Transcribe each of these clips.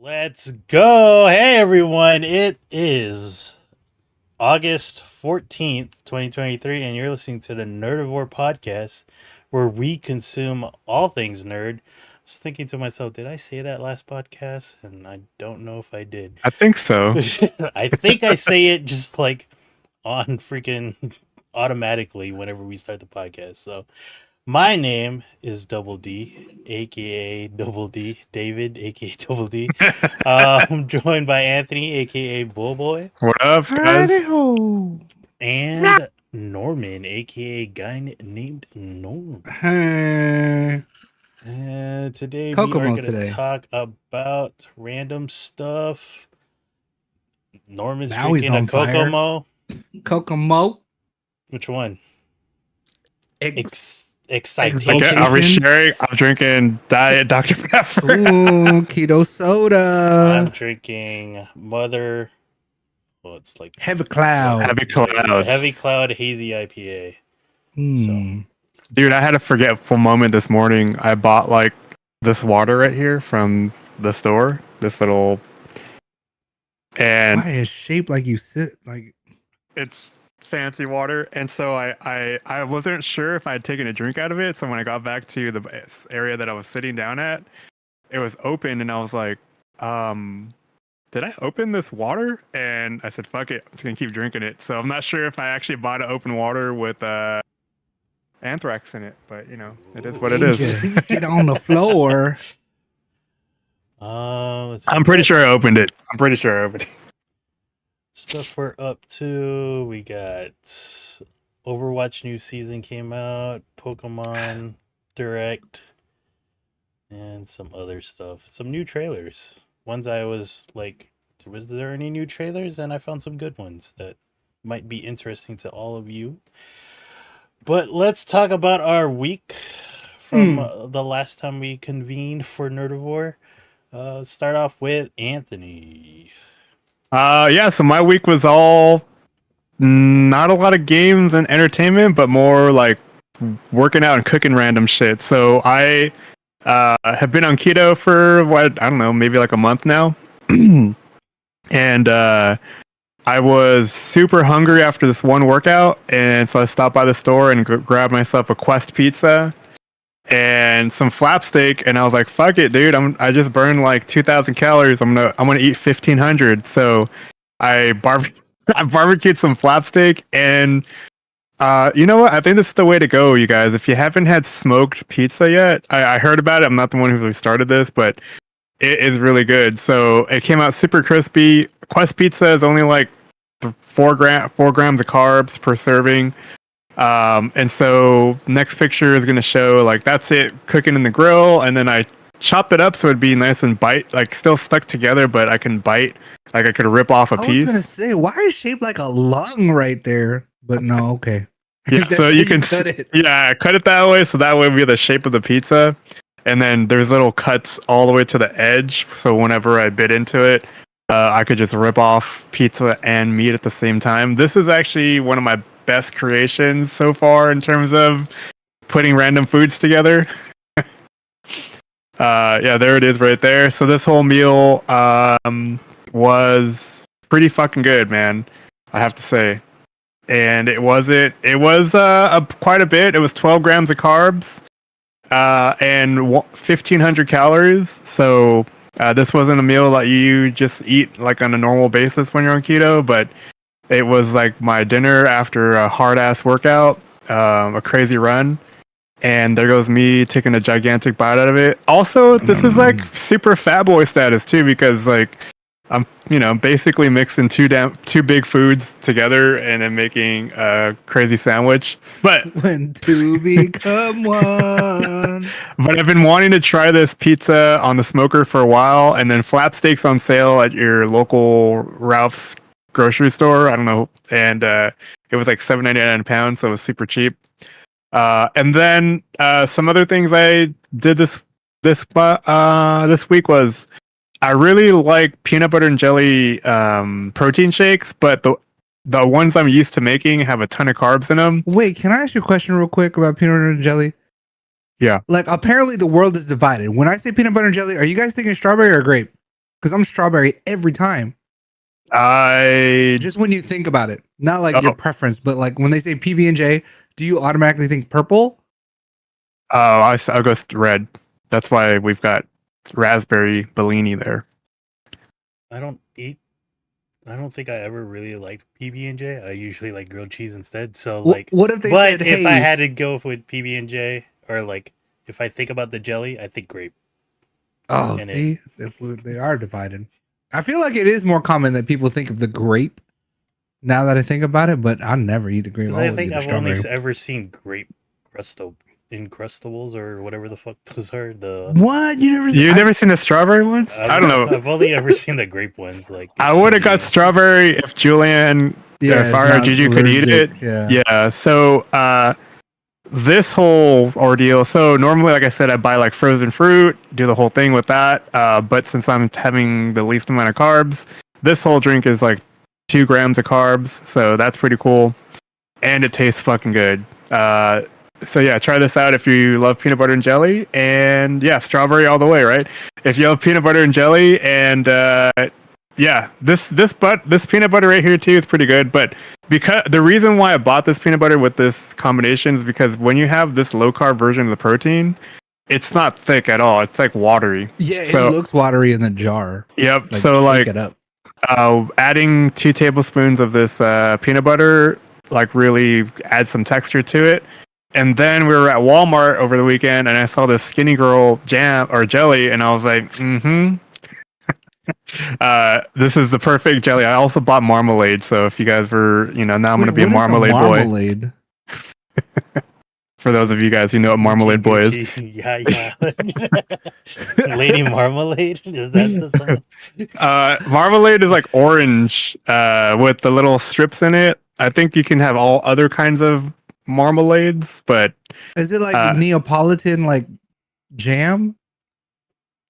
Let's go. Hey, everyone. It is August 14th, 2023, and you're listening to the Nerdivore Podcast, where we consume all things nerd. I was thinking to myself, did I say that last podcast? And I don't know if I did. I think so. I think I say it just like on freaking automatically whenever we start the podcast. So my name is Double D, aka Double D, David, aka Double D. I'm joined by Anthony, aka Bullboy, What up, guys? Righty-ho. and Norman, aka guy named Norm. Hey. And today we Kokomo are going to today. talk about random stuff. Norman's Now he's drinking a on fire. Kokomo. Kokomo. Which one? Exaltation. Excitation. Okay, are we sharing? I'm drinking Diet Dr. Pepper. Ooh, keto I'm soda. drinking Mother. Well, it's like Heavy cloud. Heavy clouds. Heavy Cloud Hazy IPA. Dude, I had a forgetful moment this morning. I bought like this water right here from the store. This little, and Why is shaped like you sit like? it's fancy water. And so I wasn't sure if I had taken a drink out of it. So when I got back to the area that I was sitting down at, it was open, and I was like, did I open this water? And I said, fuck it, I'm just gonna keep drinking it. So I'm not sure if I actually bought an open water with anthrax in it, but you know, it is what it is. Danger. Get on the floor. I'm pretty sure I opened it. Stuff we're up to. We got Overwatch new season came out, Pokemon Direct, and some other stuff. Some new trailers. Ones I was like, was there any new trailers? And I found some good ones that might be interesting to all of you. But let's talk about our week from the last time we convened for Nerdivore. Start off with Anthony. Yeah, so my week was all not a lot of games and entertainment, but more like working out and cooking random shit. So I have been on keto for what, I don't know, maybe like a month now. And I was super hungry after this one workout, and so I stopped by the store and grabbed myself a Quest pizza and some flap steak, and I was like, "Fuck it, dude! I just burned like 2,000 calories. I'm gonna eat 1,500." So I barbecued some flap steak, and you know what? I think this is the way to go, you guys. If you haven't had smoked pizza yet, I heard about it. I'm not the one who really started this, but it is really good. So it came out super crispy. Quest pizza is only like 4 grams of carbs per serving. And so next picture is going to show like that's it cooking in the grill, and then I chopped it up so it'd be nice and like still stuck together, but I can bite, like I could rip off a piece. I was gonna say, why is it shaped like a lung right there? But no, okay. Yeah, so you can cut it. Yeah, cut it that way, so that way it'll be the shape of the pizza. And then there's little cuts all the way to the edge, so whenever I bit into it, I could just rip off pizza and meat at the same time. This is actually one of my best creations so far in terms of putting random foods together. Yeah, there it is right there. So this whole meal was pretty fucking good, man, I have to say. And it was quite a bit. It was 12 grams of carbs and 1,500 calories. So this wasn't a meal that you just eat like on a normal basis when you're on keto, but it was like my dinner after a hard-ass workout, a crazy run, and there goes me taking a gigantic bite out of it. Also, this is like super fat boy status too, because like I'm, basically mixing two big foods together and then making a crazy sandwich. But When two become one. But I've been wanting to try this pizza on the smoker for a while, and then flap steaks on sale at your local Ralph's grocery store. I don't know, and it was like $7.99 a pound, so it was super cheap. And then some other things I did this week was I really like peanut butter and jelly protein shakes, but the ones I'm used to making have a ton of carbs in them. Wait, can I ask you a question real quick about peanut butter and jelly? Yeah. Like, apparently the world is divided. When I say peanut butter and jelly, are you guys thinking strawberry or grape? Because I'm strawberry every time. I Just when you think about it, not like your Oh. preference, but like when they say PB&J, do you automatically think purple? I'll go red. That's why we've got raspberry Bellini there. I don't think I ever really liked PB&J. I usually like grilled cheese instead. So like, What if they but said, if I "Hey"? had to go with PB&J, or like if I think about the jelly, I think grape. Oh, and see, they are divided. I feel like it is more common that people think of the grape. Now that I think about it, but I never eat the grape. Because I I always eat think the I've only strawberry. ever seen grape Incrustables or whatever the fuck those are. What you never? You've never seen the strawberry ones? I don't know. I've only ever seen the grape ones. Like I would have got SPG. strawberry if Julian, Yeah, if it's not Juju could eat it. allergic. Yeah. Yeah. So this whole ordeal. So normally, like I said, I buy like frozen fruit, do the whole thing with that. But since I'm having the least amount of carbs, this whole drink is like 2 grams of carbs. So that's pretty cool, and it tastes fucking good. So yeah, try this out if you love peanut butter and jelly, and yeah, strawberry all the way, right? If you love peanut butter and jelly, and yeah, this peanut butter right here too is pretty good. But because the reason why I bought this peanut butter with this combination is because when you have this low carb version of the protein, it's not thick at all. It's like watery. Yeah, So- it looks watery in the jar. Yep. Like, so shake like it up. adding 2 tablespoons of this peanut butter like really adds some texture to it. And then we were at Walmart over the weekend, and I saw this Skinny Girl jam or jelly, and I was like, this is the perfect jelly. I also bought marmalade, so if you guys were, now I'm going to be a marmalade boy. Marmalade. For those of you guys who know what marmalade boy is. Yeah. Lady Marmalade? Is that the song? Marmalade is like orange with the little strips in it. I think you can have all other kinds of marmalades, but Is it like Neapolitan like jam?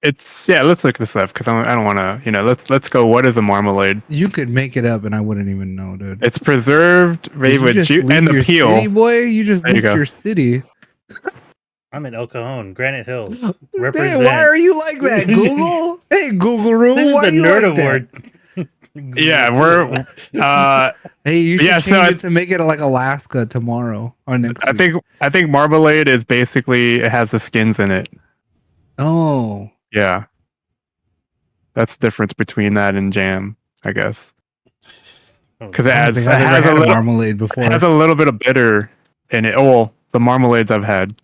it's let's look this up because I don't want to let's go. What is a marmalade? You could make it up and I wouldn't even know, dude. It's preserved made with juice and the peel. City, boy, you just There you leaked go. your city. I'm in El Cajon, Granite Hills. Damn, Represent. why are you like that, Google? Hey, Google Room, This is why the you like that? Nerdivore. Yeah, we're Hey, you should Yeah, so change it to make it like Alaska tomorrow or next week. I think marmalade is basically it has the skins in it. Oh, Yeah. That's the difference between that and jam, I guess. Because I don't think I've ever had a marmalade before. it has a little bit of bitter in it. Oh, well, the marmalades I've had.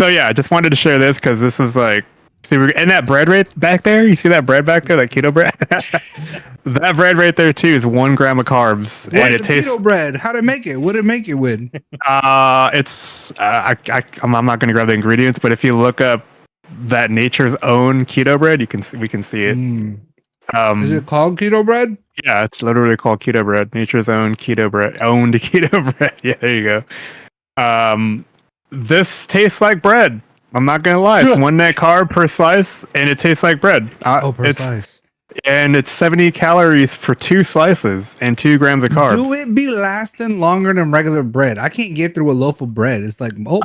So yeah, I just wanted to share this because this is like super. And that bread right back there, you see that bread back there, that keto bread? That bread right there too is 1 gram of carbs, What and is it the tastes. keto bread? How to make it? What did it make it with? It's I'm not going to grab the ingredients, but if you look up that Nature's Own keto bread, we can see it. Is it called keto bread? Yeah, it's literally called keto bread. Nature's Own keto bread. Owned keto bread. Yeah, there you go. This tastes like bread. I'm not gonna lie. It's 1 net carb per slice, and it tastes like bread. Per slice. And it's 70 calories for 2 slices and 2 grams of carbs. Do it be lasting longer than regular bread? I can't get through a loaf of bread. It's like mold.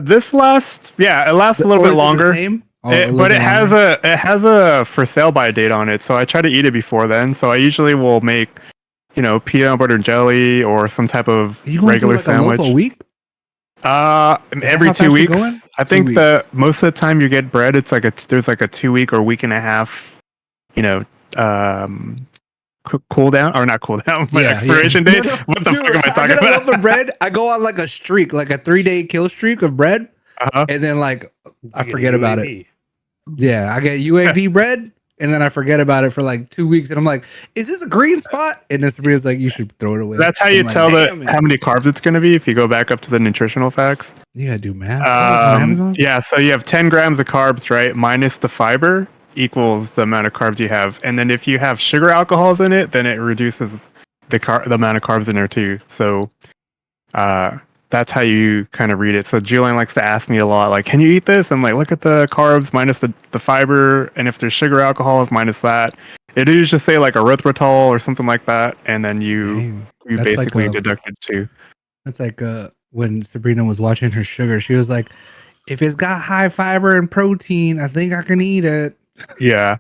This lasts. Yeah, it lasts a little bit longer. But it has a for sale by date on it, so I try to eat it before then. So I usually will make, peanut butter and jelly or some type of regular sandwich. A week? Every 2 weeks. I think 2 weeks. most of the time you get bread, it's like there's like a 2 week or week and a half, cool down or not cool down, but expiration date. No, What the dude, fuck am I talking I get a about? loaf of bread. I go on like a streak, like a 3-day kill streak of bread, and then like I forget about it. Yeah, I get UAV bread, and then I forget about it for like 2 weeks, and I'm like, "Is this a green spot?" And then Sabrina's like, "You should throw it away." That's how you tell how many carbs it's going to be if you go back up to the nutritional facts. You gotta do math. On Amazon? Yeah, so you have 10 grams of carbs, right? Minus the fiber equals the amount of carbs you have. And then if you have sugar alcohols in it, then it reduces the amount of carbs in there too. So that's how you kind of read it. So Julian likes to ask me a lot, like, can you eat this? I'm like, look at the carbs minus the fiber. And if there's sugar alcohols, minus that. It is just say like erythritol or something like that. And then you basically deduct it too. That's like when Sabrina was watching her sugar, she was like, if it's got high fiber and protein, I think I can eat it. Yeah.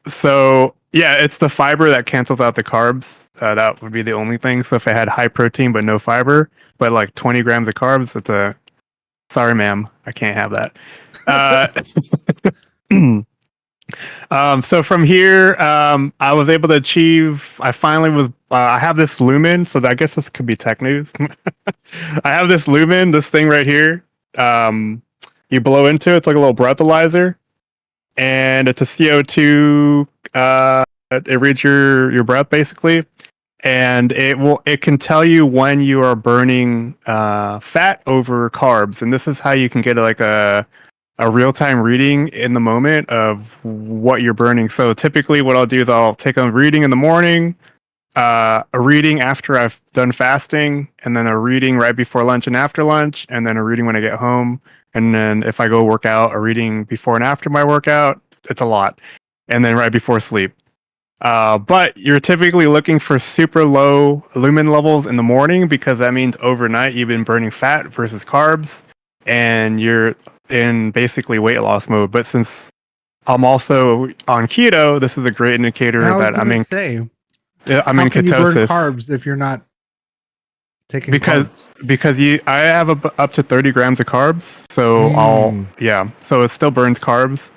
So yeah, it's the fiber that cancels out the carbs. That would be the only thing. So if I had high protein but no fiber, but like 20 grams of carbs, it's a sorry, ma'am, I can't have that. So from here, I was able to achieve. I finally was. I have this lumen, so I guess this could be tech news. I have this lumen, this thing right here. You blow into it, it's like a little breathalyzer, and it's a CO2. It reads your breath basically, and it can tell you when you are burning fat over carbs, and this is how you can get like a real-time reading in the moment of what you're burning. So typically what I'll do is I'll take a reading in the morning, a reading after I've done fasting, and then a reading right before lunch and after lunch, and then a reading when I get home. And then if I go work out, a reading before and after my workout. It's a lot. And then right before sleep. But you're typically looking for super low lumen levels in the morning because that means overnight you've been burning fat versus carbs, and you're in basically weight loss mode. But since I'm also on keto, this is a great indicator that I'm in can you burn ketosis. carbs if you're not taking because I have up to 30 grams of carbs, so so it still burns carbs.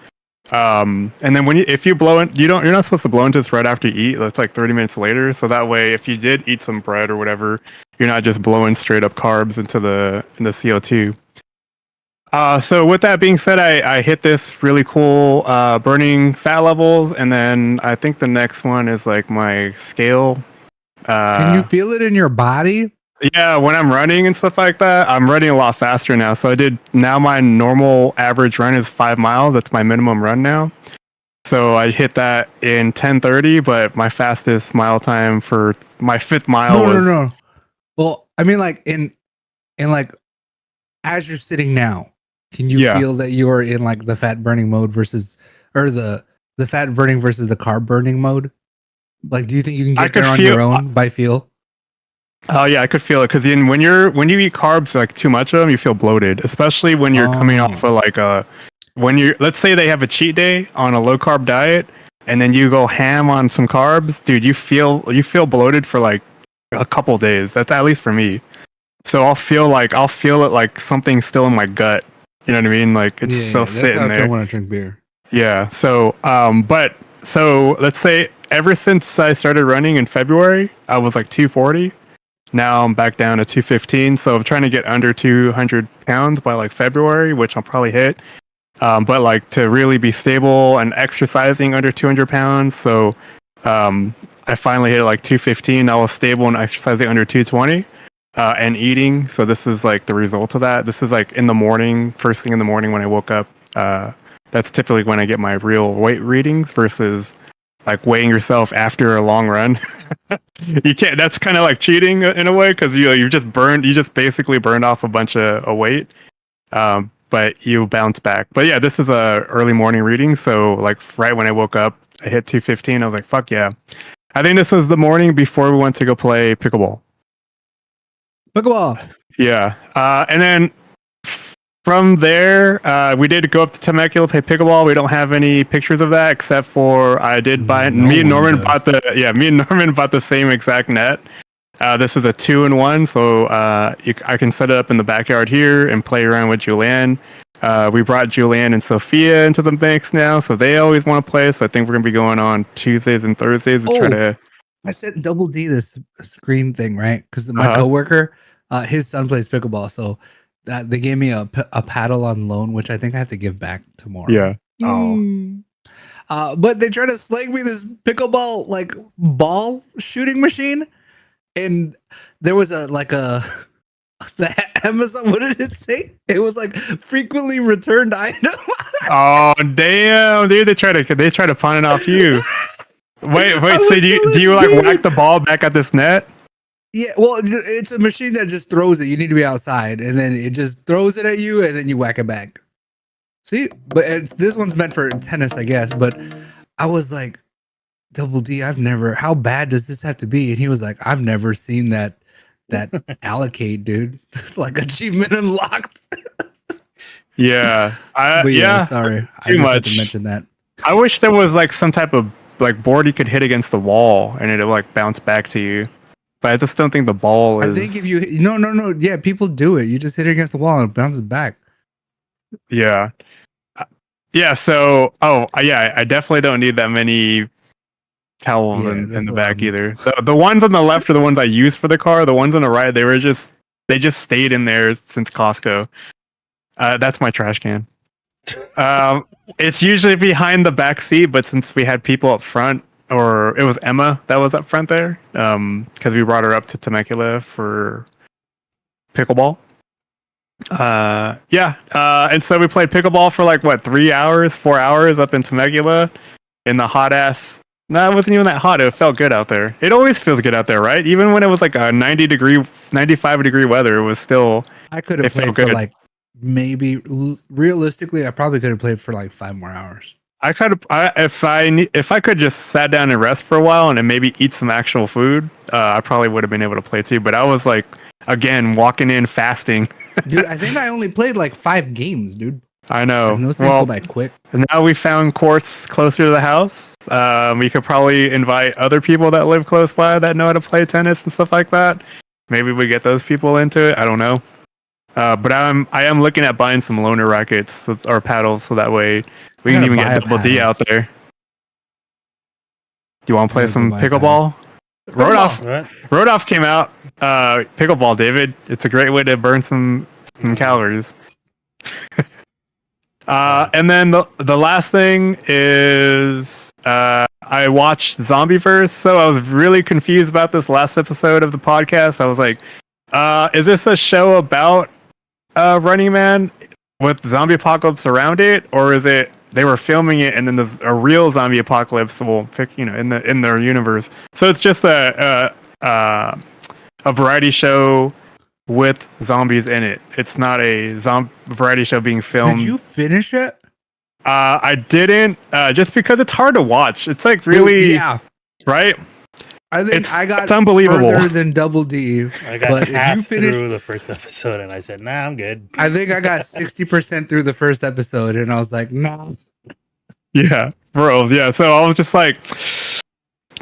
And then if you blow in, you're not supposed to blow into this right after you eat. That's like 30 minutes later. So that way, if you did eat some bread or whatever, you're not just blowing straight up carbs into the CO2. So with that being said, I hit this really cool burning fat levels, and then I think the next one is like my scale. Can you feel it in your body? Yeah, when I'm running and stuff like that, I'm running a lot faster now. So now my normal average run is 5 miles. That's my minimum run now. So I hit that in 10:30, but my fastest mile time for my 5th mile was... No. Well, I mean, like in like as you're sitting now, can you feel that you're in like the fat burning mode versus, or the fat burning versus the carb burning mode? Like, do you think you can get there on your own by feel? Oh yeah, I could feel it because when you eat carbs like too much of them, you feel bloated, especially when you're coming off of like let's say they have a cheat day on a low carb diet, and then you go ham on some carbs, dude. You feel bloated for like a couple days. That's at least for me. So I'll feel it like something's still in my gut. You know what I mean? Like it's still sitting there. I want to drink beer. Yeah. So so let's say ever since I started running in February, I was like 240. Now I'm back down to 215. So I'm trying to get under 200 pounds by like February, which I'll probably hit. But like to really be stable and exercising under 200 pounds. So I finally hit like 215. I was stable and exercising under 220 and eating. So this is like the result of that. This is like in the morning, first thing in the morning when I woke up. That's typically when I get my real weight readings versus like weighing yourself after a long run. You can't. That's kind of like cheating in a way because you just basically burned off a bunch of weight, but you bounce back. But yeah, this is a early morning reading, so like right when I woke up, I hit 215. I was like, fuck yeah! I think this was the morning before we went to go play pickleball. Yeah, and then from there, we did go up to Temecula play pickleball. We don't have any pictures of that except for I did buy. Me and Norman bought the same exact net. This is a 2-in-1, so I can set it up in the backyard here and play around with Julianne. We brought Julianne and Sophia into the mix now, so they always want to play. So I think we're gonna be going on Tuesdays and Thursdays to try to. I sent Double D this screen thing, right? Because my coworker, his son plays pickleball, so they gave me a paddle on loan, which I think I have to give back tomorrow. Yeah. But they try to slang me this pickleball like ball shooting machine, and there was the Amazon. What did it say? It was like frequently returned item. Oh damn, dude! They try to pawn it off you. Wait. So do you like whack the ball back at this net? Yeah, well, it's a machine that just throws it. You need to be outside, and then it just throws it at you, and then you whack it back. See, but this one's meant for tennis, I guess. But I was like, Double D, how bad does this have to be? And he was like, I've never seen that allocate, dude. Like achievement unlocked. Yeah, But yeah, sorry, too much. Had to mention that. I wish there was like some type of like board you could hit against the wall and it'll like bounce back to you. But I just don't think the ball is. I think if you no, yeah, people do it. You just hit it against the wall and it bounces back. Yeah. Yeah. So, I definitely don't need that many towels in the back either. The ones on the left are the ones I use for the car. The ones on the right, they just stayed in there since Costco. That's my trash can. It's usually behind the back seat, but since we had people up front, or it was Emma that was up front there, because we brought her up to Temecula for pickleball. And so we played pickleball for like 4 hours up in Temecula in the hot ass. No, it wasn't even that hot. It felt good out there. It always feels good out there, right? Even when it was like a 95 degree weather, it was still. I could have played for like maybe realistically, I probably could have played for like 5 more hours. If I could just sat down and rest for a while and then maybe eat some actual food, I probably would have been able to play too. But I was like, again, walking in fasting. Dude, I think I only played like 5 games, dude. I know. And those things go by quick. Now we found courts closer to the house. We could probably invite other people that live close by that know how to play tennis and stuff like that. Maybe we get those people into it. I don't know. But I am looking at buying some loaner rackets or paddles so that way we can even get Double D out there. Do you want to play some pickleball? Rodolph came out. Pickleball, David. It's a great way to burn some calories. And then the last thing is I watched Zombieverse, so I was really confused about this last episode of the podcast. I was like, is this a show about Running Man with zombie apocalypse around it, or is it they were filming it and then there's a real zombie apocalypse in their universe? So it's just a variety show with zombies in it. It's not a variety show being filmed. Did you finish it? I didn't, just because it's hard to watch. It's like really, right? I think it's unbelievable. Further than Double D. I got half through the first episode and I said, "Nah, I'm good." I think I got 60% through the first episode and I was like, "Nah." Yeah, bro. Yeah. So I was just like,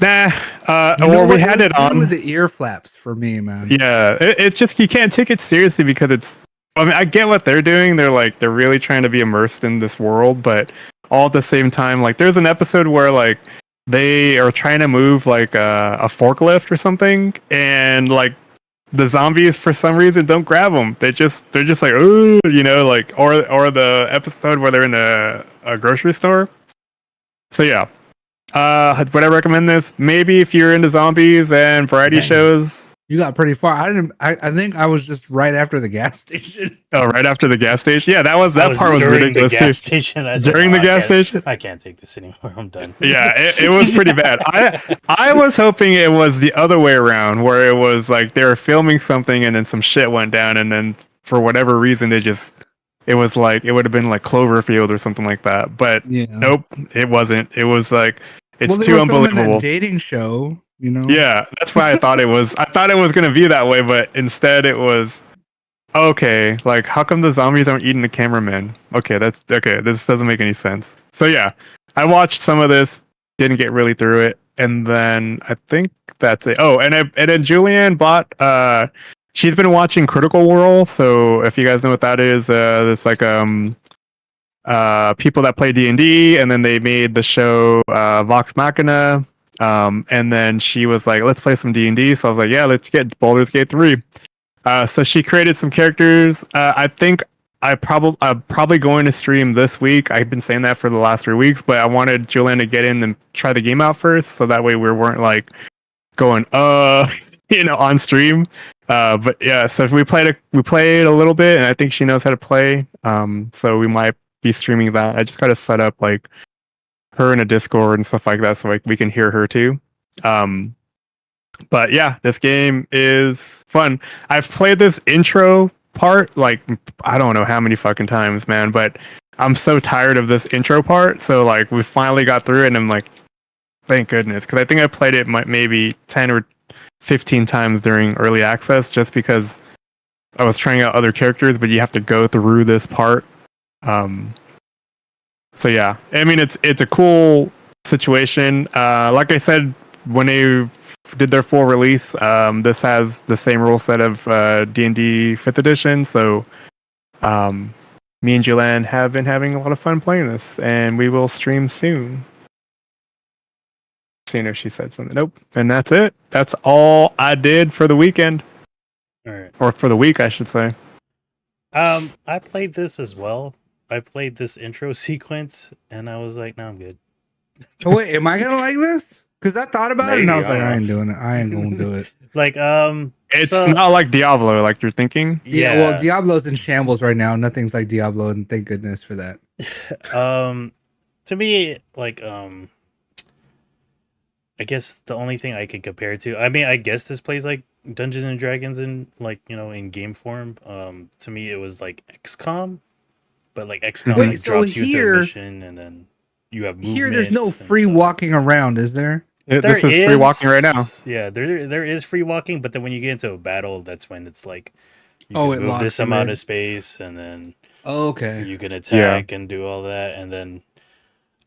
nah. We had it on with the ear flaps for me, man. Yeah, it's just you can't take it seriously because it's. I mean, I get what they're doing. They're really trying to be immersed in this world, but all at the same time, like there's an episode where like they are trying to move like a forklift or something, and like the zombies for some reason don't grab them. They're just like, oh, like or the episode where they're in a grocery store. So yeah. Would I recommend this? Maybe if you're into zombies and variety shows. You got pretty far. I think I was just right after the gas station. Oh, right after the gas station? Yeah, that part was ridiculous the gas station. During the gas station? I can't take this anymore. I'm done. Yeah, it was pretty bad. I was hoping it was the other way around, where it was like they were filming something and then some shit went down, and then for whatever reason it was like it would have been like Cloverfield or something like that. But nope, it wasn't. It was like it's too unbelievable. That dating show, Yeah, that's why I thought it was. I thought it was going to be that way, but instead it was okay. Like, how come the zombies aren't eating the cameraman? Okay, that's okay. This doesn't make any sense. So yeah, I watched some of this, didn't get really through it, and then I think that's it. Oh, and then Julianne bought. She's been watching Critical Role. So if you guys know what that is, it's like people that play D&D, and then they made the show Vox Machina. And then she was like, let's play some D&D. So I was like, yeah, let's get Baldur's Gate 3. So she created some characters. I think I'm probably going to stream this week. I've been saying that for the last 3 weeks, but I wanted Julian to get in and try the game out first. So that way we weren't like going, on stream. But yeah, so we played a little bit, and I think she knows how to play. So we might be streaming that. I just got to set up like her in a Discord and stuff like that, so we can hear her too. But yeah, this game is fun. I've played this intro part like I don't know how many fucking times, man. But I'm so tired of this intro part. So like we finally got through it, and I'm like, thank goodness, because I think I played it maybe 10 or 15 times during early access, just because I was trying out other characters, but you have to go through this part. So yeah, I mean it's a cool situation. Like I said, when they did their full release, this has the same rule set of D&D 5th edition. So me and Julian have been having a lot of fun playing this, and we will stream soon. Seeing if she said something. Nope. And that's it. That's all I did for the weekend. All right. Or for the week, I should say. I played this as well. I played this intro sequence, and I was like, "No, I'm good." Oh, wait, am I gonna like this? Because I thought about it, and I was Maybe, like, I I don't ain't know. doing it. I ain't gonna do it. Like, It's so- not like Diablo, like you're thinking. Yeah, well, Diablo's in shambles right now. Nothing's like Diablo, and thank goodness for that. To me, like, I guess the only thing I could compare it to, I mean, I guess this plays like Dungeons and Dragons in, like, you know, in game form. To me, it was like XCOM, but like XCOM Wait, like, so drops you into here- a mission, and then you have movement. Here, there's no and free stuff. walking around, is there? This is free walking right now. Yeah, there is free walking, but then when you get into a battle, that's when it's like you Oh, can it move locks this you amount in. of space, and then Oh, okay. you can attack and do all that, and then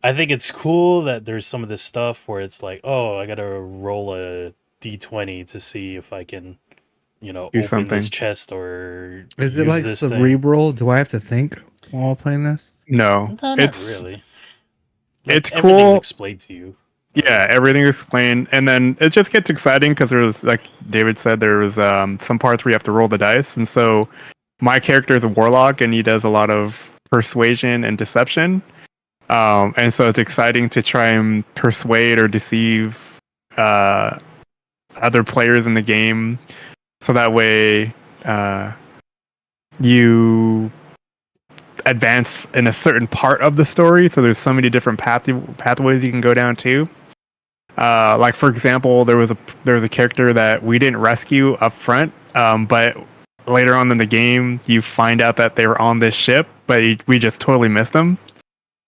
I think it's cool that there's some of this stuff where it's like, oh, I gotta roll a d20 to see if I can, you know, Do open something. this chest or Is it use like this thing. cerebral? Do I have to think while playing this? No, No, not it's really. Like, it's everything's cool. explained to you. Yeah, everything is explained, and then it just gets exciting because there was, like David said, there was some parts where you have to roll the dice, and so my character is a warlock, and he does a lot of persuasion and deception, and so it's exciting to try and persuade or deceive other players in the game, so that way you advance in a certain part of the story. So there's so many different pathways you can go down too. Like for example, there was a character that we didn't rescue up front, but later on in the game, you find out that they were on this ship, but we just totally missed them.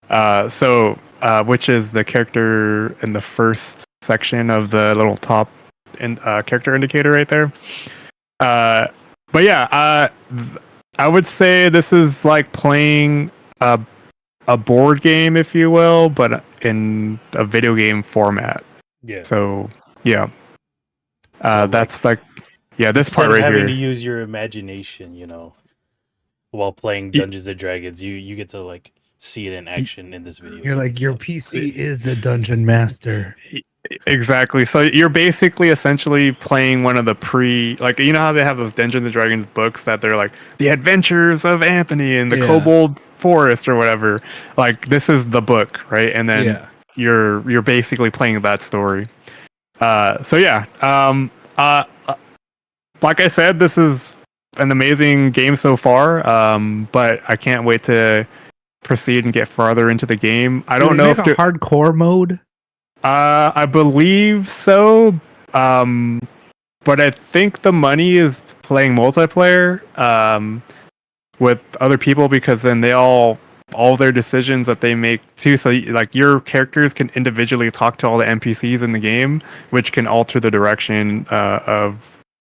Which is the character in the first section of the little top character indicator right there. But yeah, I would say this is like playing a board game, if you will, but in a video game format. Yeah. So yeah, So, that's like this instead part of right having here. to use your imagination, you know, while playing Dungeons and Dragons, you get to like see it in action in this video. You're game, like, your so. PC is the dungeon master. Exactly. So you're basically essentially playing one of the like, you know how they have those Dungeons and Dragons books that they're like the Adventures of Anthony and the Kobold Forest or whatever. Like this is the book, right? And then you're basically playing that story. So yeah. Like I said, this is an amazing game so far. But I can't wait to proceed and get farther into the game. I don't know if a hardcore mode. I believe so. But I think the money is playing multiplayer with other people, because then they all their decisions that they make too. So like your characters can individually talk to all the NPCs in the game, which can alter the direction of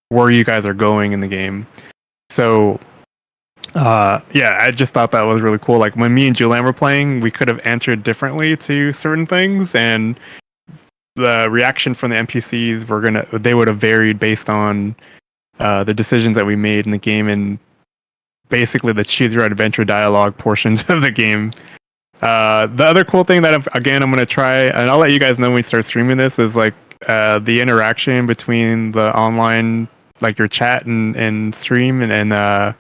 where you guys are going in the game. So yeah, I just thought that was really cool. Like when me and Julian were playing, we could have answered differently to certain things, and the reaction from the NPCs they would have varied based on the decisions that we made in the game, and basically the choose your adventure dialogue portions of the game. The other cool thing that I'm going to try, and I'll let you guys know when we start streaming this, is like the interaction between the online, like your chat and stream, and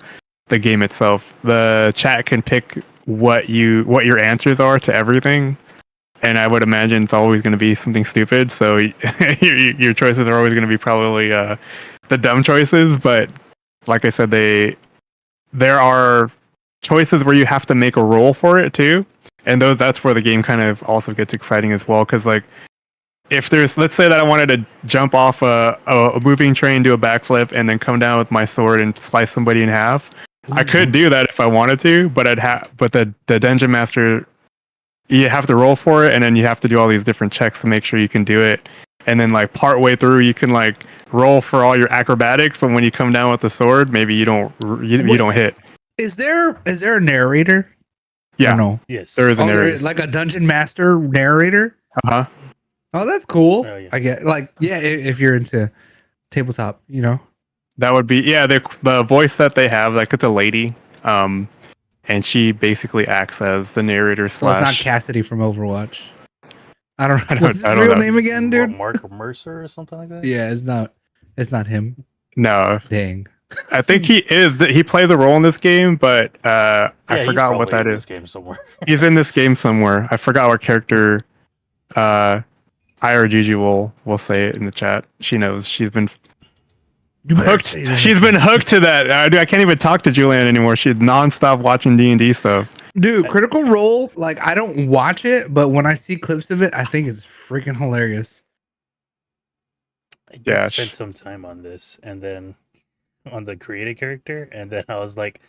the game itself. The chat can pick what your answers are to everything. And I would imagine it's always going to be something stupid. So your choices are always going to be probably the dumb choices. But like I said, there are choices where you have to make a roll for it too. And that's where the game kind of also gets exciting as well. Because like if let's say that I wanted to jump off a moving train, do a backflip, and then come down with my sword and slice somebody in half. I could do that if I wanted to, but but the dungeon master, you have to roll for it, and then you have to do all these different checks to make sure you can do it. And then like part way through, you can like roll for all your acrobatics, but when you come down with the sword, maybe you don't hit. Is there a narrator? Yeah. Or no. Yes. There is a narrator. Like a dungeon master narrator. Uh-huh. Oh, that's cool. Oh, yeah. I get if you're into tabletop, That would be the voice that they have, like it's a lady. And she basically acts as the narrator So it's not slash. Cassidy from Overwatch. I don't know. What's his I don't real know. name again, dude? Mark Mercer or something like that? Yeah, it's not him. No, Dang. I think he is. He plays a role in this game, but I he's forgot what probably that in is. This game somewhere. He's in this game somewhere. I forgot what character. I or Gigi will say it in the chat. She knows. She's been hooked. She's been hooked to that. I can't even talk to Julianne anymore. She's nonstop watching D&D stuff. Dude, Critical Role, like I don't watch it, but when I see clips of it, I think it's freaking hilarious. I did spend some time on this, and then on the created character, and then I was like,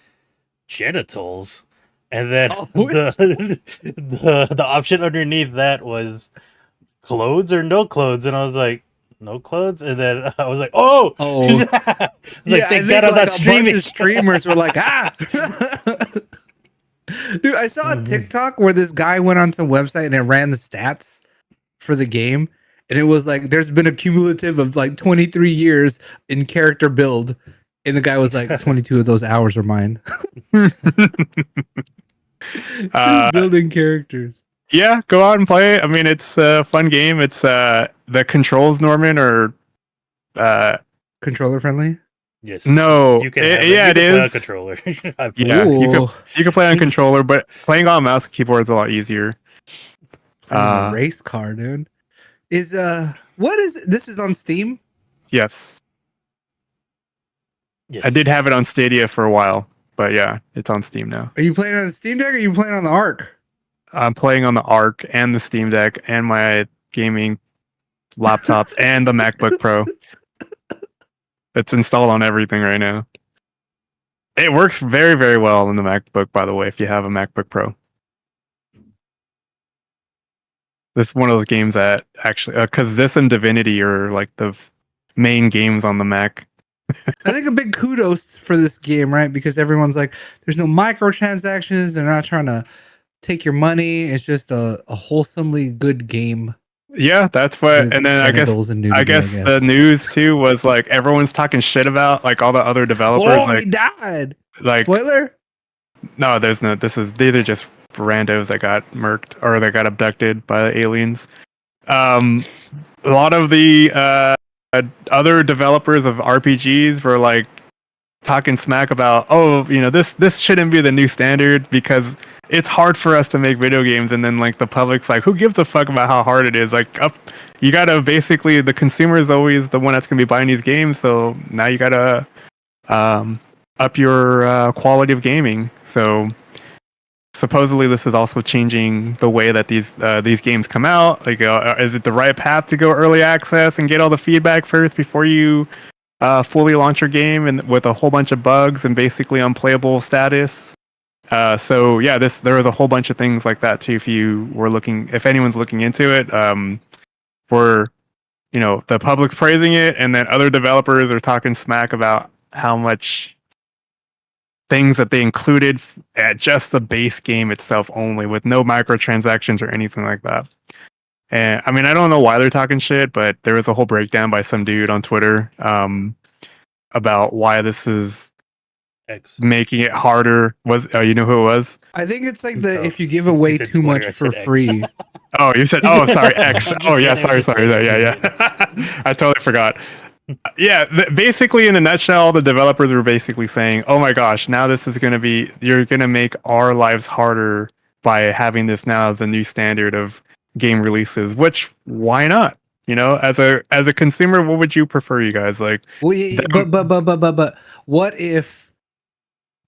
genitals, and then the option underneath that was clothes or no clothes, and I was like, no clothes, and then I was like, oh, like thank God I'm not streaming. A bunch of streamers were like, Dude, I saw a TikTok where this guy went on some website and it ran the stats for the game. And it was like, there's been a cumulative of like 23 years in character build. And the guy was like, 22 of those hours are mine. Building characters. Yeah, go out and play it. I mean, it's a fun game. It's the controls, Norman, are controller friendly. Yes. No. You can it is. Play on controller. Yeah, you can play on controller, but playing on mouse and keyboard is a lot easier. A race car, dude. Is this is on Steam? Yes. I did have it on Stadia for a while, but yeah, it's on Steam now. Are you playing on the Steam Deck or are you playing on the Arc? I'm playing on the Arc and the Steam Deck and my gaming laptop and the MacBook Pro. It's installed on everything right now. It works very, very well in the MacBook, by the way, if you have a MacBook Pro. This is one of those games that actually, because this and Divinity are like the main games on the Mac. I think a big kudos for this game, right? Because everyone's like, there's no microtransactions. They're not trying to take your money. It's just a wholesomely good game. Yeah, that's what. And then I guess the news too was like everyone's talking shit about like all the other developers. Oh, like, he died. Like spoiler? No, there's no. These are just randos that got murked or that got abducted by the aliens. A lot of the other developers of RPGs were like talking smack about, this shouldn't be the new standard because it's hard for us to make video games. And then like the public's like, who gives a fuck about how hard it is? Like you gotta basically, the consumer is always the one that's gonna be buying these games. So now you gotta up your quality of gaming. So supposedly this is also changing the way that these games come out. Like, is it the right path to go early access and get all the feedback first before you fully launch your game and with a whole bunch of bugs and basically unplayable status? So yeah, there was a whole bunch of things like that too. If anyone's looking into it, the public's praising it, and then other developers are talking smack about how much things that they included at just the base game itself only, with no microtransactions or anything like that. And I mean, I don't know why they're talking shit, but there was a whole breakdown by some dude on Twitter about why this is making it harder. You know who it was? I think it's like if you give away too much for free. Oh, you said, sorry, X. Oh yeah, sorry. Yeah. I totally forgot. Yeah, basically in a nutshell, the developers were basically saying, oh my gosh, now this is you're going to make our lives harder by having this now as a new standard of game releases, which why not? As a consumer, what would you prefer, you guys? Like, but what if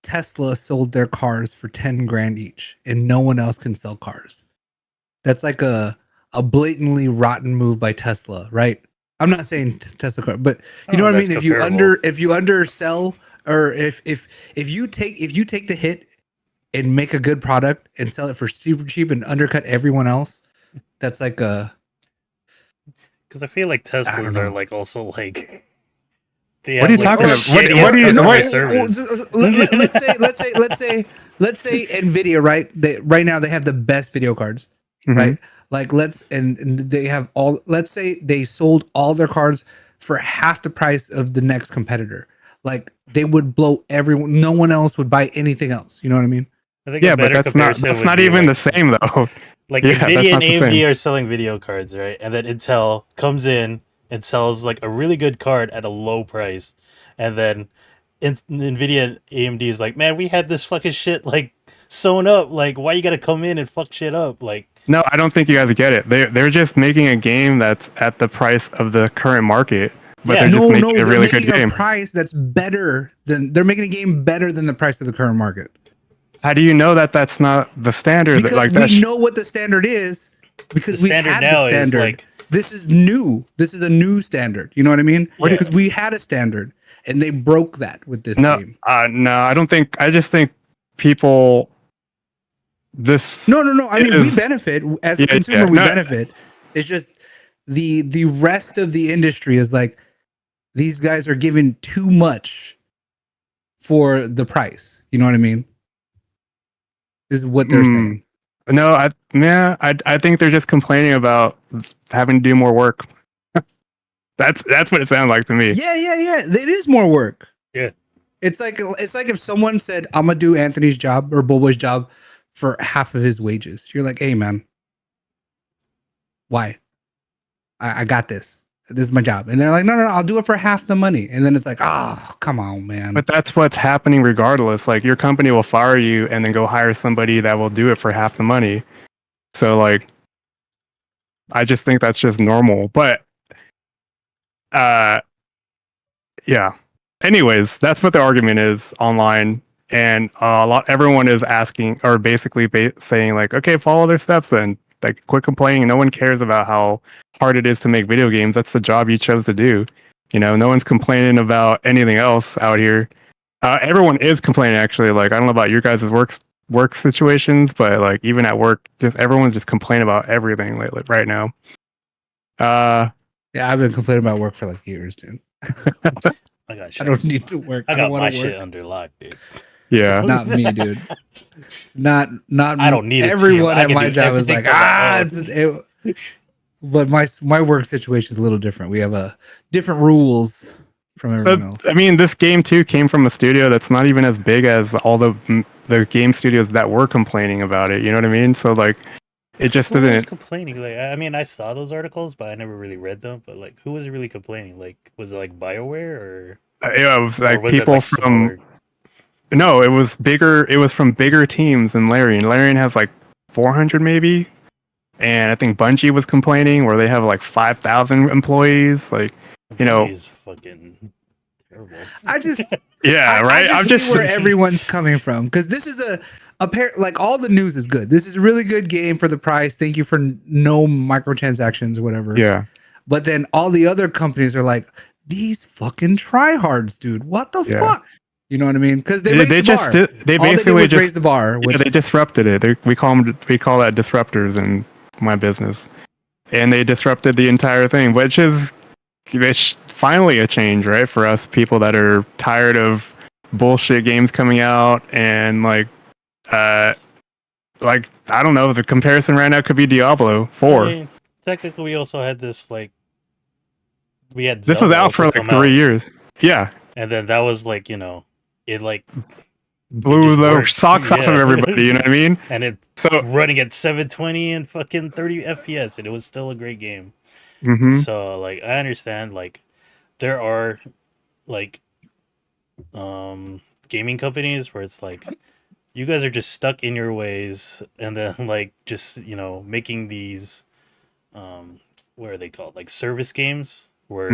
Tesla sold their cars for 10 grand each and no one else can sell cars? That's like a blatantly rotten move by Tesla, right? I'm not saying Tesla car, but you know what I mean. If you undersell, or if you take the hit and make a good product and sell it for super cheap and undercut everyone else, that's like a. Because I feel like Teslas are like also like What are you talking about? What do you? Let's say Nvidia, right? Right now they have the best video cards, right? Like and they have all. Let's say they sold all their cards for half the price of the next competitor. Like they would blow everyone. No one else would buy anything else. You know what I mean? I think yeah, but that's not even the same though. Like Nvidia and AMD are selling video cards, right? And then Intel comes in and sells like a really good card at a low price, and then Nvidia and AMD is like, man, we had this fucking shit like sewn up. Like, why you gotta come in and fuck shit up? Like, no, I don't think you guys get it. They're just making a game that's at the price of the current market, but they're just making a really good game. Price that's better than they're making a game better than the price of the current market. How do you know that that's not the standard? Because we know what the standard is. Because we had the standard. Like, this is new. This is a new standard. You know what I mean? Yeah. Because we had a standard, and they broke that with this game. No, I don't think. I just think people. No. I mean, we benefit as a consumer. We benefit. It's just the rest of the industry is like these guys are giving too much for the price. You know what I mean? Is what they're saying. No, I think they're just complaining about having to do more work. That's what it sounds like to me. Yeah. It is more work. Yeah. It's like if someone said, I'm gonna do Anthony's job or Bobo's job for half of his wages. You're like, hey man, why? I got this. This is my job. And they're like, no, I'll do it for half the money. And then it's like, oh, come on, man. But that's what's happening regardless. Like your company will fire you and then go hire somebody that will do it for half the money. So like, I just think that's just normal. But yeah. Anyways, that's what the argument is online. And everyone is asking or basically saying like, okay, follow their steps and like quit complaining. No one cares about how hard it is to make video games. That's the job you chose to do. You know, no one's complaining about anything else out here. Everyone is complaining actually. Like I don't know about your guys' work situations, but like even at work, just everyone's just complaining about everything lately right now. Yeah, I've been complaining about work for like years, dude. I got shit. I don't need to work. I got my shit under lock, dude. Yeah, not me, dude. Not. I don't need everyone at my job is like but my work situation is a little different. We have different rules from everyone else. I mean, this game too came from a studio that's not even as big as all the game studios that were complaining about it. You know what I mean? So like, it just who doesn't. Was complaining? Like, I mean, I saw those articles, but I never really read them. But like, who was really complaining? Like, was it like BioWare or? Yeah, it was like people from. Smaller? No, it was bigger. It was from bigger teams than Larian. Larian has like 400 maybe, and I think Bungie was complaining where they have like 5,000 employees. Like, you know, Bungie's fucking terrible. Right. I'm just where everyone's coming from because this is like all the news is good. This is a really good game for the price. Thank you for no microtransactions or whatever. Yeah. But then all the other companies are like, these fucking tryhards, dude. What the fuck? You know what I mean? Because they basically just raised the bar. They disrupted it. We call that disruptors in my business, and they disrupted the entire thing, which is finally a change, right? For us people that are tired of bullshit games coming out and like I don't know. The comparison right now could be Diablo 4. I mean, technically, we also had this like this was out for like 3 years. Yeah, and then that was like it like blew the socks off of everybody, you know what I mean? And it running at 720 and fucking 30 FPS, and it was still a great game. Mm-hmm. So like I understand like there are like gaming companies where it's like you guys are just stuck in your ways, and then like just making these what are they called, like service games where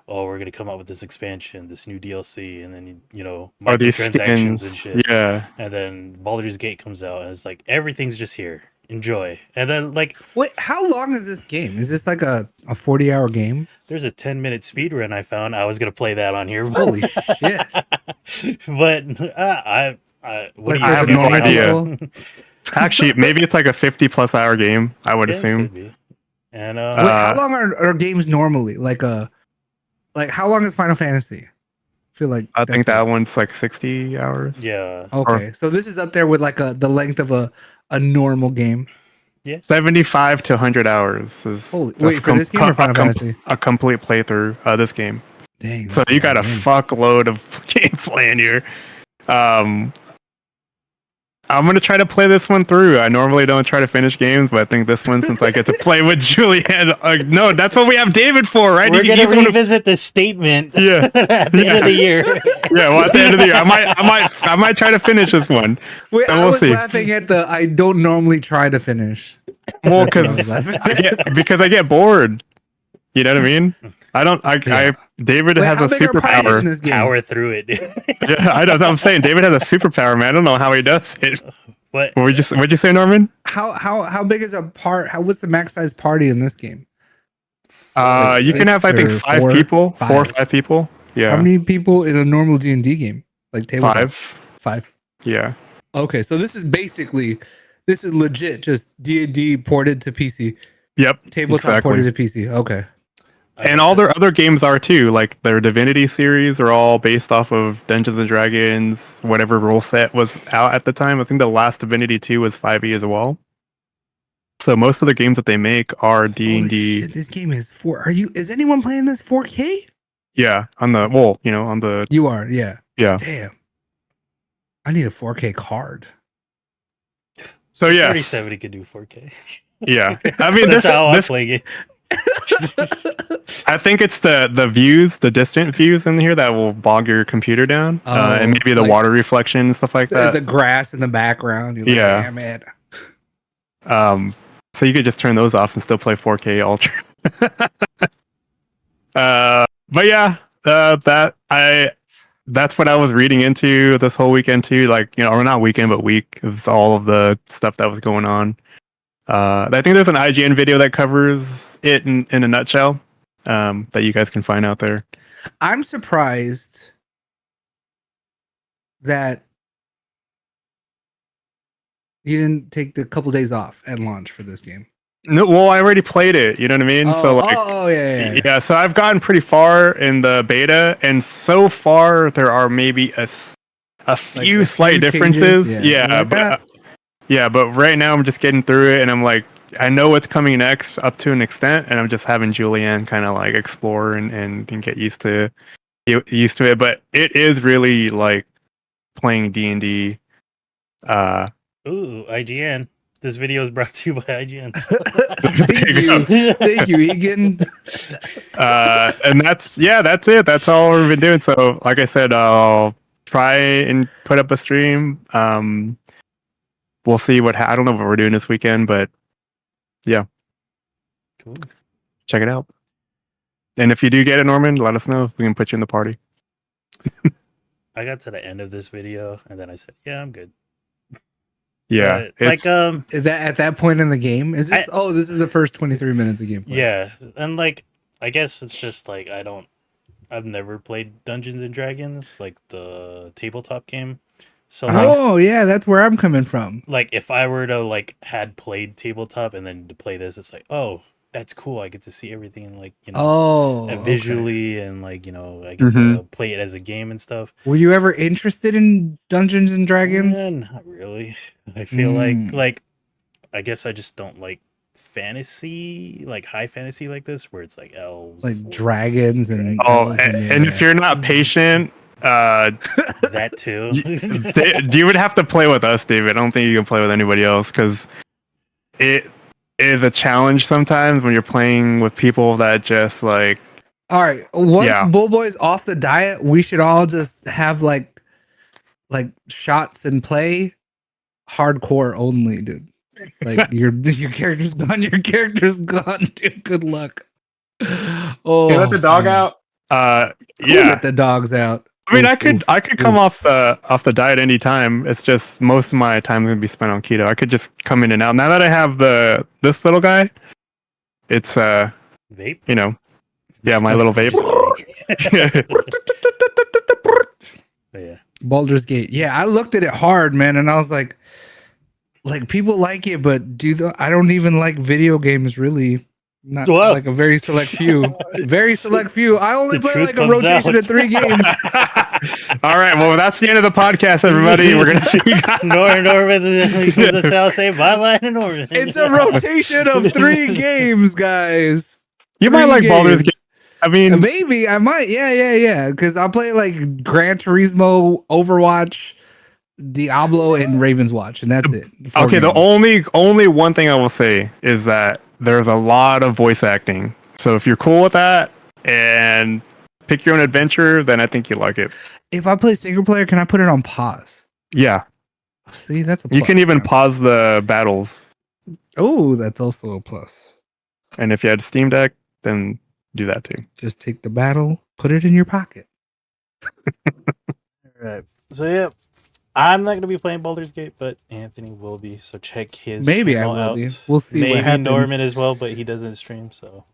we're going to come out with this expansion, this new DLC, and then, microtransactions and shit. Yeah. And then Baldur's Gate comes out, and it's like, everything's just here. Enjoy. And then, like... Wait, how long is this game? Is this like a 40-hour game? There's a 10-minute speedrun I found. I was going to play that on here. Holy shit. But, I have no idea. Actually, maybe it's like a 50-plus hour game, I would assume. Could be. And, wait, how long are games normally? Like a... Like, how long is Final Fantasy? I feel like I think that one's like 60 hours. Yeah. Okay, so this is up there with like the length of a normal game. Yeah. 75 to 100 hours is wait for this game or Final Fantasy? A complete playthrough this game. Dang. So you got a fuckload of gameplay in here. I'm gonna try to play this one through. I normally don't try to finish games, but I think this one, since I get to play with Julianne, no, that's what we have David for, right? We're gonna revisit this statement. Yeah. At the end of the year. Yeah, well, at the end of the year, I might try to finish this one. Wait, I was laughing at the I don't normally try to finish. Well, because I get bored. You know what I mean? David has a superpower. Power through it. Yeah, I'm saying David has a superpower, man. I don't know how he does it. What? What'd you say, Norman? How big is a part? What's the max size party in this game? You can have, I think, 5 people, 4 or 5 people. Yeah. How many people in a normal D&D game? Like table 5. Yeah. Okay, so this is legit, just D&D ported to PC. Yep. Tabletop ported to PC. Okay. And all their other games are too, like their Divinity series are all based off of Dungeons and Dragons, whatever rule set was out at the time. I think the last Divinity 2 was 5e as well. So most of the games that they make are D&D. This game is is anyone playing this 4K? Yeah, on the You are, yeah. Yeah. Damn. I need a 4K card. So yeah. 3070 could do 4K. Yeah. I mean that's how I play games. I think it's the views, the distant views in here that will bog your computer down, and maybe the water reflection and stuff like that. The grass in the background. You're like, yeah. Damn it. So you could just turn those off and still play 4K Ultra. But yeah, that's what I was reading into this whole weekend too. Like, or not weekend, but week. It was all of the stuff that was going on. I think there's an IGN video that covers it in a nutshell, that you guys can find out there. I'm surprised that you didn't take the couple days off at launch for this game. No, well, I already played it. You know what I mean? Yeah. So I've gotten pretty far in the beta, and so far there are maybe a few slight differences. Yeah, but right now I'm just getting through it, and I'm like, I know what's coming next up to an extent, and I'm just having Julianne kind of like explore and get used to it. But it is really like playing D&D. Ooh, IGN. This video is brought to you by IGN. Thank you, Egan. And that's it. That's all we've been doing. So, like I said, I'll try and put up a stream. We'll see I don't know what we're doing this weekend, but yeah. Cool. Check it out. And if you do get it, Norman, let us know if we can put you in the party. I got to the end of this video and then I said, yeah, I'm good. Yeah. Like is that at that point in the game? Is this this is the first 23 minutes of gameplay. Yeah. And like I guess it's just like I've never played Dungeons and Dragons, like the tabletop game. So yeah, that's where I'm coming from. Like if I were to like had played tabletop and then to play this, it's like, oh, that's cool. I get to see everything and like, visually and like, I get to play it as a game and stuff. Were you ever interested in Dungeons and Dragons? Not really. I feel like I guess I just don't like fantasy, like high fantasy like this, where it's like elves, like dragons and and if you're not patient, that too. You would have to play with us, David. I don't think you can play with anybody else because it is a challenge sometimes when you're playing with people that just like. All right, once Bullboy's off the diet, we should all just have like shots and play hardcore only, dude. Like your character's gone. Your character's gone, dude. Good luck. Oh, let the dog out. Let the dogs out. I mean, I could come off the diet anytime. It's just most of my time is gonna be spent on keto. I could just come in and out. Now that I have this little guy, it's vape. My little vape. Yeah. Baldur's Gate. Yeah, I looked at it hard, man, and I was like people like it, but I don't even like video games really. Not Well. like a very select few. Very select few. I only The play truth like a comes rotation out. of 3 games. All right, well, that's the end of the podcast, everybody. We're gonna see you guys. Norman from the south say bye bye to Norman. It's a rotation of 3 games, guys. You might 3 like Baldur's Gate. I mean, maybe I might. Yeah. Because I'll play like Gran Turismo, Overwatch, Diablo, and Ravens Watch, and that's it. 4 okay. The games. only one thing I will say is that there's a lot of voice acting. So if you're cool with that and pick your own adventure, then I think you like it. If I play single player, can I put it on pause? Yeah, See, that's a plus. you can even pause the battles. Oh, that's also a plus. And if you had Steam Deck, then do that too. Just take the battle, put it in your pocket. Right. So yeah, I'm not gonna be playing Baldur's Gate, but Anthony will be. So check his. Maybe I channel will out. be. We'll see. Maybe what happens. Norman as well, but he doesn't stream, so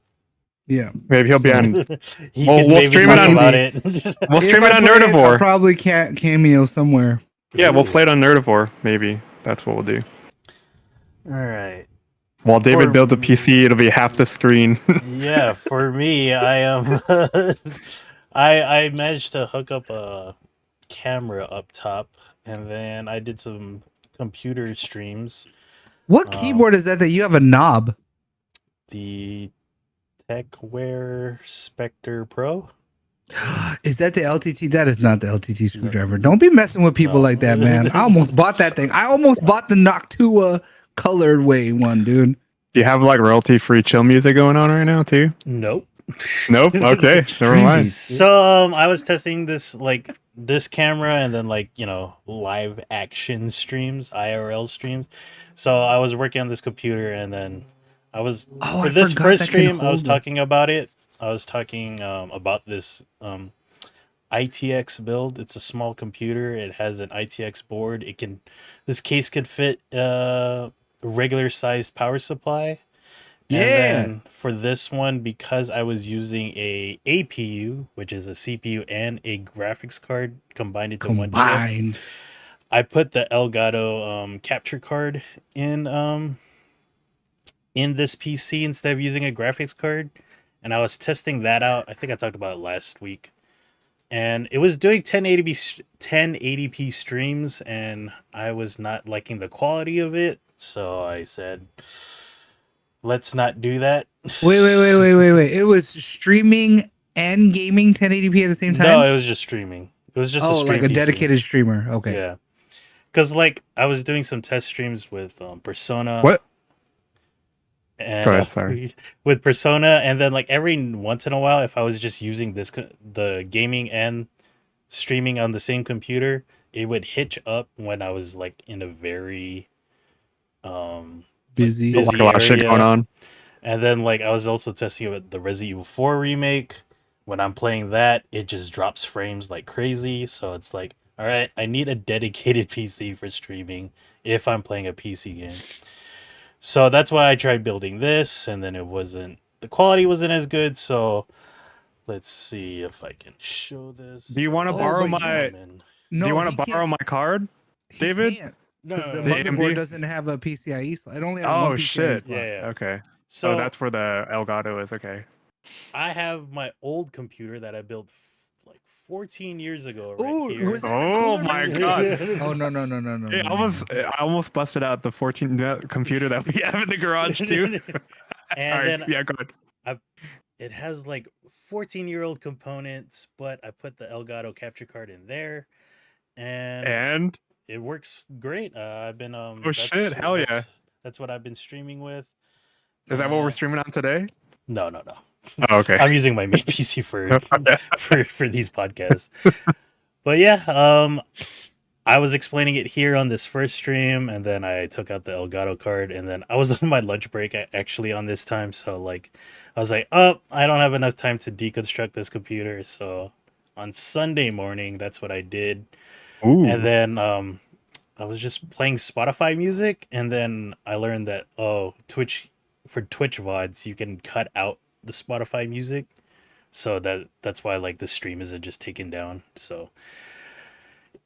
Yeah. Maybe he'll be on. we'll stream it on about it. We'll stream If it I on play Nerdivore. I'll probably can't cameo somewhere. Yeah, we'll play it on Nerdivore. Maybe that's what we'll do. All right. While David For builds a PC, it'll be half the screen. Yeah, for me, I am. I managed to hook up a camera up top, and then I did some computer streams. What keyboard is that you have a knob? The TechWare Spectre Pro. Is that the LTT? That is not the LTT screwdriver. Don't be messing with people like that, man. I almost bought that thing. I almost bought the Noctua colored way one, dude. Do you have like royalty free chill music going on right now too? Nope. Nope. Okay, never mind. So I was testing this camera and then live action streams, IRL streams. So I was working on this computer and then I was for this first stream I was talking about it. I was talking about this ITX build. It's a small computer. It has an ITX board. This case could fit regular sized power supply. Yeah. And then for this one, because I was using a APU, which is a CPU and a graphics card combined into one chip, I put the Elgato capture card in this PC instead of using a graphics card. And I was testing that out. I think I talked about it last week. And it was doing 1080p streams, and I was not liking the quality of it. So I said, let's not do that. Wait. It was streaming and gaming 1080p at the same time? No, it was just streaming. It was just a stream like a PC. dedicated streamer. Okay. Yeah. Because I was doing some test streams with Persona. What? And, Go ahead, sorry. With Persona, and then every once in a while, if I was just using the gaming and streaming on the same computer, it would hitch up when I was in a very busy like a lot of shit going on. And then I was also testing with the Resident Evil 4 remake. When I'm playing that, it just drops frames like crazy. So it's all right, I need a dedicated PC for streaming if I'm playing a PC game. So that's why I tried building this, and then the quality wasn't as good. So let's see if I can show this. Do you want to borrow my? No, do you want to borrow my card, David? No, because the The motherboard AMD? doesn't have a PCIe slot. It only has Oh one PCIe shit! slot. Yeah. Okay. So that's where the Elgato is. Okay. I have my old computer that I built 14 years ago. Ooh, Right here. was it the Oh cooler my master? god! Oh no! Hey, I almost busted out the 14 computer that we have in the garage too. And All right, then yeah, go ahead. it has 14-year-old components, but I put the Elgato capture card in there, and it works great. I've been shit! Hell yeah! That's what I've been streaming with. Is that what we're streaming on today? No. Oh, okay. I'm using my main PC for these podcasts. But yeah, I was explaining it here on this first stream, and then I took out the Elgato card, and then I was on my lunch break actually on this time, so I was I don't have enough time to deconstruct this computer, so on Sunday morning, that's what I did. Ooh. And then I was just playing Spotify music, and then I learned that Twitch VODs, you can cut out the Spotify music, so that's why the stream isn't just taken down. So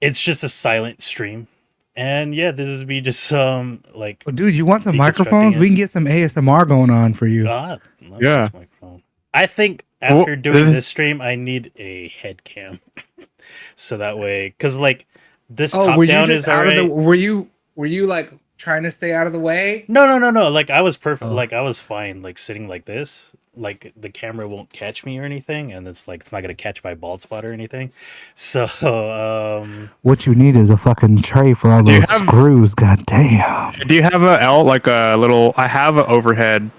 it's just a silent stream, and yeah, this is me just dude, you want some microphones? We can get some ASMR going on for you. love this microphone. I think after doing this stream, I need a head cam, so that way, because like this top down is alright. Were you like trying to stay out of the way? No. Like I was perfect. Like I was fine. Like sitting like this. Like the camera won't catch me or anything, and it's like it's not gonna catch my bald spot or anything. So what you need is a fucking tray for all those screws. God damn. Do you have a little? I have an overhead.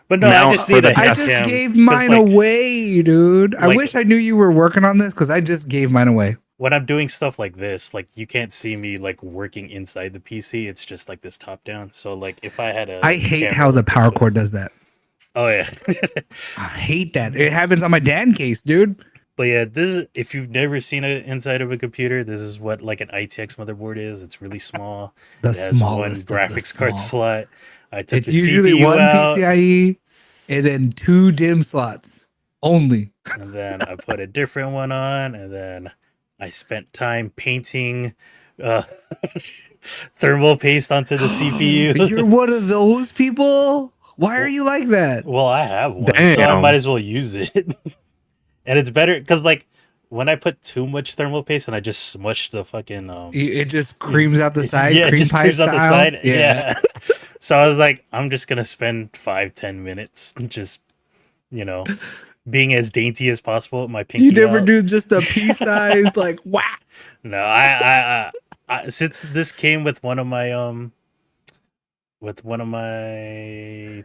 But no, I just need I just gave mine away, dude. I wish I knew you were working on this because I just gave mine away. When I'm doing stuff like this, like you can't see me like working inside the PC. It's just like this top down. So like if I had I hate how the power cord does that. Oh yeah. I hate that. It happens on my Dan case, dude. But yeah, this is if you've never seen it inside of a computer, this is what like an ITX motherboard is. It's really small. The it has one graphics card slot. It's usually CPU one out, PCIe and then 2 DIMM slots only. And then I put a different one on, and then I spent time painting thermal paste onto the CPU. You're one of those people? Why are you like that? Well, I have one, so I might as well use it. And it's better because, like, when I put too much thermal paste and I just smush the fucking... it just creams out the side? Yeah, it just creams out the side. Yeah. So I was like, I'm just going to spend 5-10 minutes just, being as dainty as possible with my pinky. You never do just a pea size, like, whack. No, I since this came with one of my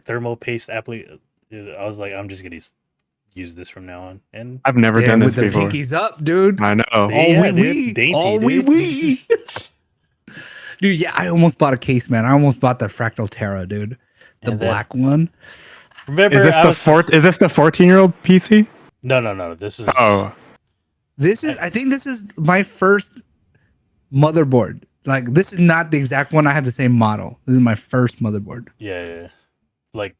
thermal paste I was like, I'm just gonna use this from now on. And I've never done this with before. The pinkies up, dude. I know. Dainty, dude. Yeah, I almost bought a case, man. I almost bought the Fractal Terra, dude. The black one. Remember, is this the 14-year-old PC? No. This is I think this is my first motherboard. Like, this is not the exact one. I have the same model. This is my first motherboard. Yeah. Like,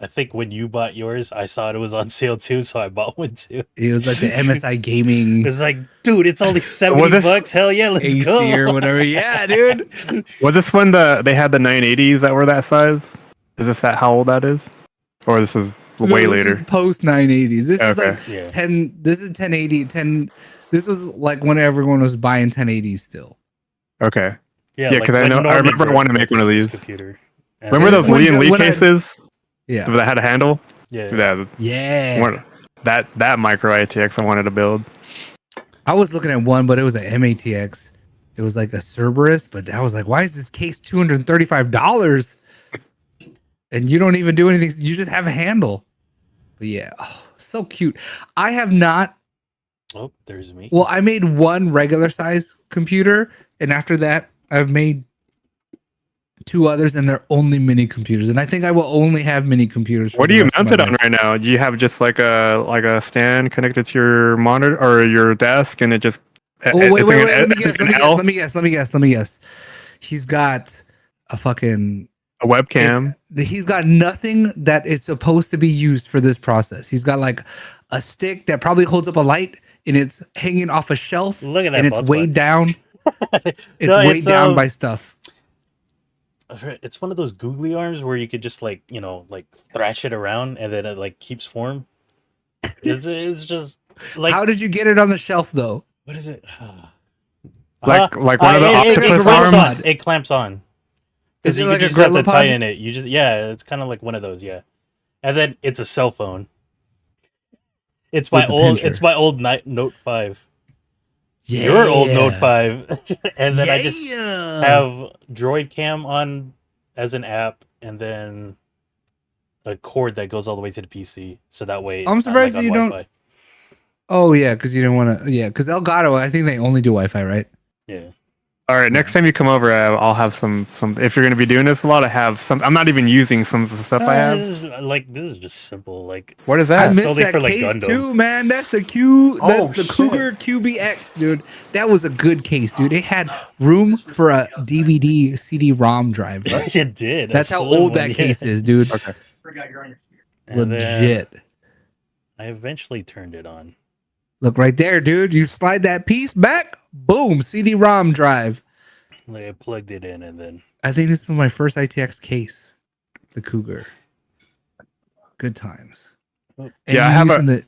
I think when you bought yours, I saw it was on sale too, so I bought one too. It was like the MSI Gaming. It was like, dude, it's only $70. Hell yeah, let's AC go. or whatever. Yeah, dude. Was this when they had the 980s that were that size? Is this how old that is? Or this is way later? This is post 980s. This is like 10. This is 1080. 10. This was like when everyone was buying 1080s still. Okay. Yeah, because I remember I wanted to make one of these. Computer. Remember those Lee and Lee cases? Yeah. That had a handle? Yeah. That micro ITX I wanted to build. I was looking at one, but it was an MATX. It was like a Cerberus, but I was like, why is this case $235? And you don't even do anything. You just have a handle. But yeah, so cute. I have not. Oh, there's me. Well, I made one regular size computer, and after that, I've made 2 others, and they're only mini computers. And I think I will only have mini computers. What are you mounted on right now? Do you have just like a stand connected to your monitor or your desk, and it just? Oh wait! Let me guess. He's got a fucking webcam. He's got nothing that is supposed to be used for this process. He's got like a stick that probably holds up a light, and it's hanging off a shelf. Look at that, and it's weighed down. It's weighed down by stuff. It's one of those googly arms where you could just like thrash it around and then it like keeps form. It's just like, how did you get it on the shelf though? What is it? Like one of the octopus arms. It clamps on. Is it like just have to tie in it? It's kind of like one of those, yeah. And then it's a cell phone. It's my old Note 5. Yeah. Your old Note 5. And then I just have Droid Cam on as an app, and then a cord that goes all the way to the PC. So that way I'm surprised you don't. Oh yeah, because you didn't want to. Yeah, because Elgato, I think they only do Wi-Fi, right? Yeah. All right, next time you come over, I'll have some. If you're going to be doing this a lot, I have some. I'm not even using some of the stuff I have. This is just simple. Like, what is that? I missed that case too, man. That's the Cougar QBX, dude. That was a good case, dude. It had room for a DVD CD-ROM drive. Right? It did. That's how old that case is, dude. Okay. Legit. I eventually turned it on. Look right there, dude. You slide that piece back, boom, CD-ROM drive. I plugged it in, and then I think this was my first ITX case, the Cougar. Good times. Oh. And Yeah, I you're have using the.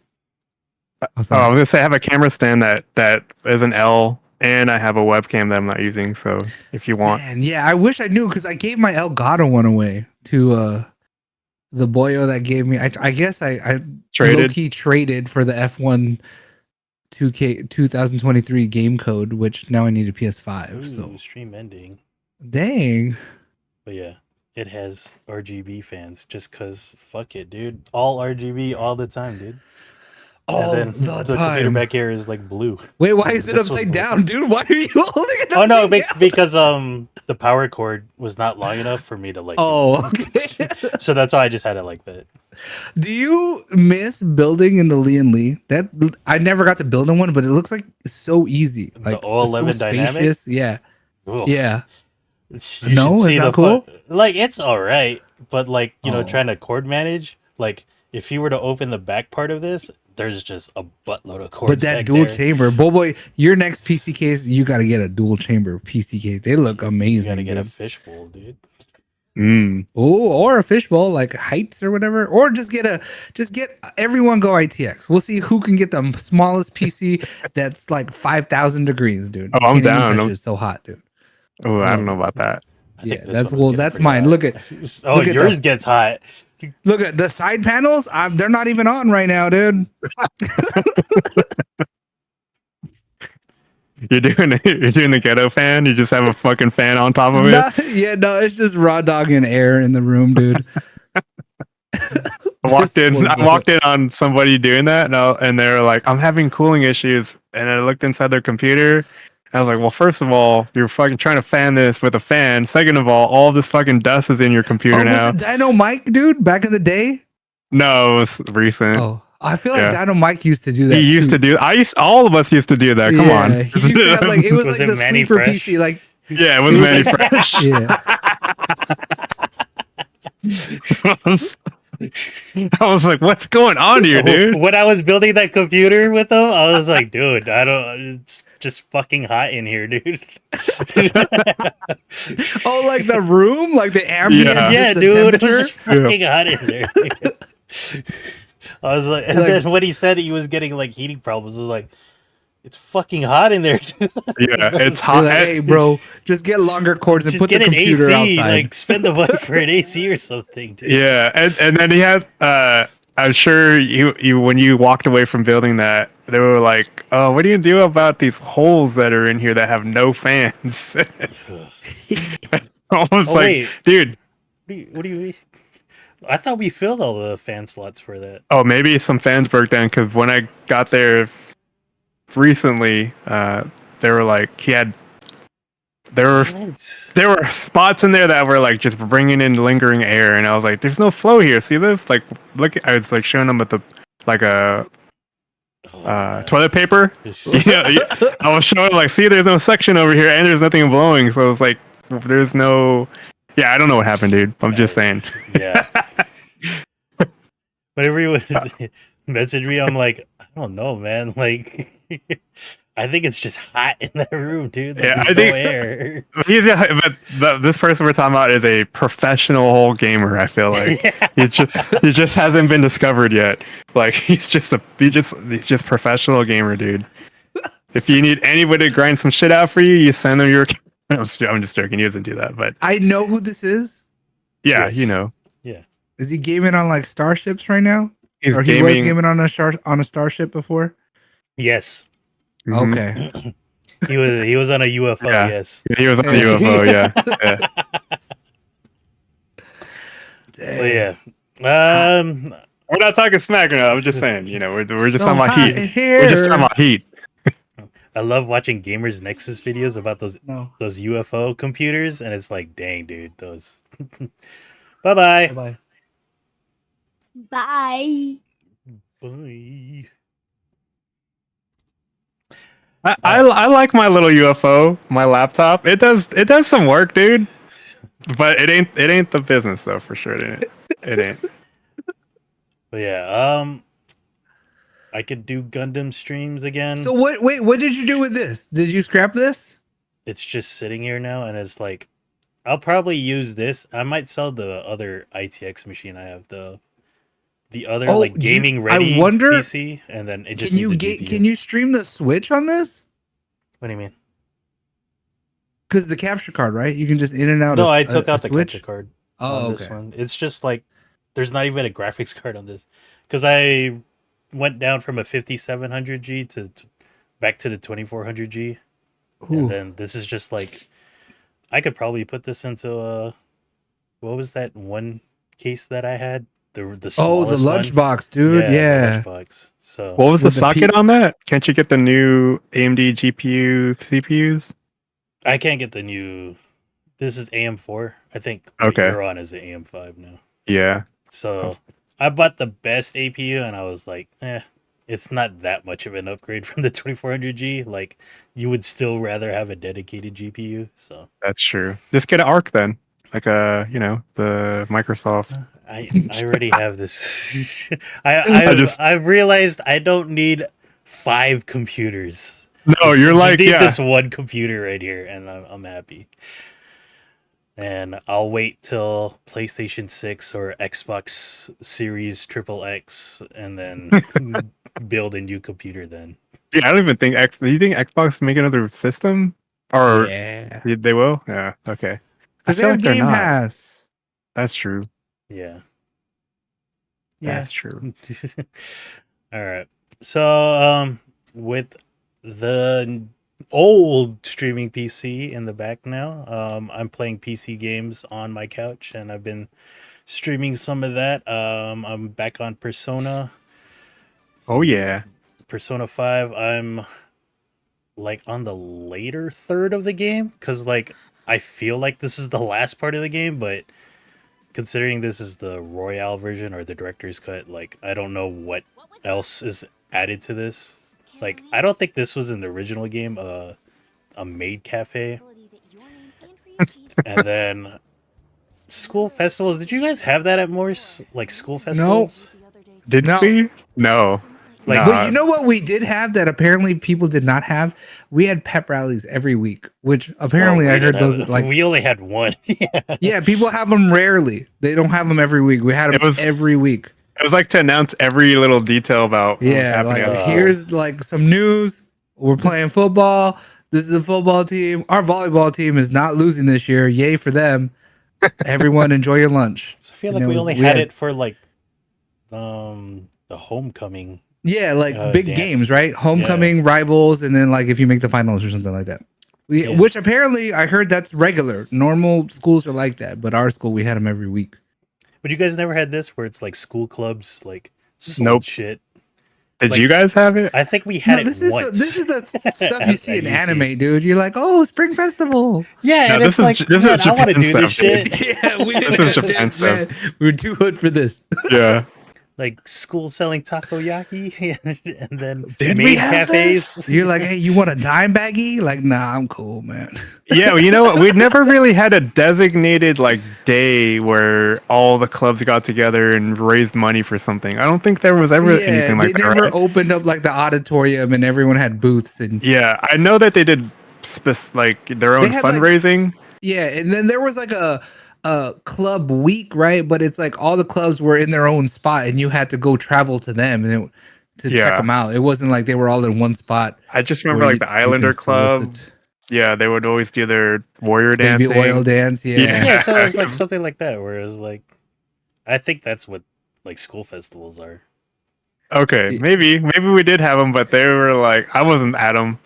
I was gonna say I have a camera stand that is an L, and I have a webcam that I'm not using. So if you want, Man, yeah, I wish I knew because I gave my Elgato one away to the boyo that gave me. I guess I low traded. key traded for the F1 2K 2023 game code, which now I need a PS5. Ooh, So stream ending. dang. But yeah, it has RGB fans just because fuck it, dude. All RGB all the time, dude. All And then the computer time. back here is like blue. Wait, why is it This was upside blue. down, dude? Why are you holding it Oh no, upside down? because the power cord was not long enough for me to like. Oh, okay. So that's why I just had it like that. Do you miss building in the Lee and Lee? That I never got to build in one, but it looks like it's so easy. Like The 011 so dynamic? spacious. Yeah. Oof. Yeah. You No, should it's see not the cool? like it's all right, but like Oh. trying to cord manage. Like if you were to open the back part of this, there's just a buttload of cords. But that back dual there. chamber, boy, your next PC case, you got to get a dual chamber PC case. They look You amazing. gotta get a dude. fishbowl, dude. Oh, or a fishbowl like Heights or whatever, or just get everyone go ITX. We'll see who can get the smallest PC that's like 5,000 degrees, dude. Oh, You I'm can't even down. touch it. It's so hot, dude. Oh, I don't know about that. I think Yeah, this that's one was getting that's pretty mine. hot. Look at Oh, look at yours the- gets hot. look at the side panels. They're not even on right now, dude. You're doing the ghetto fan. You just have a fucking fan on top of it. No, it's just raw dog and air in the room, dude. I walked in on somebody doing that, and they were like, "I'm having cooling issues," and I looked inside their computer. And I was like, "Well, first of all, you're fucking trying to fan this with a fan. Second of all this fucking dust is in your computer now." Was it Dino Mike, dude, back in the day? No, it was recent. Oh, I feel like Dino Mike used to do that. He used to do. All of us used to do that. Come on. He used to have like it was like it the Manny sleeper Fresh? PC, like Yeah, it was Manny Fresh. yeah. I was like, "What's going on here, dude?" When I was building that computer with them, I was like, dude, it's just fucking hot in here, dude. Oh, like the room, like the ambient. Yeah, just the dude, it temperature? was just fucking hot in there. I was like, and then when he said he was getting like heating problems, I was like, it's fucking hot in there. Yeah, it's You're hot. like, hey, bro, just get longer cords and Just put the get an computer AC, outside. like spend the money for an AC or something, dude. Yeah, and then he had. I'm sure you when you walked away from building that, they were like, "Oh, what do you do about these holes that are in here that have no fans?" I was like, wait. "Dude, What do you mean? I thought we filled all the fan slots for that. oh, maybe some fans broke down because when I got there recently, they were like, there were spots in there that were like just bringing in lingering air, and I was like, "There's no flow here. See this? Like, look." I was like showing them with toilet paper. Yeah, I was showing like, "See, there's no suction over here, and there's nothing blowing." So it was like, "There's no." Yeah, I don't know what happened, dude. I'm just saying. Yeah. Whenever he would message me, I'm like, I don't know, man. Like, I think it's just hot in that room, dude. Like, Yeah, there's no air. But this person we're talking about is a professional gamer. I feel like he just hasn't been discovered yet. Like he's just professional gamer, dude. If you need anybody to grind some shit out for you, you send them your. I'm just joking. He doesn't do that, but I know who this is. yeah, Yes. you know, Yeah. Is he gaming on like starships right now? he's Or he gaming. was gaming on a starship before? Yes. Mhm. Okay. He was on a UFO, Yeah. yes. He was on the UFO. Yeah. But yeah. We're not talking smack or not. I'm just saying, we're just So talking about hot heat. in here. We're just talking about heat. I love watching Gamers Nexus videos about those UFO computers, and it's like, dang, dude, those. Bye-bye. Bye. Bye. Bye. I like my little UFO, my laptop. It does some work, dude. But it ain't the business though, for sure. It ain't. But yeah, I could do Gundam streams again. So what did you do with this? Did you scrap this? It's just sitting here now, and it's like, I'll probably use this. I might sell the other ITX machine I have, the the other like gaming ready PC, and then it just needs a GPU. Can you stream the Switch on this? What do you mean? Because the capture card, right? You can just in and out. No, I took out the Switch capture card on this one. It's just like there's not even a graphics card on this because I went down from a 5700G to back to the 2400G, and then this is just like I could probably put this into a what was that one case that I had the lunchbox, dude. Yeah. Lunchbox. So what was the socket on that? Can't you get the new AMD GPU CPUs? I can't get the new. This is AM4. I think you're on is the AM5 now. Yeah. So I bought the best APU, and I was like, it's not that much of an upgrade from the 2400G. Like, you would still rather have a dedicated GPU. So that's true. Just get an ARC then, like the Microsoft. I already have this. I've realized I don't need 5 computers. No, you're like, need this one computer right here, and I'm happy. And I'll wait till PlayStation 6 or Xbox Series XXX, and then build a new computer then. Yeah, I don't even think do you think Xbox make another system? Or they will? Yeah, okay. Because they have Game Pass. That's true. Yeah. That's true. All right. So, with the old streaming PC in the back now, I'm playing PC games on my couch, and I've been streaming some of that. I'm back on Persona. Oh yeah, Persona 5. I'm like on the later third of the game because like I feel like this is the last part of the game, but considering this is the Royale version or the director's cut, like I don't know what else is added to this. Like, I don't think this was in the original game, a maid cafe. And then school festivals. Did you guys have that at Morse? Like school festivals? No. Did we? No. Like, but you know what we did have that apparently people did not have? We had pep rallies every week, which apparently I heard those like we only had one. Yeah, people have them rarely. They don't have them every week. We had them every week. It was like to announce every little detail about like here's like some news. We're playing football. This is the football team. Our volleyball team is not losing this year. Yay for them. Everyone enjoy your lunch. So I feel like we only had it for like the homecoming. Yeah, like big games, right? Homecoming, rivals, and then like if you make the finals or something like that. Which apparently I heard that's regular. Normal schools are like that, but our school we had them every week. But you guys never had this where it's like school clubs like sold shit. Did you guys have it? I think we had it this once. This is the stuff you see in anime, dude. You're like, oh, Spring Festival. Yeah, and this is I want to do this shit. Yeah, we didn't have Japan stuff. We were too hood for this. Yeah. Like school selling takoyaki and then maid cafes. You're like, hey, you want a dime baggie? Like, nah, I'm cool, man. Yeah, well, you know what? We'd never really had a designated like day where all the clubs got together and raised money for something. I don't think there was ever anything like that. They never opened up like the auditorium and everyone had booths and. Yeah, I know that they did like their own fundraising. And then there was like a club week, right? But it's like all the clubs were in their own spot and you had to go travel to them and to check them out. It wasn't like they were all in one spot. I just remember like the Islander Club. Yeah, they would always do their warrior dancing. Baby oil dance, yeah. So it was like something like that where it was like, I think that's what like school festivals are. Okay, maybe we did have them, but they were like, I wasn't at them.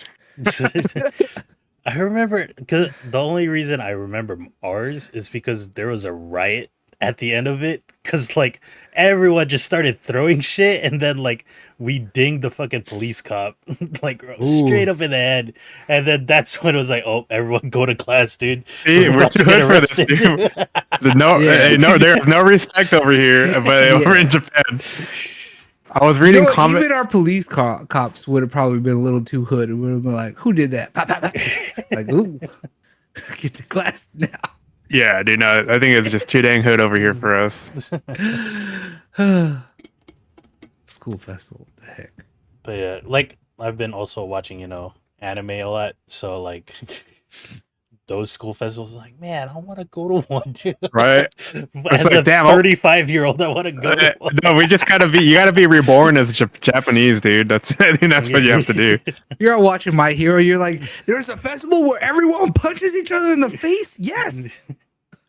I remember because the only reason I remember ours is because there was a riot at the end of it because like everyone just started throwing shit and then like we dinged the fucking police cop like straight up in the head, and then that's when it was like, oh, everyone go to class, dude. See, we're too good for this, dude. There's no respect over here, but over in Japan. I was reading comments. Even our police cops would have probably been a little too hood. It would have been like, who did that? Like, ooh, get to class now. Yeah, dude, no, I think it's just too dang hood over here for us. School festival, what the heck? But yeah, like I've been also watching, anime a lot. So like those school festivals. Like, man, I want to go to one too. Right? As a 35-year-old, I want to go to one. No, we just gotta be. You gotta be reborn as Japanese, dude. I think that's what you have to do. You're watching My Hero. You're like, there's a festival where everyone punches each other in the face. Yes.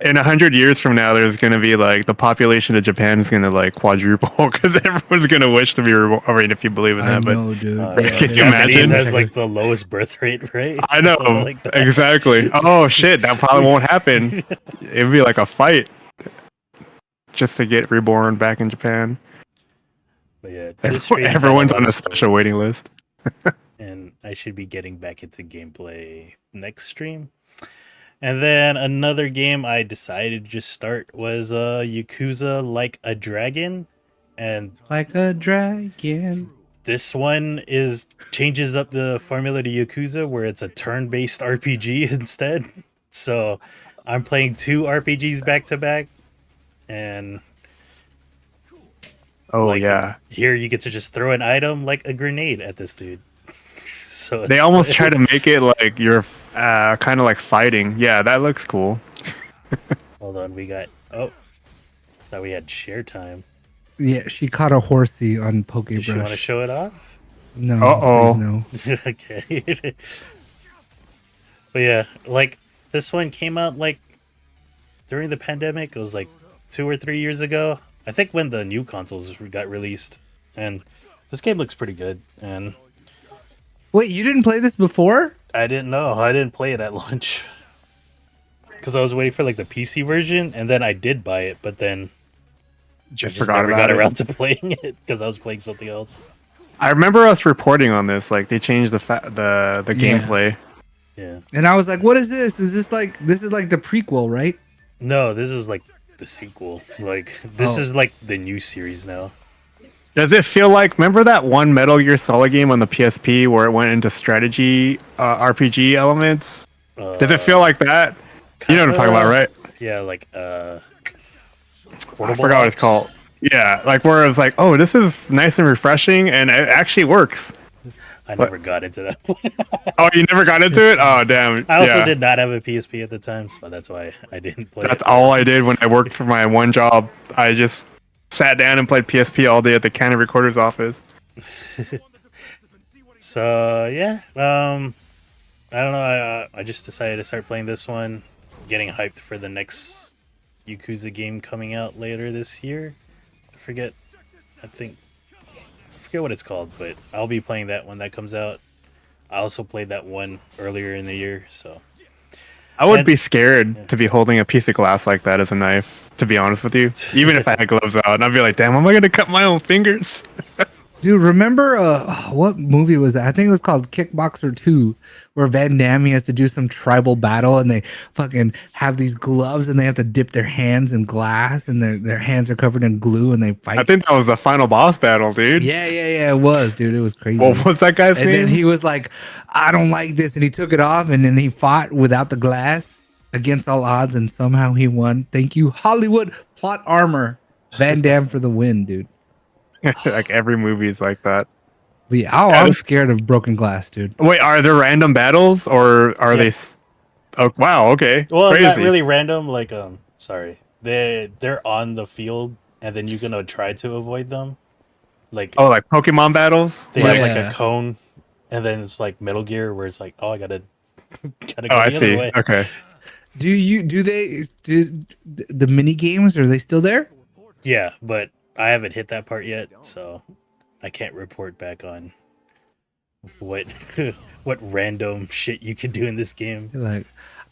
In 100 years from now, there's gonna be like the population of Japan is gonna like quadruple because everyone's gonna wish to be reborn. I mean, if you believe in that, know, dude. Can you imagine? Has like the lowest birth rate, right? I know, like exactly. Oh shit, that probably won't happen. It'd be like a fight just to get reborn back in Japan. But yeah, everyone's on a special waiting list. And I should be getting back into gameplay next stream. And then another game I decided to just start was Yakuza Like a Dragon. And Like a Dragon. This one changes up the formula to Yakuza where it's a turn-based RPG instead. So I'm playing 2 RPGs back to back. And here you get to just throw an item like a grenade at this dude. So they almost try to make it like you're kind of like fighting. Yeah, that looks cool. Hold on, thought we had share time. Yeah, she caught a horsey on Pokebrush. Does she want to show it off? No. No. Okay. But yeah, like this one came out like during the pandemic. It was like 2 or 3 years ago. I think when the new consoles got released, and this game looks pretty good. And wait, you didn't play this before? I didn't know. I didn't play it at launch because I was waiting for like the PC version, and then I did buy it, but then just never got around to playing it because I was playing something else. I remember us reporting on this. Like they changed the gameplay. Yeah. And I was like, "What is this? Is this like the prequel, right?" No, this is like the sequel. Like this is like the new series now. Does it feel like, remember that one Metal Gear Solid game on the PSP where it went into strategy RPG elements? Does it feel like that? You know what I'm talking about, right? Yeah, like I forgot what it's called. Yeah, like where it was like, oh, this is nice and refreshing, and it actually works. I never got into that. Oh, you never got into it? Oh, damn. I also did not have a PSP at the time, so that's why I didn't play That's all I did when I worked for my one job. I just sat down and played PSP all day at the county recorder's office. So yeah, I don't know. I just decided to start playing this one, getting hyped for the next Yakuza game coming out later this year. I forget what it's called, but I'll be playing that when that comes out. I also played that one earlier in the year, so I would be scared to be holding a piece of glass like that as a knife, to be honest with you. Even if I had gloves out, and I'd be like, damn, am I going to cut my own fingers? Dude, remember what movie was that? I think it was called Kickboxer 2, where Van Damme has to do some tribal battle and they fucking have these gloves and they have to dip their hands in glass and their hands are covered in glue and they fight. I think that was the final boss battle, dude. Yeah, it was, dude. It was crazy. What was that guy's name? And then he was like, I don't like this. And he took it off and then he fought without the glass against all odds and somehow he won. Thank you, Hollywood. Plot armor. Van Damme for the win, dude. Like every movie is like that. But yeah, I'm scared of broken glass, dude. Wait, are there random battles or are they? Oh wow, okay. Well, crazy. Not really random. Like sorry, they're on the field, and then you're gonna try to avoid them. Like like Pokemon battles. They have like a cone, and then it's like Metal Gear, where it's like, oh, I gotta go the other way. Okay. Do the mini games? Are they still there? Yeah, but I haven't hit that part yet, so I can't report back on what random shit you can do in this game. Like,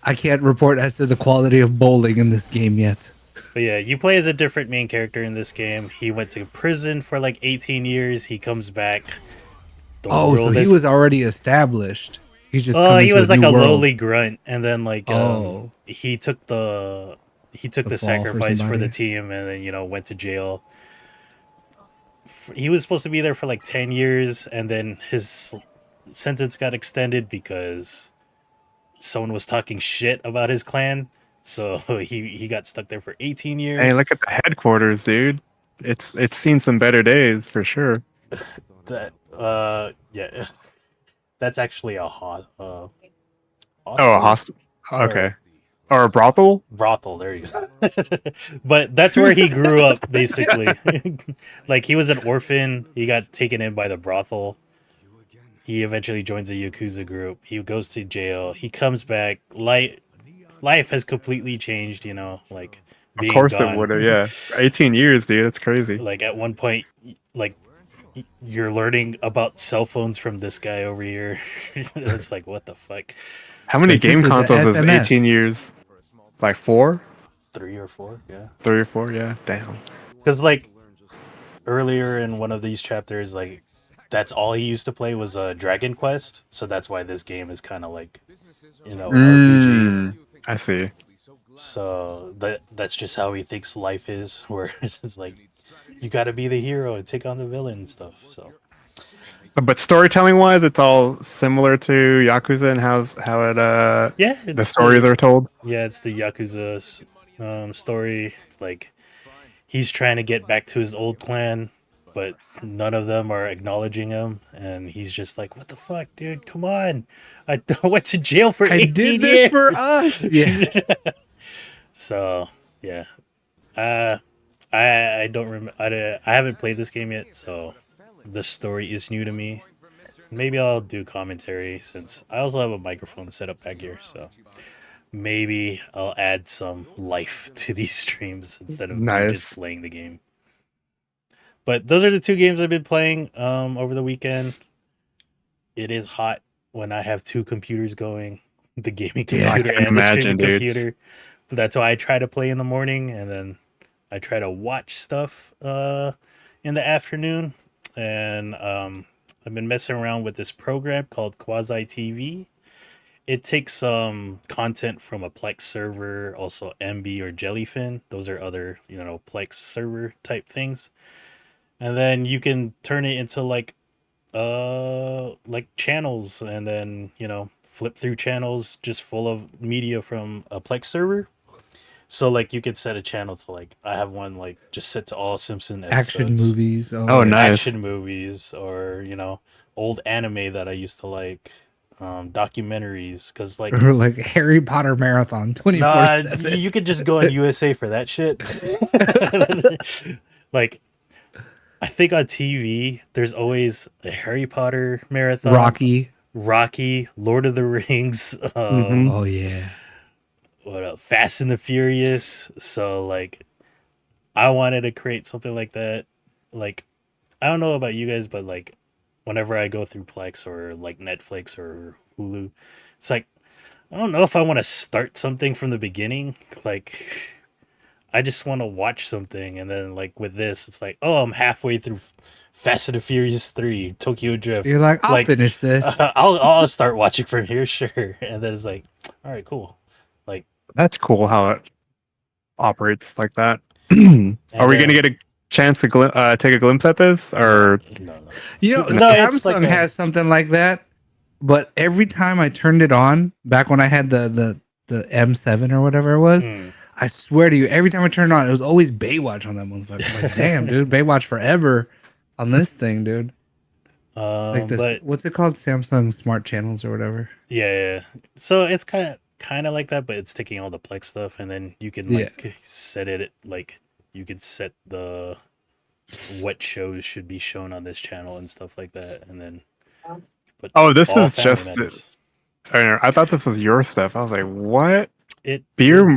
I can't report as to the quality of bowling in this game yet. But yeah, you play as a different main character in this game. He went to prison for like 18 years. He comes back. So he was already established. He's just he was like a world. lowly grunt, and then like he took the sacrifice for the team, and then went to jail. He was supposed to be there for like 10 years, and then his sentence got extended because someone was talking shit about his clan. So he got stuck there for 18 years. Hey, look at the headquarters, dude. It's seen some better days for sure. Yeah. That's actually a hospital. Oh, a hospital. Okay. Or a brothel? Brothel, there you go. But that's where he grew up, basically. Like, he was an orphan. He got taken in by the brothel. He eventually joins a Yakuza group. He goes to jail. He comes back. Life has completely changed, like Of being course gone. it would have, yeah. 18 years, dude. That's crazy. Like, at one point, like, you're learning about cell phones from this guy over here. It's like, what the fuck? How many game consoles is SMS. 18 years? Like 4? 3 or 4, yeah. 3 or 4, yeah. Damn. Because, like, earlier in one of these chapters, like, that's all he used to play was Dragon Quest. So that's why this game is kind of like, RPG. I see. So that's just how he thinks life is. Where it's like, you got to be the hero and take on the villain and stuff. So, But storytelling wise, it's all similar to Yakuza and how it yeah, the stories are told. Yeah, it's the Yakuza story. Like, he's trying to get back to his old clan, but none of them are acknowledging him, and he's just like, "What the fuck, dude? Come on! I went to jail for 18 did years this for us." Yeah. So yeah, I don't remember. I haven't played this game yet, so the story is new to me. Maybe I'll do commentary since I also have a microphone set up back here, so maybe I'll add some life to these streams instead of me just playing the game. But those are the 2 games I've been playing over the weekend. It is hot when I have 2 computers going, the gaming computer and the streaming computer. But that's why I try to play in the morning, and then I try to watch stuff in the afternoon. And I've been messing around with this program called Quasi TV. It takes content from a Plex server, also MB or Jellyfin. Those are other, Plex server type things. And then you can turn it into like channels, and then, flip through channels just full of media from a Plex server. So, like, you could set a channel to, like, I have one, like, just set to all Simpson episodes. Action movies. Oh, nice. Action movies, or, old anime that I used to like, documentaries, because, like... Or, like, Harry Potter marathon, 24/7. Nah, you could just go on USA for that shit. Like, I think on TV, there's always a Harry Potter marathon. Rocky, Lord of the Rings. Oh, yeah. What else? Fast and the Furious. So, like, I wanted to create something like that. Like, I don't know about you guys, but, like, whenever I go through Plex or, like, Netflix or Hulu, it's like, I don't know if I want to start something from the beginning. Like, I just want to watch something, and then, like, with this, it's like, oh, I'm halfway through Fast and the Furious 3, Tokyo Drift. You're like, I'll finish this. I'll start watching from here, sure. And then it's like, all right, cool. Like, that's cool how it operates like that. Are we going to get a chance to take a glimpse at this, or no? Samsung has something like that, but every time I turned it on, back when I had the M7 or whatever it was, I swear to you, every time I turned it on, it was always Baywatch on that motherfucker. I'm like, damn, dude, Baywatch forever on this thing, dude. Like this, but what's it called? Samsung Smart Channels or whatever. Yeah. So it's kind of like that, but it's taking all the Plex stuff, and then you can set it, like, you could set the what shows should be shown on this channel and stuff like that, and then this is just I thought this was your stuff. I was like, what? Beer?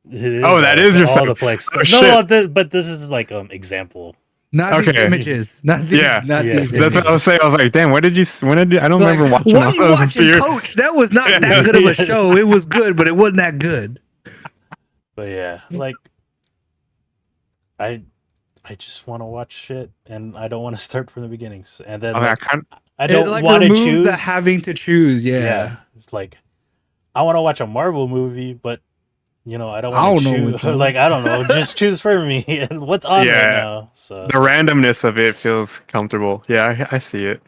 That is your all the Plex stuff. No, but this is like example. Not these images. Not these. Not these. That's what I was saying. I was like, damn, when did I don't remember watching all those. Coach? That was not that good of a show. It was good, but it wasn't that good. But yeah, like, I just want to watch shit, and I don't want to start from the beginnings. And then I don't want to choose the having to choose. Yeah, it's like, I want to watch a Marvel movie, but I don't want to choose. Like, I don't know, just choose for me. And what's on right now? So the randomness of it feels comfortable. Yeah, I see it.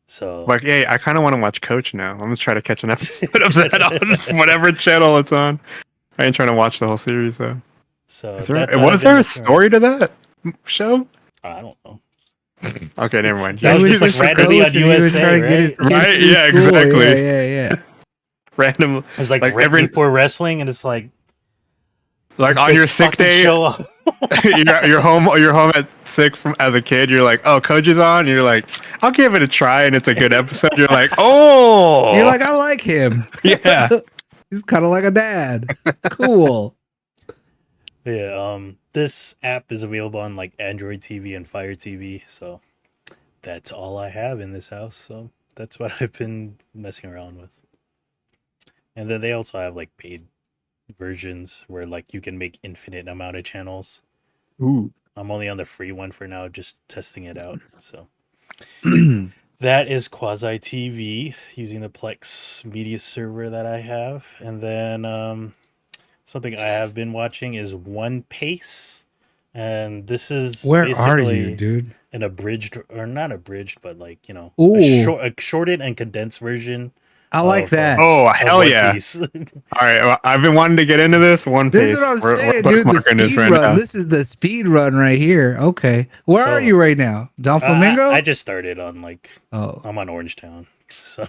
So, like, hey, I kind of want to watch Coach now. I'm gonna try to catch an episode of that on whatever channel it's on. I ain't trying to watch the whole series though. So, was there a story to that show? I don't know. Okay, never mind. That was just like randomly on USA, right? Right? Yeah, exactly. Yeah. random. It's like, like right every before wrestling, and it's like on your sick day, show up. you're home at sick from as a kid. You're like, oh, Coach is on. And you're like, I'll give it a try, and it's a good episode. You're like, oh, You're like, I like him. yeah. He's kind of like a dad. Cool. Yeah, this app is available on like Android TV and Fire TV, so that's all I have in this house. So that's what I've been messing around with. And then they also have like paid versions where like you can make infinite amount of channels. Ooh. I'm only on the free one for now, just testing it out. So that is Quasi TV using the Plex media server that I have. And then something I have been watching is One Pace. And this is Where basically are you, dude? an abridged, or not abridged, but like, Ooh. a shorted and condensed version. I like that. Oh, hell yeah. All right. Well, I've been wanting to get into this One Piece. This is what I'm saying, we're dude. The bookmarking speed right run. now. This is the speed run right here. Okay. Where are you right now? Don Flamingo? I just started on like, oh, I'm on Orangetown. So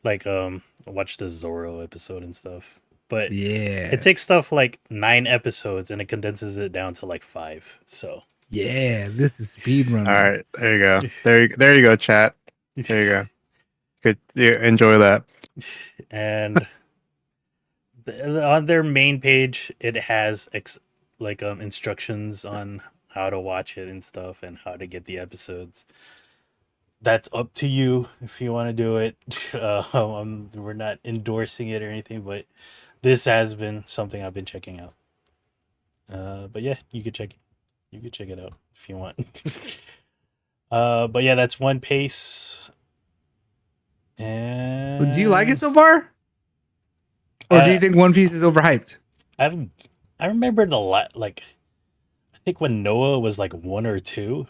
like, I watched the Zorro episode and stuff. But yeah. it takes stuff like 9 episodes and it condenses it down to like 5. So yeah, this is speed run. All right. There you go. There you go, chat. There you go. Good. Yeah, enjoy that. And on their main page, it has instructions on how to watch it and stuff and how to get the episodes. That's up to you if you want to do it. We're not endorsing it or anything, but this has been something I've been checking out. But yeah, you could check it out if you want. But yeah, that's One Pace. And Do you like it so far? Or do you think One Piece is overhyped? I remember I think when Noah was like 1 or 2,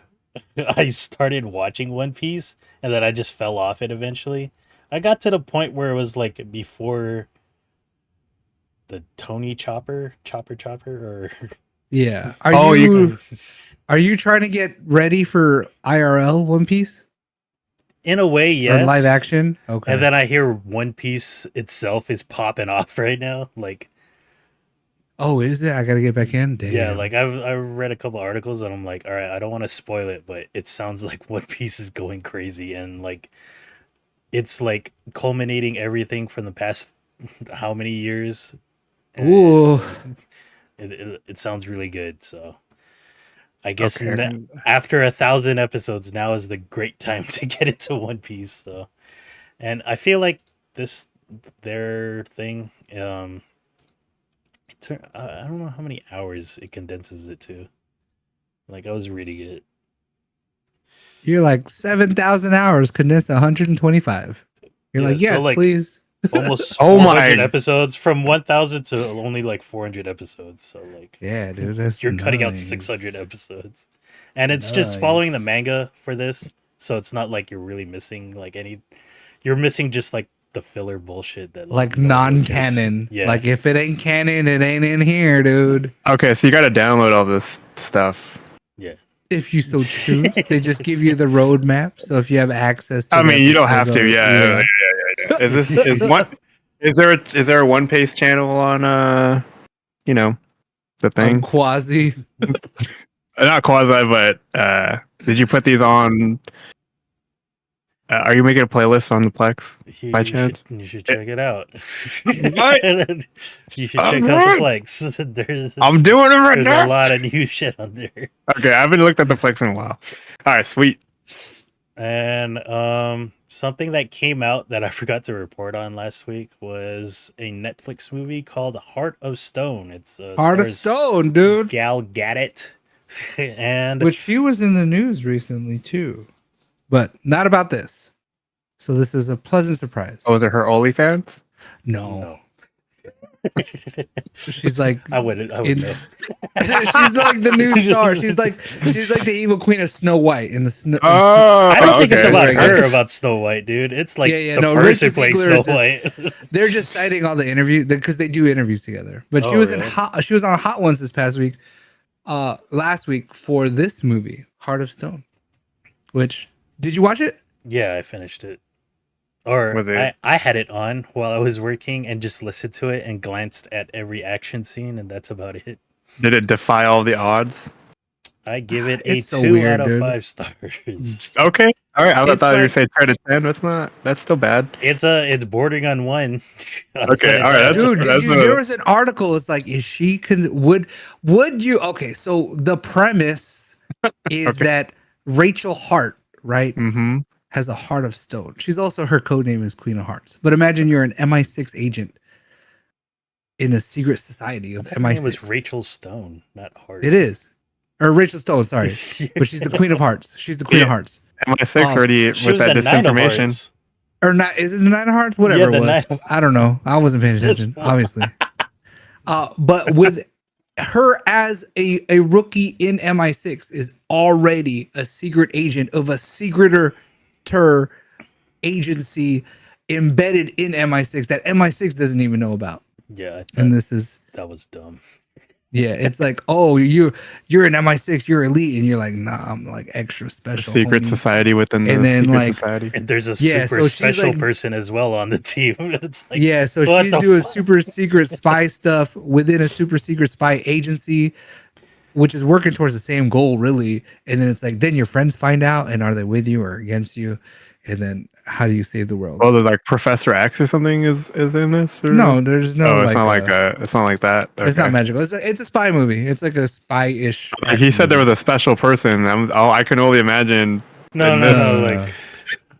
I started watching One Piece, and then I just fell off it eventually. I got to the point where it was like before the Tony Chopper, or yeah. Are you trying to get ready for IRL One Piece? in a way, yes. Or live action? Okay. And then I hear One Piece itself is popping off right now. Like, oh, is it? I gotta get back in. Damn. yeah, like I've read a couple articles and I'm like, all right, I don't want to spoil it, but it sounds like One Piece is going crazy and like it's like culminating everything from the past how many years. Ooh. It sounds really good. So I guess Okay. after 1,000 episodes, now is the great time to get into One Piece. So, and I feel like their thing, I don't know how many hours it condenses it to. Like I was reading it. You're like 7,000 hours condensed 125. You're Yeah, like, yes, so, like, please. Almost Oh 400 my. episodes from 1,000 to only like 400 episodes. So like, Yeah, dude, that's you're cutting out nice. 600 episodes, and it's just following the manga for this. So it's not like you're really missing like any. You're missing just like the filler bullshit that Like no one cares. non-canon. Yeah. Like if it ain't canon, it ain't in here, dude. Okay, so you got to download all this stuff. Yeah. If you so choose, they just give you the roadmap. So if you have access to I mean, the you don't have episodes to. or- Yeah. Is there a One Piece channel on the thing? Quasi. Not quasi, but did you put these on? Are you making a playlist on the Plex by chance? You should check it out. What? You should check out the Plex. I'm doing it right There's now. a lot of new shit on there. Okay, I haven't looked at the Plex in a while. All right, sweet. And something that came out that I forgot to report on last week was a Netflix movie called Heart of Stone. It's Heart of stars Stone, dude. Gal Gadot, and Which she was in the news recently too, but not about this. So this is a pleasant surprise. Oh, is it her OnlyFans? No, she's like I wouldn't know. she's like the new star. She's like the evil queen of Snow White in the snow. Oh, I don't think it's okay. about Like, her, it's- about Snow White, dude. It's like Yeah, the no, person Richard playing Ziegler Snow is White. They're just citing all the interviews because they do interviews together. But she Oh, was in really? she was on Hot Ones this past week, last week for this movie, Heart of Stone. Which did you watch it? Yeah, I finished it. Or Was it? I had it on while I was working and just listened to it and glanced at every action scene, and that's about it. Did it defy all the odds? I give it a It's so 2 weird, out of dude. 5 stars. Okay, all right. I It's thought you were like- saying 10 out of 10. That's still bad. It's bordering on 1. I'll Okay, put it all right, that that's- way. Dude, there was an article. It's like, is she would you? Okay, so the premise is Okay. that Rachel Hart, right, Mm-hmm. has a heart of stone. She's also, her code name is Queen of Hearts. But imagine you're an MI6 agent in a secret society of Her name MI6. was Rachel Stone, not Hart. It is, or Rachel Stone. Sorry, but she's the Queen of Hearts. She's the Queen of Yeah. Hearts. MI6 Um, already She with was that the Nine of disinformation. Hearts. Or not? Is it the Nine of Hearts? Whatever Yeah, it the was. Nine of- I don't know. I wasn't paying attention. That's Obviously. But with her as a rookie in MI6 is already a secret agent of a secreter agency embedded in MI6 that MI6 doesn't even know about. Yeah, I thought And this is, that was dumb. yeah, it's like, oh, you're an MI6, you're elite, and you're like, nah, I'm like extra A special. secret homie. society within the And then, secret like, society. And there's a Yeah, super so she's special like- person as well on the team. It's like, Yeah, so what she's the doing fuck? super secret spy stuff within a super secret spy agency, which is working towards the same goal, really. And then it's like, then your friends find out, and are they with you or against you? And then how do you save the world? Oh, there's like Professor X or something is in this? Or? No, there's no. Oh, it's like not like it's not like that. It's not Okay. magical. It's a spy movie. It's like a spy-ish. Like he said there was a special person. I can only imagine. no, in no, this-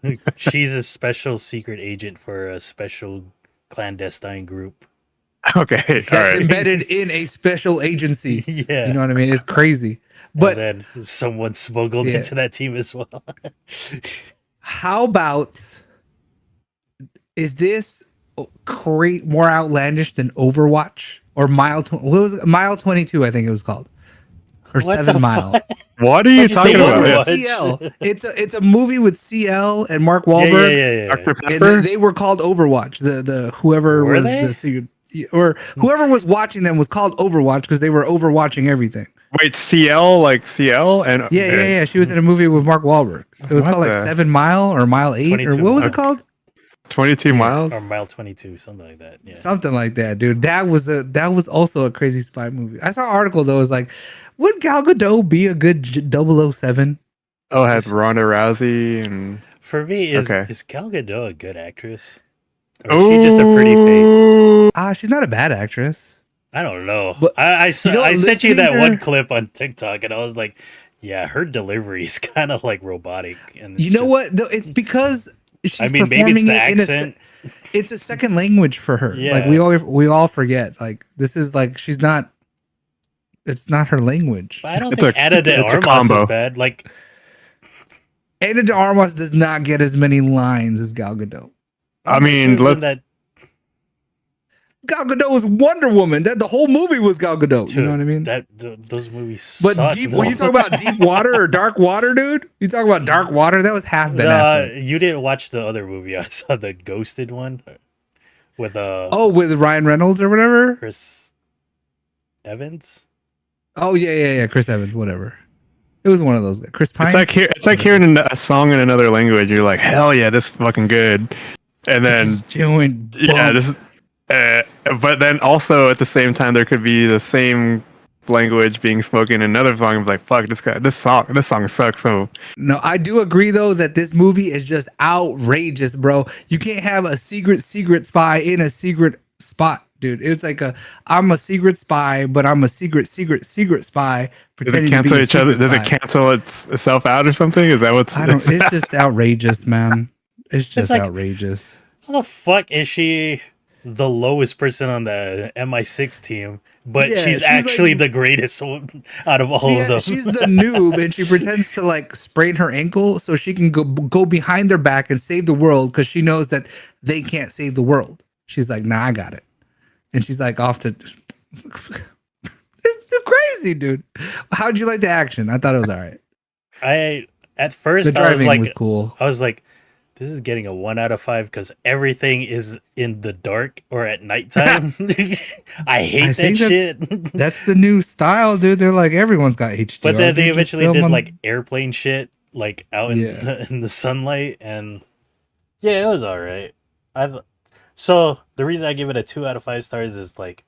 no. Like, she's a special secret agent for a special clandestine group. Okay, all That's right. embedded in a special agency. Yeah. You know what I mean? It's crazy. But and then someone smuggled Yeah. into that team as well. how about, is this more outlandish than Overwatch or Mile? What was it? Mile 22? I think it was called, or What 7 the Mile. fuck? What are you Why'd you talking say The one about? with Overwatch? CL. It's a movie with CL and Mark Yeah, Wahlberg. yeah. Dr. And Pepper? they were called Overwatch. The whoever Were was they? the secret, or whoever was watching them was called Overwatch because they were overwatching everything. Wait, CL like CL and Yeah. She was in a movie with Mark Wahlberg. It was What called like the- 7 Mile or Mile 8 or 22 what was it Okay. called? 22 miles. Or Mile 22, something like that. Yeah. Something like that, dude. That was also a crazy spy movie. I saw an article though. It was like, would Gal Gadot be a good 007? Oh, it has Ronda Rousey and For me, Okay. is Gal Gadot a good actress? Or is she just a pretty face? She's not a bad actress. I don't know. But- I sent you listening that to one her- clip on TikTok, and I was like, yeah, her delivery is kind of like robotic. And You it's know just- what? No, it's because she's I mean, maybe performing it's the it in accent. it's a second language for her. Like Yeah. we all forget. Like this is like she's not. It's not her language. But I don't It's think a- Ana de it's a Armas combo. is bad. Like, Ana de Armas does not get as many lines as Gal Gadot. I she mean, was in look, that Gal Gadot was Wonder Woman. That the whole movie was Gal Gadot. dude, you know what I mean? those movies. But suck, deep. though. When you talk about Deep Water or Dark Water, dude, you talk about Dark Water. That was half Ben Affleck. You didn't watch the other movie. I saw the Ghosted one with Oh, with Ryan Reynolds or whatever. Chris Evans. Oh yeah. Chris Evans, whatever. It was one of those. Chris Pine. it's like hearing a song in another language. You're like, hell yeah, this is fucking good. And then Just doing. yeah, this is. But then also at the same time, there could be the same language being spoken in another song. It's like, fuck this song sucks. So No, I do agree though that this movie is just outrageous, bro. You can't have a secret spy in a secret spot, dude. It's like I'm a secret spy, but I'm a secret spy. does it Pretending cancel to be a each other? secret Does it spy. cancel itself out or something? Is that what's? I don't. It's just outrageous, man. It's just like- outrageous. How the fuck is she the lowest person on the MI6 team? But Yeah, she's she's actually like- the greatest one out of all of them. She's the noob, and she pretends to like sprain her ankle so she can go behind their back and save the world because she knows that they can't save the world. She's like, nah, I got it, and she's like off to. It's too crazy, dude. How'd you like the action? I thought it was all right. At The first I was driving like, was cool. this is getting a 1 out of 5 because everything is in the dark or at nighttime. I hate I that think shit. That's the new style, dude. They're like everyone's got HDR. But then they just eventually film did on- like airplane shit, like out in, Yeah. in the sunlight, and Yeah, it was all right. So the reason I give it a 2 out of 5 stars is like,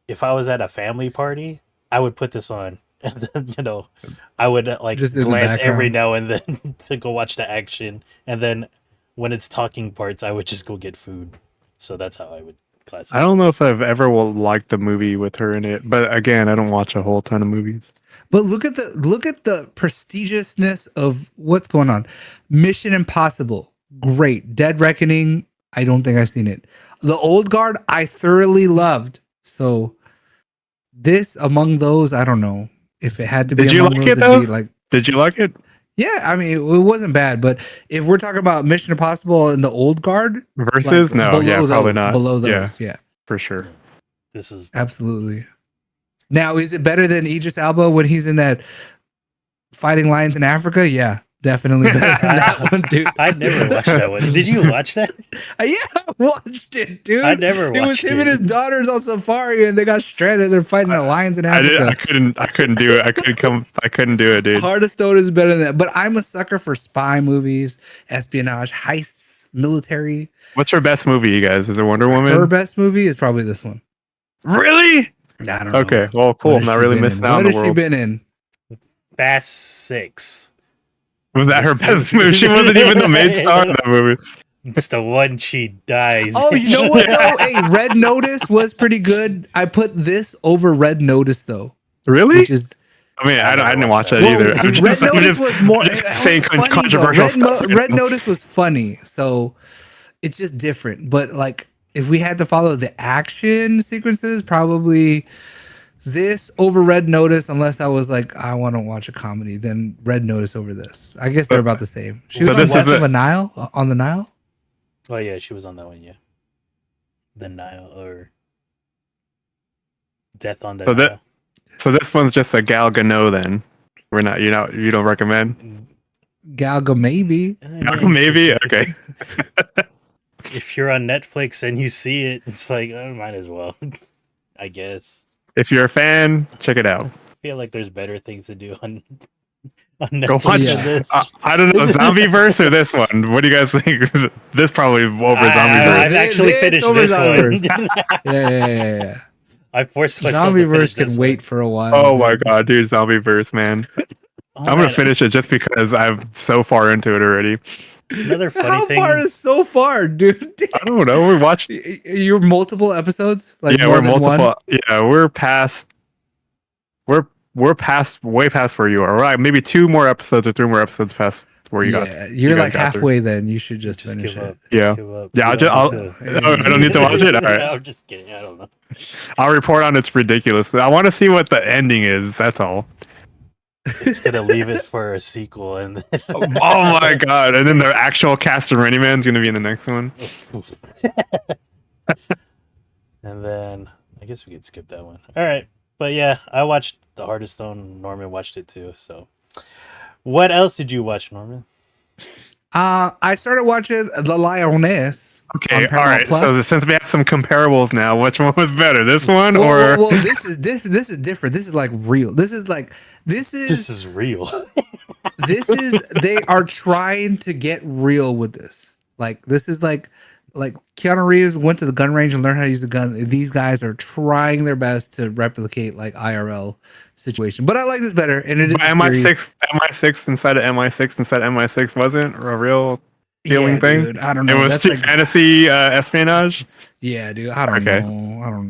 if I was at a family party, I would put this on, and then I would like Just in the glance every background. now and then to go watch the action, and then when it's talking parts, I would just go get food. So that's how I would classify. I don't know if I've ever will like the movie with her in it, but again, I don't watch a whole ton of movies. But look at the prestigiousness of what's going on. Mission Impossible, great. Dead Reckoning, I don't think I've seen it. The Old Guard, I thoroughly loved. So this among those, I don't know if it had to be. Did you among like those, it though? be like, Did you like it? yeah, I mean, it wasn't bad. But if we're talking about Mission Impossible and the Old Guard Versus? No, yeah, probably not. Below those, yeah, for sure. This is absolutely. Now, is it better than Idris Elba when he's in that Fighting Lions in Africa? Yeah, definitely better than that one, dude. I never watched that one. Did you watch that? Yeah, I watched it, dude. I never watched it. It was him and his daughters on safari, and they got stranded. They're fighting the lions in Africa. I couldn't do it. I couldn't do it, dude. Heart of Stone is better than that. But I'm a sucker for spy movies, espionage, heists, military. What's her best movie, you guys? Is it Wonder Woman? Her best movie is probably this one. Really? I don't know. Okay, well, cool. I'm not really missing out on the world. What has she been in? Fast 6. Was that her best movie? She wasn't even the main star in that movie. It's the one she dies. Oh, you know what though? Hey, Red Notice was pretty good. I put this over Red Notice though. Really? Which is, I mean, I didn't watch that well, either. Red Notice was more saying funny, controversial stuff. Red Notice was funny, so it's just different. But like, if we had to follow the action sequences, probably this over Red Notice, unless I was like, I want to watch a comedy, then Red Notice over this. I guess they're about the same. She was on West of the Nile, on the Nile. Oh yeah, she was on that one. Yeah, the Nile or Death on the Nile. So this one's just a Gal Gadot then. You don't recommend? Gal Gadot maybe. Maybe? Okay. If you're on Netflix and you see it, it's like, oh, might as well. I guess. If you're a fan, check it out. I feel like there's better things to do on Netflix. Go watch this. I don't know, Zombieverse or this one? What do you guys think? This probably over Zombieverse. I've actually finished this one. Yeah. I forced myself. Zombieverse can wait for a while. Oh my god, dude, Zombieverse, man. I'm gonna finish it just because I'm so far into it already. Another funny How thing. How far is so far, dude? I don't know. We watched. You're multiple episodes. Like yeah, we're multiple. One? Yeah, we're past. We're past, way past where you are. Right, maybe 2 more episodes or 3 more episodes past where you got. You're like halfway. Then you should just finish give it. up. Yeah, give up. Yeah. I don't need to watch it. All right. I'm just kidding. I don't know. I'll report on its ridiculous. I want to see what the ending is. That's all. It's gonna leave it for a sequel, and then oh my god! And then the actual cast of Rainy Man's gonna be in the next one. And then I guess we could skip that one. All right, but yeah, I watched The Heart of Stone. Norman watched it too. So, what else did you watch, Norman? I started watching The Lioness. Okay, all right. Plus. So since we have some comparables now, which one was better, this one or? Well, this is different. This is like real. This is real. They are trying to get real with this. Like this is like Keanu Reeves went to the gun range and learned how to use the gun. These guys are trying their best to replicate like IRL situation. But I like this better, and it is MI6 inside of MI6 inside MI6 wasn't a real feeling thing. Dude, I don't know. It was like fantasy espionage. Yeah, dude. I don't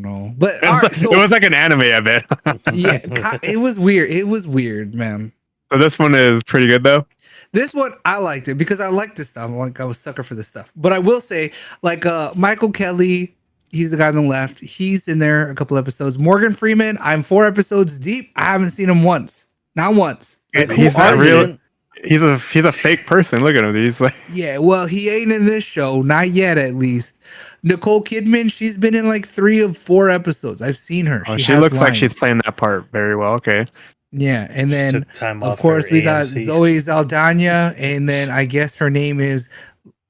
know. But it was like an anime, I bet. Yeah, it was weird. It was weird, man. So this one is pretty good though. This one I liked it because I like this stuff. I was sucker for this stuff. But I will say, like Michael Kelly, he's the guy on the left. He's in there a couple episodes. Morgan Freeman, I'm 4 episodes deep. I haven't seen him once. Not once. He's not real. He's a fake person. Look at him. He's like yeah. Well, he ain't in this show, not yet, at least. Nicole Kidman, she's been in like 3 of 4 episodes. I've seen her. She looks like she's playing that part very well. Okay. Yeah, and then of course we got Zoe Saldana, and then I guess her name is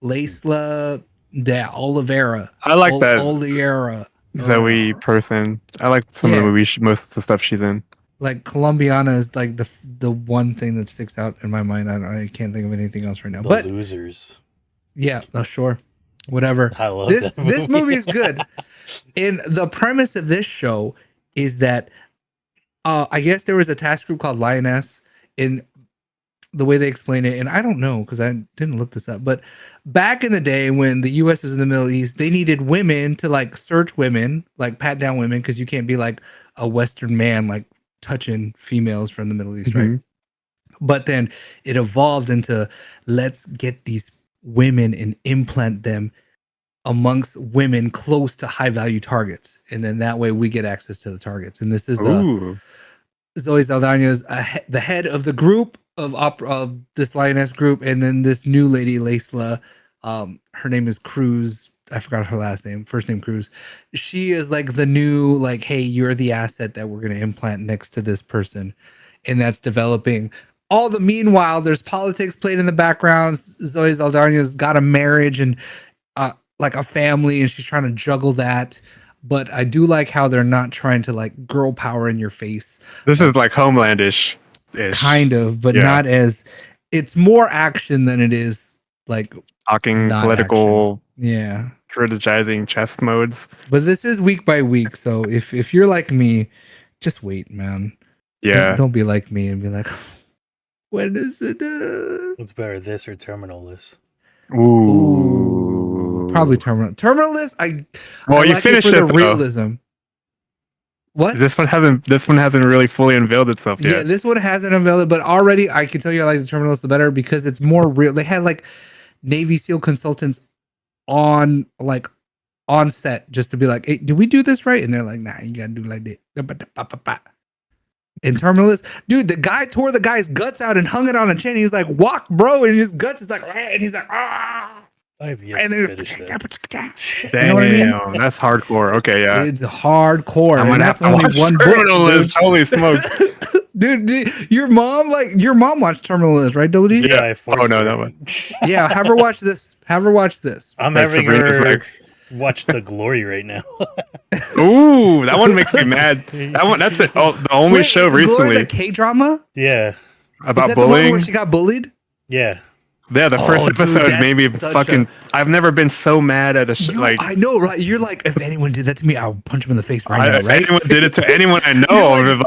Laisla de Oliveira. I like that Oliveira. Zoe person. I like some of the movies, most of the stuff she's in. Like Colombiana is like the one thing that sticks out in my mind. I can't think of anything else right now. Losers. Yeah, sure. Whatever. I love This movie is good. And the premise of this show is that I guess there was a task group called Lioness in the way they explain it, and I don't know because I didn't look this up, but back in the day when the US was in the Middle East, they needed women to like search women, like pat down women, because you can't be like a Western man like touching females from the Middle East, right? But then it evolved into let's get these women and implant them amongst women close to high value targets, and then that way we get access to the targets. And this is Zoe Saldana's the head of the group of this lioness group, and then this new lady Laisla, her name is Cruz. I forgot her last name, first name Cruz. She is like the new, like, hey, you're the asset that we're going to implant next to this person, and that's developing. All the meanwhile, there's politics played in the background. Zoe Saldana's got a marriage and like a family, and she's trying to juggle that. But I do like how they're not trying to like girl power in your face. This is like Homelandish, kind of, but not as. It's more action than it is like talking political. Action. Yeah, strategizing chess modes. But this is week by week, so if you're like me, just wait, man. Yeah, don't be like me and be like, when is it? What's better, this or Terminal-less? Ooh, probably Terminal-less. I you like finished it for it the realism. What? This one hasn't really fully unveiled itself yet. Yeah, this one hasn't unveiled it, but already I can tell you I like the Terminal-less better because it's more real. They had like Navy SEAL consultants on set just to be like, hey, did we do this right? And they're like, nah, you gotta do like that. In Terminal-less, dude, the guy tore the guy's guts out and hung it on a chain. He was like, walk, bro, and his guts is like, and he's like, ah. I have yet to finish that. Damn, you know what I mean? That's hardcore. Okay, yeah, it's hardcore. And that's only one book. Holy smokes. Dude, your mom watched Terminal-less, right, Dodie? Yeah. Oh no, that one. Yeah, have her watch this. I'm having her watch The Glory right now. Ooh, that one makes me mad. That one, that's it. Oh, the only show recently. The K-drama? Yeah. About bullying? The one where she got bullied? Yeah. Yeah, the first episode made me fucking. I've never been so mad at a show. Like, I know, right? You're like, if anyone did that to me, I'll punch him in the face right now, right? If anyone did it to anyone I know,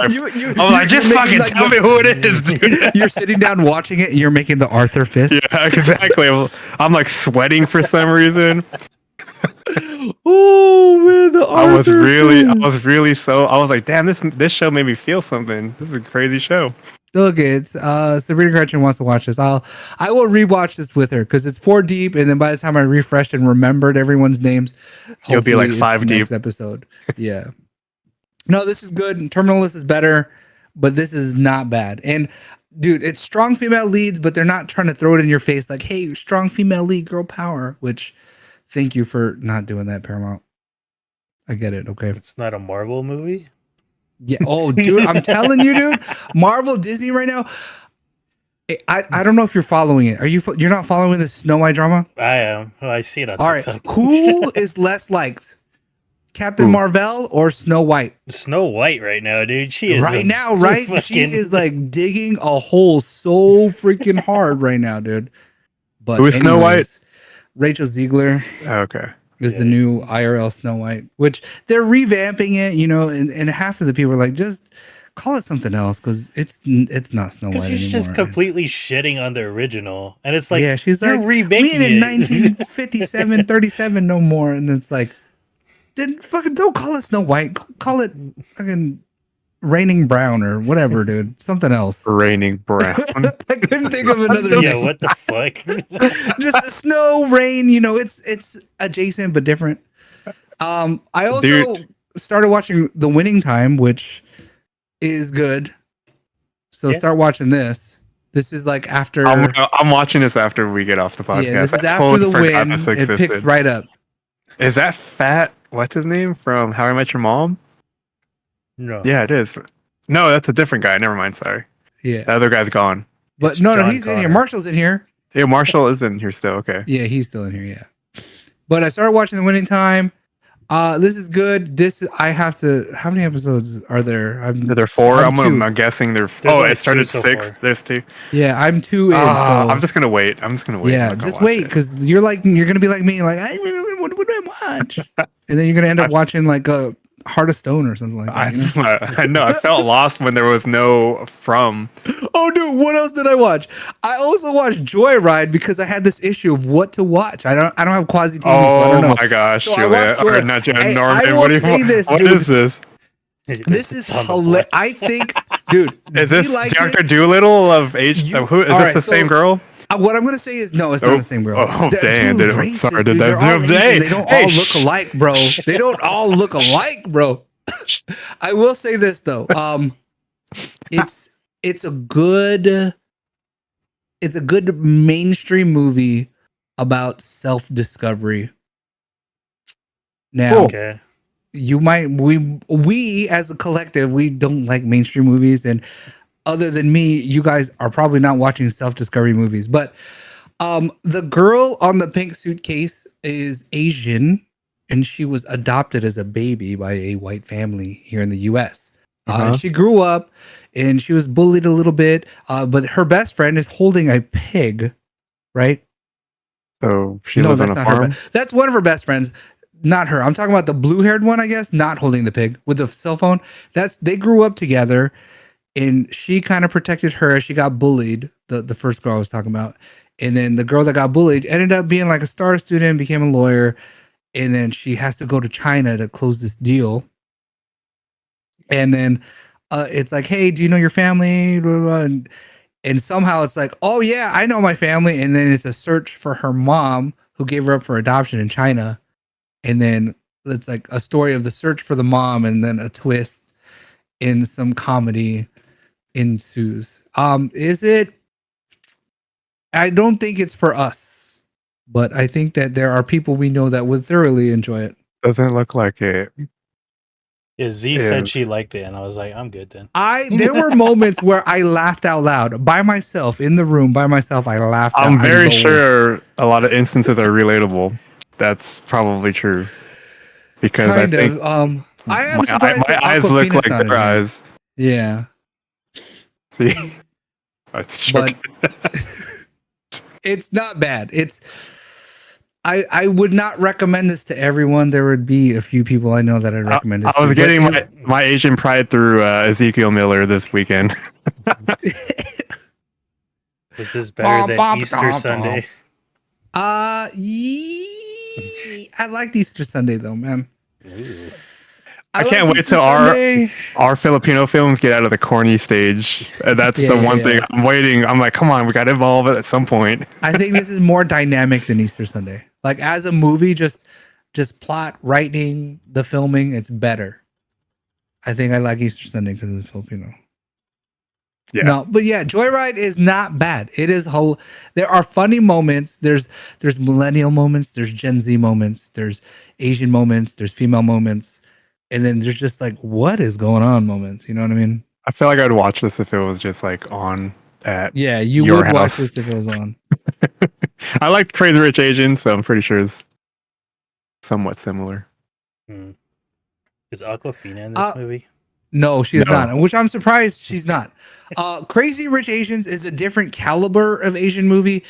just fucking tell me who it is, dude. You're sitting down watching it, and you're making the Arthur fist. Yeah, exactly. I'm like sweating for some reason. Oh man, I was like, damn, this show made me feel something. This is a crazy show. Okay, it's Sabrina Gretchen wants to watch this. I will rewatch this with her because it's 4 deep, and then by the time I refreshed and remembered everyone's names, you'll be like 5 deep. Next episode, yeah. No, this is good. Terminal-less is better, but this is not bad. And dude, it's strong female leads, but they're not trying to throw it in your face like, hey, strong female lead, girl power. Which, thank you for not doing that, Paramount. I get it. Okay, it's not a Marvel movie. Yeah. Oh, dude, I'm telling you, dude. Marvel, Disney right now. I don't know if you're following it. You're not following the Snow White drama? I am. Well, I see it on All TikTok. right. Who is less liked? Captain Marvel or Snow White? Snow White right now, dude. She is right now, right? She is like digging a hole so freaking hard right now, dude. But who is Snow White? Rachel Ziegler. Okay. Is the new IRL Snow White, which they're revamping it, and half of the people are like, just call it something else because it's not Snow White anymore. She's just completely shitting on the original, and it's like, yeah, she's you're like, remaking in it. 1957, 37 no more, and it's like, then fucking don't call it Snow White, call it fucking Raining Brown or whatever, dude, something else. Raining Brown. I couldn't think of another. Yeah, what the fuck? Just snow, rain. It's adjacent but different. I also started watching The Winning Time, which is good. So start watching this. This is like after. I'm watching this after we get off the podcast. Yeah, this is after the win. It picks right up. Is that fat? What's his name from How I Met Your Mom? No. Yeah, it is. No, that's a different guy. Never mind. Sorry. Yeah. The other guy's gone. But it's no, John he's Connor. in here. Marshall's in here. Yeah, Marshall is in here still. Okay. Yeah, he's still in here. Yeah. But I started watching The Winning Time. This is good. I have to. How many episodes are there? Are there 4? I'm guessing There's it started so 6. far. There's 2. Yeah, I'm 2 in. So I'm just gonna wait. yeah, just wait because you're gonna be like me, like what would I watch? And then you're gonna end up watching like a Heart of Stone or something like that. You know? I know. I felt lost when there was no From. Oh, dude, what else did I watch? I also watched Joyride because I had this issue of what to watch. I don't have Quasi TV, so I don't know. Oh my gosh, So Julia, or not Julia, Hey, Norman. I will say this, what dude. is this? This is hilarious. I think, dude, Is this Dr. it. Doolittle of Age? Who is this? Right, the same girl? What I'm gonna say is no, it's not the same girl. Oh damn! Dude, Sorry, dude, they're all Asian. They don't all look shh. alike, bro. They don't all look alike, bro. I will say this though. It's a good mainstream movie about self-discovery. Now, Okay. we as a collective, we don't like mainstream movies, and other than me, you guys are probably not watching self-discovery movies. But the girl on the pink suitcase is Asian, and she was adopted as a baby by a white family here in the US. And she grew up and she was bullied a little bit, but her best friend is holding a pig, right? So she lives on a farm? That's one of her best friends, not her. I'm talking about the blue-haired one, I guess, not holding the pig with the cell phone. They grew up together, and she kind of protected her as she got bullied, the first girl I was talking about. And then the girl that got bullied ended up being like a star student, became a lawyer, and then she has to go to China to close this deal. And then it's like, hey, do you know your family? And somehow it's like, oh yeah, I know my family. And then it's a search for her mom who gave her up for adoption in China. And then it's like a story of the search for the mom, and then a twist in some comedy ensues. Is it? I don't think it's for us, but I think that there are people we know that would thoroughly enjoy it. Doesn't look like it. Yeah, Z said she liked it, and I was like, I'm good then. There were moments where I laughed out loud by myself in the room by myself. I laughed. I'm very sure a lot of instances are relatable. That's probably true. Because I think I am surprised my eyes look like their eyes. Yeah. See, but it's not bad. I would not recommend this to everyone. There would be a few people I know that I'd recommend this I was to, getting my Asian pride through Ezekiel Miller this weekend. Was this better than Easter Sunday? I liked Easter Sunday though, man. Ooh. I can't wait till our Filipino films get out of the corny stage. That's the one thing I'm waiting. I'm like, come on, we got to evolve it at some point. I think this is more dynamic than Easter Sunday. Like as a movie, just plot, writing, the filming, it's better. I think I like Easter Sunday because it's Filipino. Yeah. No, but yeah, Joyride is not bad. It is there are funny moments. There's millennial moments. There's Gen Z moments. There's Asian moments. There's female moments. And then there's just like, what is going on moments. You know what I mean? I feel like I'd watch this if it was just like on at you your would house. watch this if it was on. I liked Crazy Rich Asians, so I'm pretty sure it's somewhat similar. Is Aquafina in this movie? No, she is not. Which I'm surprised she's not. Crazy Rich Asians is a different caliber of Asian movie.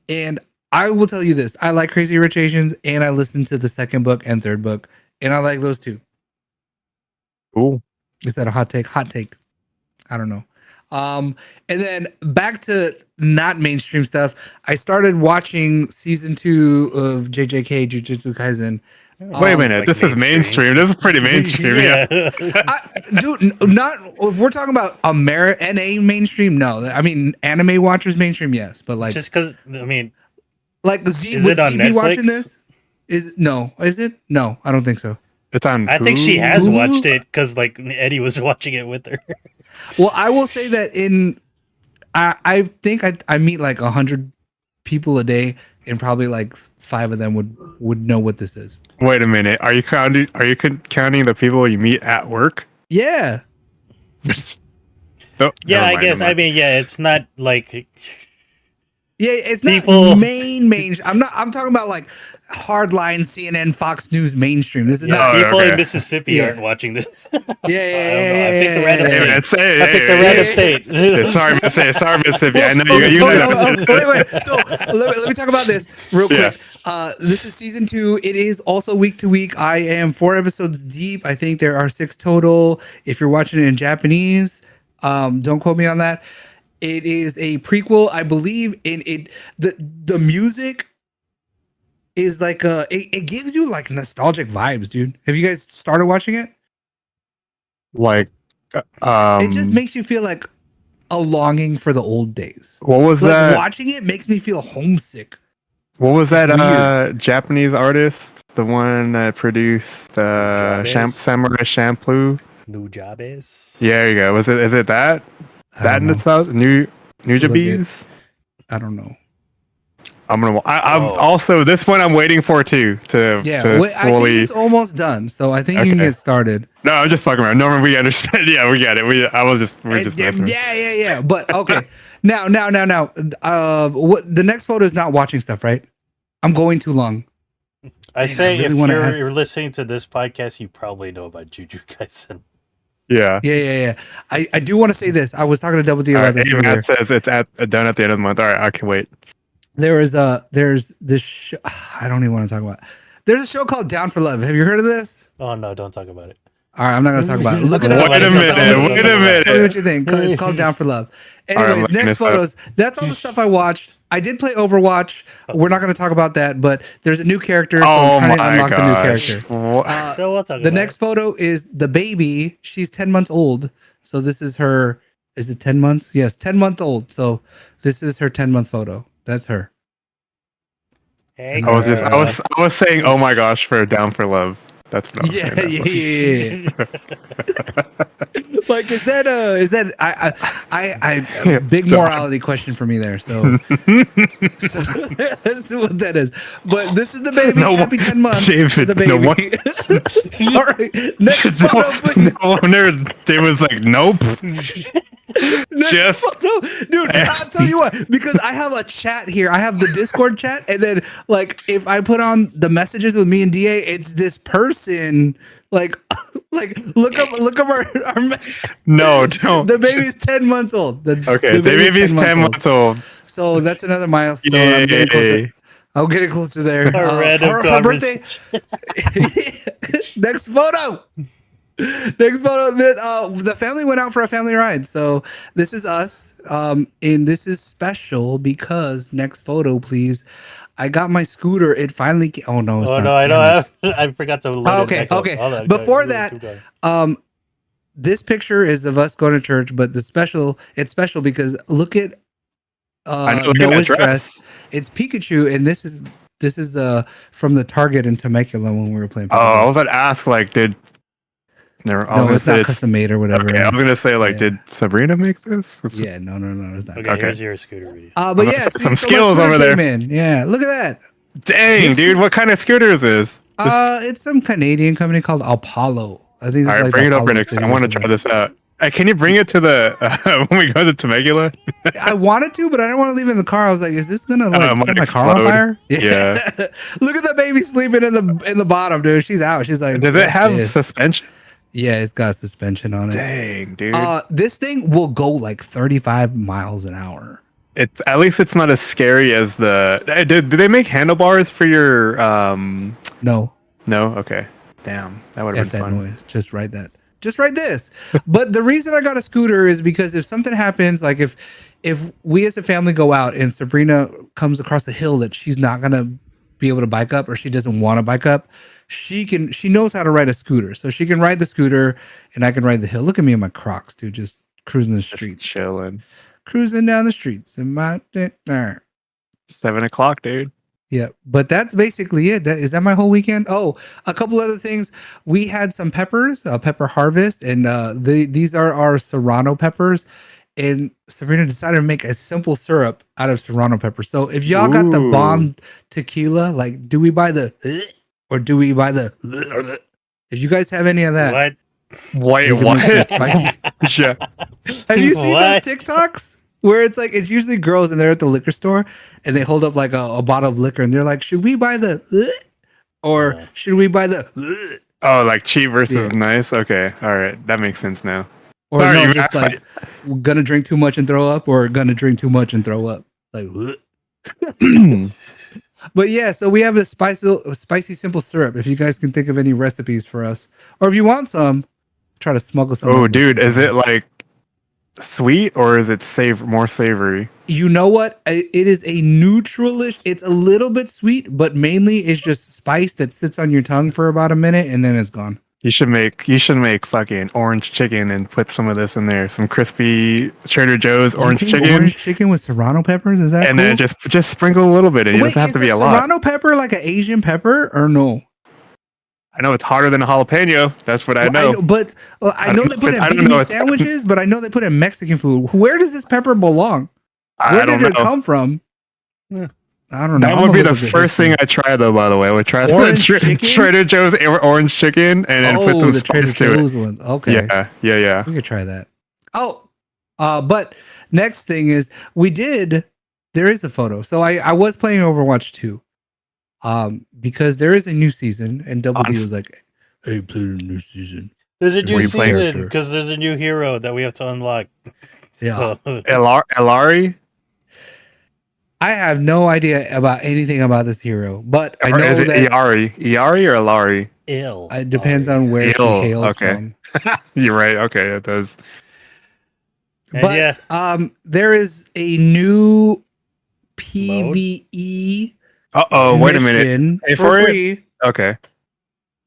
And I will tell you this. I like Crazy Rich Asians, and I listened to the second book and third book. And I like those two. Cool. Is that a hot take? Hot take. I don't know. And then back to not mainstream stuff. I started watching season 2 of JJK Jujutsu Kaisen. Wait a minute, like this is mainstream. This is pretty mainstream. Yeah. Dude, not if we're talking about NA mainstream. No, I mean anime watchers mainstream. Yes, but like just because I mean, like Z would Z be watching this? Is it? No, I don't think so. It's on. I think she has watched it because like Eddie was watching it with her. Well, I will say that I think I meet like 100 people a day, and probably like 5 of them would know what this is. Wait a minute. Are you counting the people you meet at work? Yeah. Yeah, I guess. I mean, yeah, it's not like. Yeah, it's not main. I'm talking about like hardline CNN, Fox News, mainstream. This is Yeah, not. people okay. in Mississippi Yeah. aren't watching this. Yeah, I don't know. I picked a random Hey, state. man, I picked a random state. Sorry, Mississippi. I know Okay, you okay, know. wait. So let me talk about this real quick. This is season 2. It is also week to week. I am 4 episodes deep. I think there are 6 total. If you're watching it in Japanese, don't quote me on that. It is a prequel, I believe. In it, the music is like it gives you like nostalgic vibes, dude. Have you guys started watching it? Like, It just makes you feel like a longing for the old days. what was Like that? watching it makes me feel homesick. What was It's that Japanese artist? The one that produced Samurai Champloo? Nujabes. Yeah, there you go. Is it that? I That don't in know. itself? Nujabes? I don't know. I'm Oh. also this one I'm waiting for too to Yeah, to I think fully. it's almost done, so I think you can Okay. get started. No, I'm just fucking around. Norman, we understand. Yeah, we get it. We're just messing around. Yeah. But okay, now. What the next photo is not watching stuff, right? I'm going too long. I Dang, say I really if wanna you're ask- listening to this podcast, you probably know about Juju Kaisen. Yeah. Yeah. I do want to say this. I was talking to Double D All about right, this Matt earlier. says it's done at the end of the month. All right, I can wait. There's this I don't even want to talk about. There's a show called Down for Love. Have you heard of this? Oh no, don't talk about it. All right, I'm not going to talk about it. Look it up. Wait a minute. Tell me what you think. It's called Down for Love. All right, I'm Anyways, looking next this up. photos. That's all the stuff I watched. I did play Overwatch. We're not going to talk about that, but there's a new character. So Oh I'm trying to my unlock the new gosh. character. What? So we'll talk The about next photo is the baby. She's 10 months old. So this is her. Is it 10 months? Yes, 10 month old. So this is her 10-month photo. That's her. Hey, I was saying, oh my gosh, for Down for Love. That's what I was saying. Yeah. Like, is that Yeah, big so- morality question for me there? So, let's see what that is. But this is the baby. No Happy 10 months. David, to the no baby. All right, next photo, please. No wonder David was like, nope. Next Just- photo. Dude, I'll tell you what, because I have a chat here. I have the Discord chat, and then like if I put on the messages with me and DA, it's this person like look up our No, don't. the baby's 10 months old. Okay, the baby's 10 months old. So that's another milestone. I'm getting closer. Yay. I'm getting closer there. A random Her birthday. conversation. Next photo. The family went out for a family ride. So this is us. And this is special because next photo, please. I got my scooter. It finally. Oh no! It's Oh not. no, I Damn it. don't have. I forgot to load Okay, it back up. okay. Hold on, Before go ahead, that, keep going. This picture is of us going to church, but it's special because look at I know, look at Noah's that dress. It's Pikachu, and this is from the Target in Temecula when we were playing. Oh, I pickleball. was about to ask, like, did. No, it's not custom made or whatever. Okay, I was gonna say, like, Yeah. did Sabrina make this? Yeah, no, it's not. Okay, okay. here's your scooter video. But yeah, Some my skills scooter over there. came in. Yeah, look at that. Dang, This- dude, what kind of scooter is this? It's some Canadian company called Apollo. I think. All right, like bring it the over Apollo next. City I or want to try something. this out. Can you bring it to the when we go to Temecula? I wanted to, but I didn't want to leave it in the car. I was like, "Is this gonna like it might set my car on explode. fire?" Yeah. Look at the baby sleeping in the bottom, dude. She's out. She's like, Does it have "F this." suspension? Yeah, it's got suspension on it. Dang, dude. This thing will go like 35 miles an hour. It's at least it's not as scary as the. Do they make handlebars for your? No, No. Okay. Damn, that would have F been that fun. noise. Just write that. Just write this. But the reason I got a scooter is because if something happens, like if we as a family go out and Sabrina comes across a hill that she's not gonna be able to bike up or she doesn't want to bike up, she knows how to ride a scooter. So she can ride the scooter and I can ride the hill. Look at me in my Crocs, dude, just cruising the Just streets. chilling. Cruising down the streets in my 7 o'clock, dude. Yeah, but that's basically it. Is that my whole weekend? Oh, a couple other things. We had some peppers, a pepper harvest, and these are our serrano peppers. And Sabrina decided to make a simple syrup out of serrano pepper. So if y'all got the Ooh. bomb tequila, like, do we buy the or do we buy the? If you guys have any of that, What? Wait, we can make some what? spicy. Yeah. Have you seen What? those TikToks? Where it's like it's usually girls and they're at the liquor store and they hold up like a bottle of liquor and they're like, should we buy the or should we buy the Oh, like cheap versus nice? Okay. All right. That makes sense now. or Sorry, no, just like gonna drink too much and throw up or gonna drink too much and throw up. Like but yeah, so we have a spicy simple syrup. If you guys can think of any recipes for us. Or if you want some, try to smuggle some. Oh, dude, is it like sweet or is it more savory? You know what? It is a neutralish. It's a little bit sweet, but mainly it's just spice that sits on your tongue for about a minute and then it's gone. You should make fucking orange chicken and put some of this in there. Some crispy Trader Joe's orange chicken. Orange chicken with serrano peppers? Is that and cool? then just sprinkle a little bit. It doesn't have to be a lot. Serrano pepper like an Asian pepper or no? I know it's hotter than a jalapeno. That's what I know. I know they put it in Vietnamese sandwiches, but I know they put it in Mexican food. Where does this pepper belong? Where did it come from? I don't know. That would be the first thing I try, though. By the way, I would try Trader Joe's orange chicken and then put some spice to it. Ones. Okay. Yeah. We could try that. Oh, but next thing is there is a photo. So I was playing Overwatch 2. Because there is a new season, and Double D was like, "Hey, play the new season." There's a new season because there's a new hero that we have to unlock. Yeah, Elari. I have no idea about anything about this hero, but I know that Iari or Elari. It depends on where she hails from. You're right. Okay, it does. But there is a new PvE. Wait a minute. For free. Okay.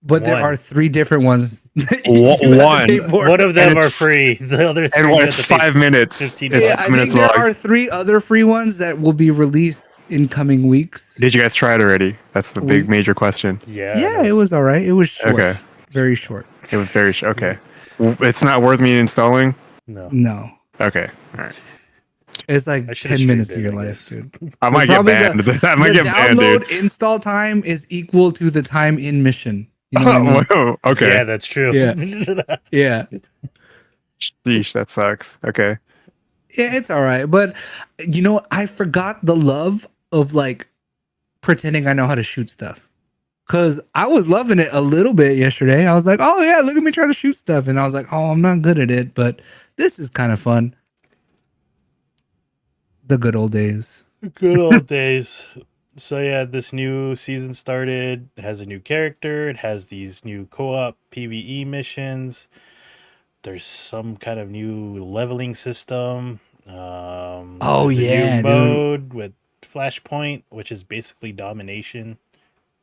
But there are 3 different ones. One of them are free. The other 3 it's 5 minutes. 15 minutes. I think there are 3 other free ones that will be released in coming weeks. Did you guys try it already? That's the big major question. Yeah, it was all right. It was short. Okay. Very short. It was very short. Okay. It's not worth me installing? No. Okay. All right. It's like 10 minutes of your life, dude. I might get banned. I might get banned, dude. The download install time is equal to the time in mission. You know what I mean? Okay. Yeah, that's true. Yeah. Sheesh, that sucks. Okay. Yeah, it's all right. But, I forgot the love of, like, pretending I know how to shoot stuff. Because I was loving it a little bit yesterday. I was like, oh, yeah, look at me try to shoot stuff. And I was like, oh, I'm not good at it. But this is kind of fun. The good old days. Good old days. So yeah, this new season started. It has a new character. It has these new co-op PvE missions. There's some kind of new leveling system. New mode with Flashpoint, which is basically domination.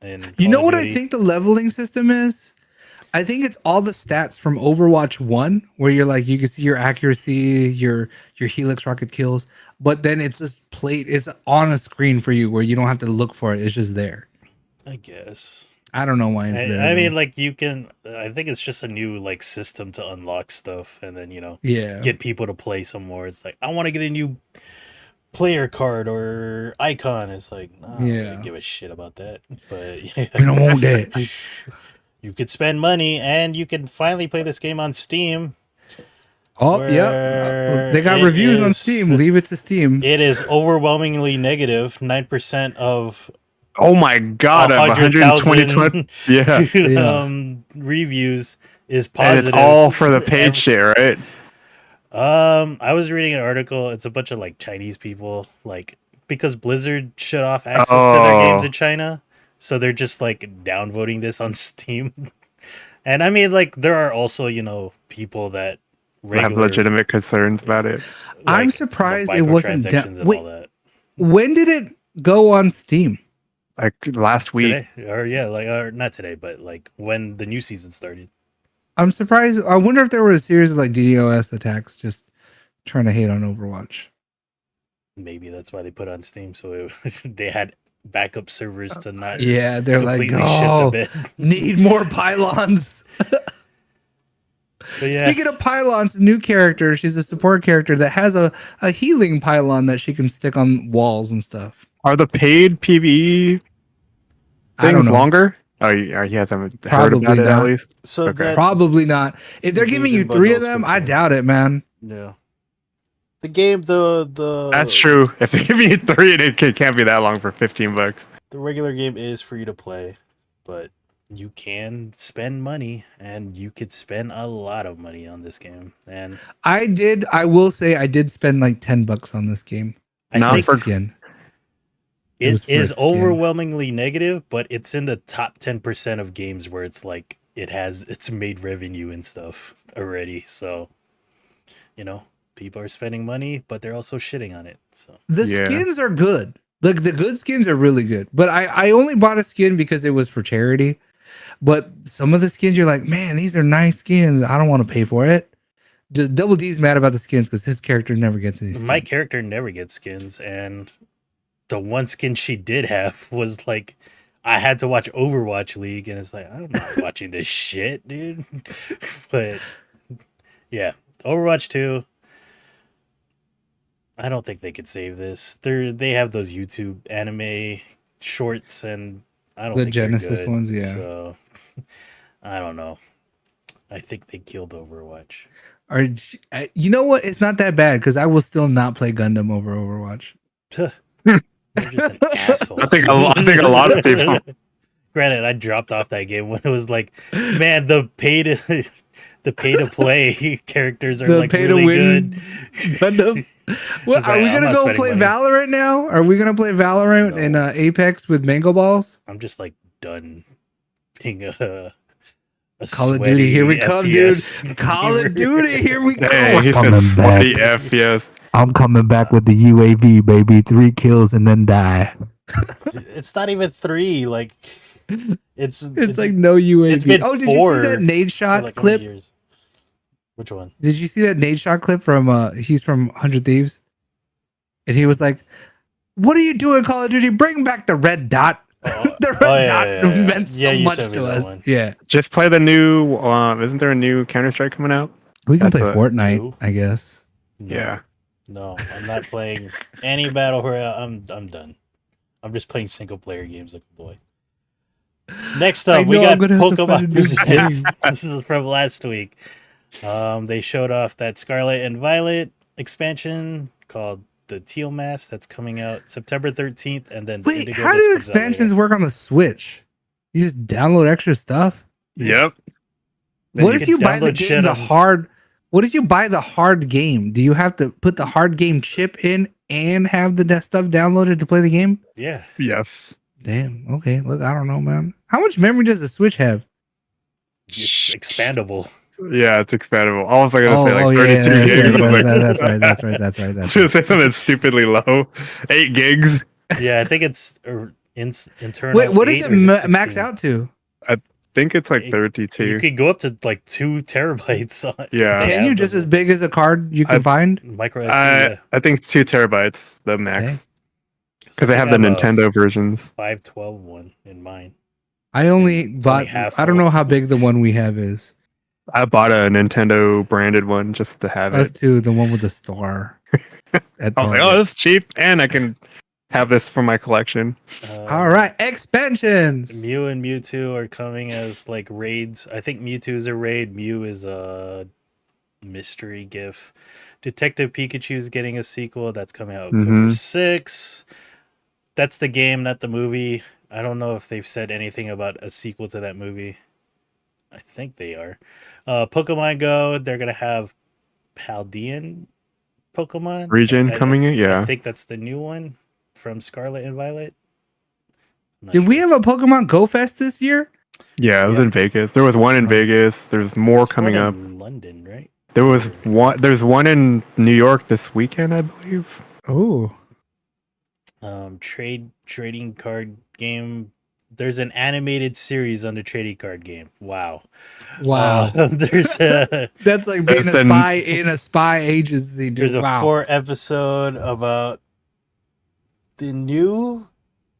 And you know what I think the leveling system is? I think it's all the stats from Overwatch 1, where you're like, you can see your accuracy, your Helix rocket kills, but then it's just it's on a screen for you where you don't have to look for it. It's just there. I guess. I don't know why it's there. I mean, like I think it's just a new like system to unlock stuff and then, get people to play some more. It's like, I want to get a new player card or icon. It's like, I don't give a shit about that. But we don't want that. You could spend money and you can finally play this game on Steam. Oh, yeah. They got reviews on Steam. Leave it to Steam. It is overwhelmingly negative. 9% of oh my god, 120 reviews is positive. And it's all for the paid shit, right? I was reading an article. It's a bunch of like Chinese people, like because Blizzard shut off access to their games in China. So they're just like downvoting this on Steam. And I mean, like, there are also, people that have legitimate concerns about it. Like, I'm surprised it wasn't down. Wait, when did it go on Steam? Like last week. Today? Or not today, but like when the new season started. I'm surprised. I wonder if there were a series of like DDoS attacks just trying to hate on Overwatch. Maybe that's why they put it on Steam. So they had backup servers to not they're like, shit the bed. Need more pylons. Speaking of pylons, new character, she's a support character that has a healing pylon that she can stick on walls and stuff. Are the paid PvE things longer? Oh, you haven't heard about it at least? So probably not. If they're giving you 3 of them, I doubt it, man. Yeah. The game, the That's true. If they give you 3, it can't be that long for $15. The regular game is free to play, but you can spend money, and you could spend a lot of money on this game. And I will say I did spend like $10 on this game. I think skin. It is overwhelmingly negative, but it's in the top 10% of games where it's like it's made revenue and stuff already. So, people are spending money, but they're also shitting on it. So the skins are good. Like the good skins are really good. But I only bought a skin because it was for charity. But some of the skins you're like, man, these are nice skins. I don't want to pay for it. Just Double D's mad about the skins because his character never gets any skins. My character never gets skins, and the one skin she did have was like, I had to watch Overwatch League, and it's like, I'm not watching this shit, dude. But yeah, Overwatch 2. I don't think they could save this. They have those YouTube anime shorts, and I don't think Genesis they're good, ones, yeah. So I don't know. I think they killed Overwatch. You know what? It's not that bad because I will still not play Gundam over Overwatch. You're just an asshole. I think a lot of people. Granted, I dropped off that game when it was like, man, the pay to play characters are like really good. Gundam. Well, are we gonna go play Valorant now? Are we gonna play Valorant and Apex with mango balls? I'm just like done being a Call of Duty. Here we come, dude. Call of Duty. Here we go. Hey, he said 40 FPS. I'm coming back with the UAV, baby. 3 kills and then die. It's not even 3. Like it's like no UAV. It's been did 4 you see that nade shot like clip? Which one? Did you see that nade shot clip from he's from 100 Thieves? And he was like, "What are you doing, Call of Duty? Bring back the red dot." The red dot meant so much to us. One. Yeah. Just play the new isn't there a new Counter-Strike coming out? We can play Fortnite, 2? I guess. No. Yeah. No, I'm not playing any battle royale. I'm done. I'm just playing single player games like a boy. Next up, we got Pokemon. This is from last week. They showed off that Scarlet and Violet expansion called the Teal Mask that's coming out September 13th, and then wait, how do expansions work on the Switch? You just download extra stuff? Yep. What if you buy the game What if you buy the hard game? Do you have to put the hard game chip in and have the stuff downloaded to play the game? Yeah. Yes. Damn. Okay. Look, I don't know, man. How much memory does the Switch have? It's expandable. Yeah, it's expandable. I was like gonna say like 32 gigs. That's right. Should say something stupidly low. 8 gigs. Yeah, I think it's internal. Wait, what does it max out to? I think it's like 32. You could go up to like 2 terabytes. Yeah. Can you just as big as a card you can find? Micro SD. I think 2 terabytes the max. Because they have the Nintendo versions. 512 one in mine. I only bought. I don't know how big the one we have is. I bought a Nintendo branded one just to have Us too, the one with the star. I was like, oh, that's cheap, and I can have this for my collection. All right, expansions. Mew and Mewtwo are coming as like raids. I think Mewtwo is a raid. Mew is a mystery GIF. Detective Pikachu is getting a sequel that's coming out October 6th. That's the game, not the movie. I don't know if they've said anything about a sequel to that movie. I think they are. Pokemon Go, they're going to have Paldean Pokemon region coming in. Yeah. I think that's the new one from Scarlet and Violet. Did we have a Pokemon Go Fest this year? Yeah, it was in Vegas. There was one in Vegas. There's more coming up. In London, right? There was one. There's one in New York this weekend, I believe. Oh. Trading card game. There's an animated series on the trading card game. Wow. There's that's like being a spy in a spy agency. Dude. There's a 4-episode about the new.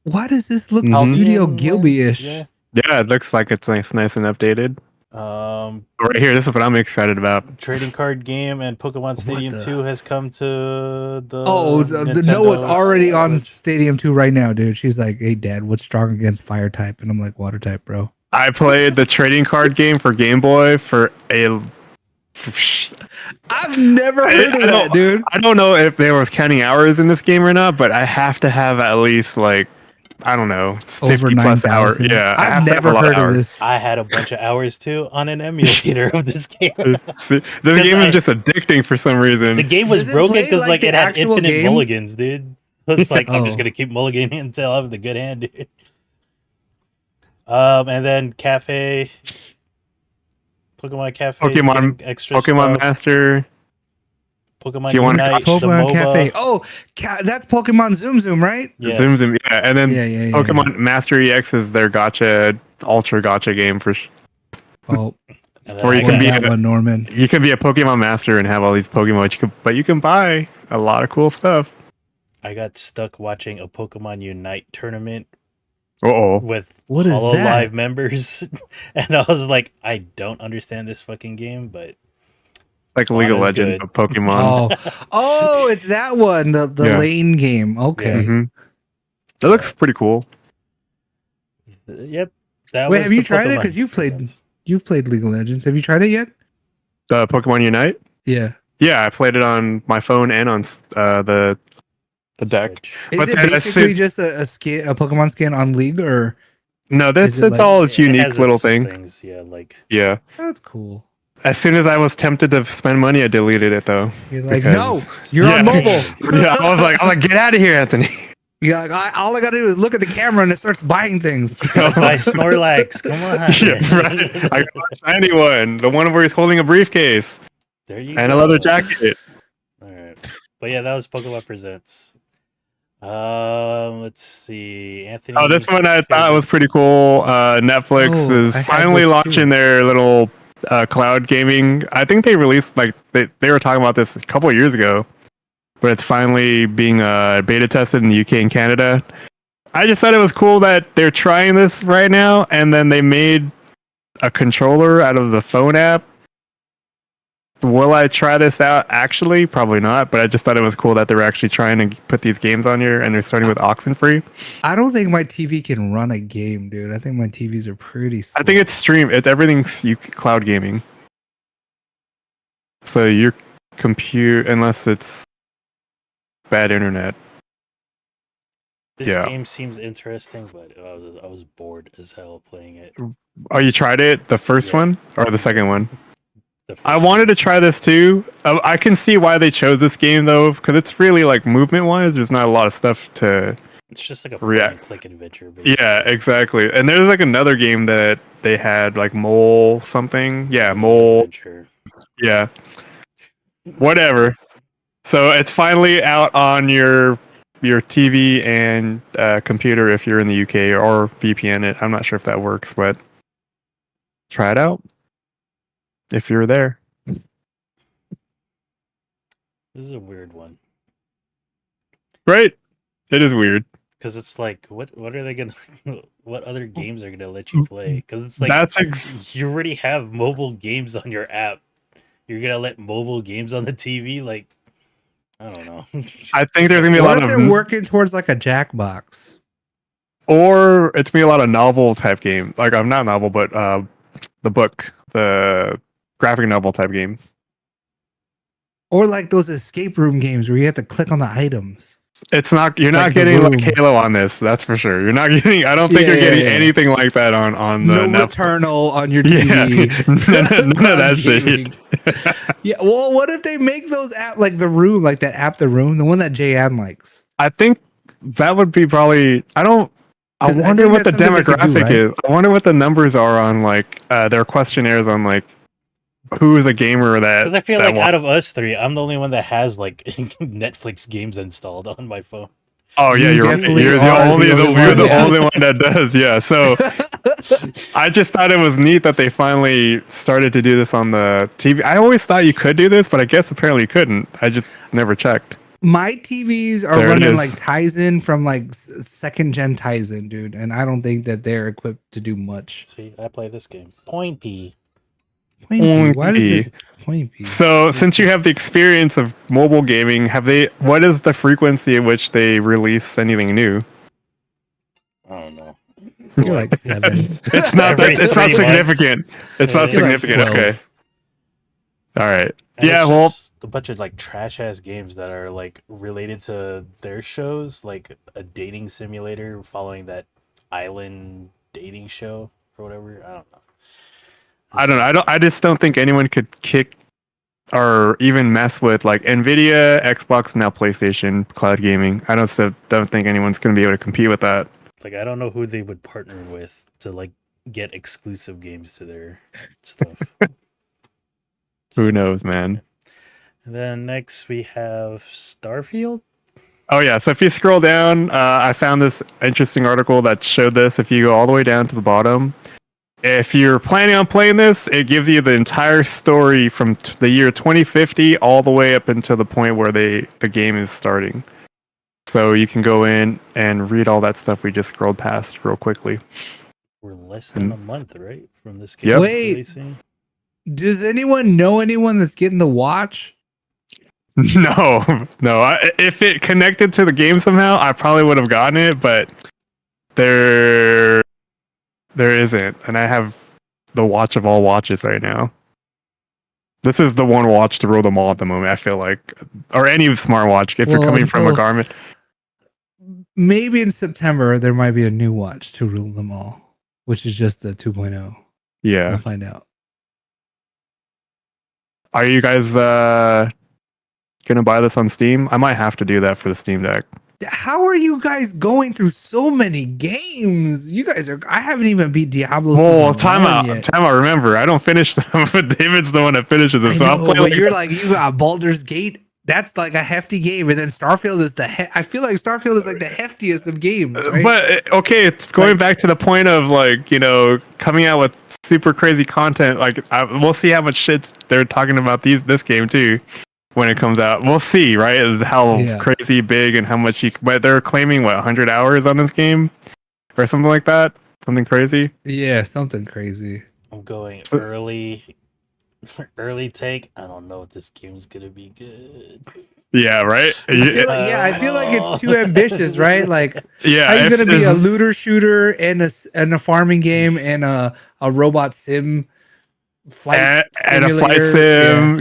Why does this look Studio Ghibli-ish? Yeah, it looks like it's nice and updated. Right here, this is what I'm excited about. Trading card game and Pokemon Stadium 2 has come to the. The Noah's already on Stadium 2 right now, dude. She's like, "Hey, Dad, what's strong against Fire type?" And I'm like, "Water type, bro." I played the trading card game for Game Boy for a I've never heard of that, dude. I don't know if they was counting hours in this game or not, but I have to have at least like, I don't know, 50 Over plus hours. 9,000. Yeah, I I've have to have never a lot heard of hours. this. I had a bunch of hours too on an emulator of this game. The game is just addicting for some reason. The game was Does it broken play because like like the it had actual infinite game? mulligans, dude. It's like I'm just Oh. gonna keep mulliganing until I have the good hand, dude. And then Cafe, Pokemon Cafe, Pokemon extra Pokemon stuff. Master. Pokemon If you want to Unite, touch the Pokemon MOBA. Cafe. Oh, that's Pokemon Zoom Zoom, right? Yes. Zoom Zoom, yeah. And then Yeah. Pokemon Master EX is their gotcha, ultra gotcha game for Oh, And Or then you I can got- be that one, Norman. you can be a Pokemon Master and have all these Pokemon, but you can buy a lot of cool stuff. I got stuck watching a Pokemon Unite tournament Uh-oh. with What is Hollow that? Live members, and I was like, I don't understand this fucking game, but Like Fun League of is Legends good. of Pokemon. Oh, it's that one, the Yeah. lane game. Okay. hmm That looks pretty cool. Yep. That Wait, was have you the tried it? Pokemon 'Cause you've played- presents. You've played League of Legends. Have you tried it yet? Pokemon Unite? Yeah. Yeah, I played it on my phone and on the deck. Switch. Is But it then I basically said- just a skin, a Pokemon skin on League, or No, that's Is it it's like- all its It unique has little its thing. Things, yeah, like Yeah. that's cool? As soon as I was tempted to spend money, I deleted it though. You're like, Because- no, you're Yeah. on mobile. Yeah, I was like, get out of here, Anthony. You're like, all I gotta do is look at the camera and it starts buying things. by Snorlax. Come on, Yeah, right. I got a shiny one, the one where he's holding a briefcase there you and go. a leather jacket. All right, but yeah, that was Pokemon Presents. Let's see, Anthony. Oh, this one I thought was pretty cool. Netflix Oh, is I had finally this launching too. their little cloud gaming. I think they released like they were talking about this a couple of years ago, but it's finally being beta tested in the UK and Canada. I just thought it was cool that they're trying this right now, and then they made a controller out of the phone app. Will I try this out? Actually, probably not. But I just thought it was cool that they're actually trying to put these games on here, and they're starting with Oxenfree. I don't think my TV can run a game, dude. I think my TVs are pretty slow. I think it's stream. It's everything's cloud gaming. So your computer, unless it's bad internet. This yeah. game seems interesting, but I was bored as hell playing it. Oh, you tried it? The first Yeah. one or the second one? The first I wanted to try this too. I can see why they chose this game though, because it's really like movement wise. There's not a lot of stuff to. It's just like a React. point and click adventure. Basically. Yeah, exactly. And there's like another game that they had like Mole something. Yeah, Mole. Adventure. Yeah. Whatever. So it's finally out on your TV and computer if you're in the UK, or VPN it. I'm not sure if that works, but try it out if you're there. This is a weird one Right? It is weird. because it's like, what are they gonna? What other games are gonna let you play? Because it's like you already have mobile games on your app. You're gonna let mobile games on the TV? Like, I don't know. I think there's gonna be a What lot if of, they're working towards like a Jackbox? or it's gonna be a lot of novel type games. Like I'm not novel, but the graphic novel type games. Or like those escape room games where you have to click on the items. It's not. You're Like not The getting like Room. Halo on this. That's for sure. You're not getting. I don't think you're Yeah, getting yeah. anything like that on the No Netflix. Returnal on your Yeah, TV. none of that shit. Gaming. Yeah, well, what if they make those app like The Room, like that app The Room, the one that Jay Ann likes? I think that would be probably. I don't. I 'Cause I wonder think what the that's something they could do, demographic right? is. I wonder what the numbers are on like their questionnaires on like who is a gamer that. Because I feel that like wants- out of us three, I'm the only one that has like Netflix games installed on my phone. Oh yeah, You you're right. definitely You're are the only the only you're one, the yeah. only one that does. Yeah. So I just thought it was neat that they finally started to do this on the TV. I always thought you could do this, but I guess apparently you couldn't. I just never checked. My TVs are There it running is. like Tizen from like second gen Tizen, dude, and I don't think that they're equipped to do much. See, I play this game. Point P. Point P. Why does Pointy. this Point P? So since you have the experience of mobile gaming, what is the frequency at which they release anything new? I don't know. You're like 7. It's not Every it's not 3 months. significant. It's not You're like significant. 12. Okay. All right. And Yeah, it's well, just a bunch of like trash ass games that are like related to their shows, like a dating simulator following that island dating show or whatever. I don't know. I don't know. I just don't think anyone could kick or even mess with like Nvidia, Xbox, now PlayStation, cloud gaming. I don't think anyone's going to be able to compete with that. Like I don't know who they would partner with to like get exclusive games to their stuff. Who knows, man? And then next we have Starfield. Oh yeah, so if you scroll down, I found this interesting article that showed this. If you go all the way down to the bottom, if you're planning on playing this, it gives you the entire story from the year 2050 all the way up until the point where the game is starting. So you can go in and read all that stuff we just scrolled past real quickly. We're less than a month, right, from this game Yep. releasing. Does anyone know anyone that's getting the watch? No. If it connected to the game somehow, I probably would have gotten it, but there isn't, and I have the watch of all watches right now. This is the one watch to rule them all at the moment, I feel like, or any smartwatch if you're coming from a Garmin. Maybe in September there might be a new watch to rule them all, which is just the 2.0. Yeah, we'll find out. Are you guys gonna buy this on Steam? I might have to do that for the Steam Deck. How are you guys going through so many games? You guys are. I haven't even beat Diablo. Well, time out. Remember, I don't finish them, but David's the one that finishes them. So I'll play. But you're like, you got Baldur's Gate. That's like a hefty game, and then Starfield is I feel like Starfield is like the heftiest of games. Right? But okay, it's going back to the point of like, you know, coming out with super crazy content. Like, we'll see how much shit they're talking about this game too. When it comes out, we'll see, right? How crazy big and how much but they're claiming 100 hours on this game or something like that. Something crazy. Yeah, something crazy. I'm going early take. I don't know if this game's gonna be good. Yeah, right. I feel like it's too ambitious, right? Like, yeah, how you gonna be a looter shooter and a farming game and a robot sim? Flight and a flight sim,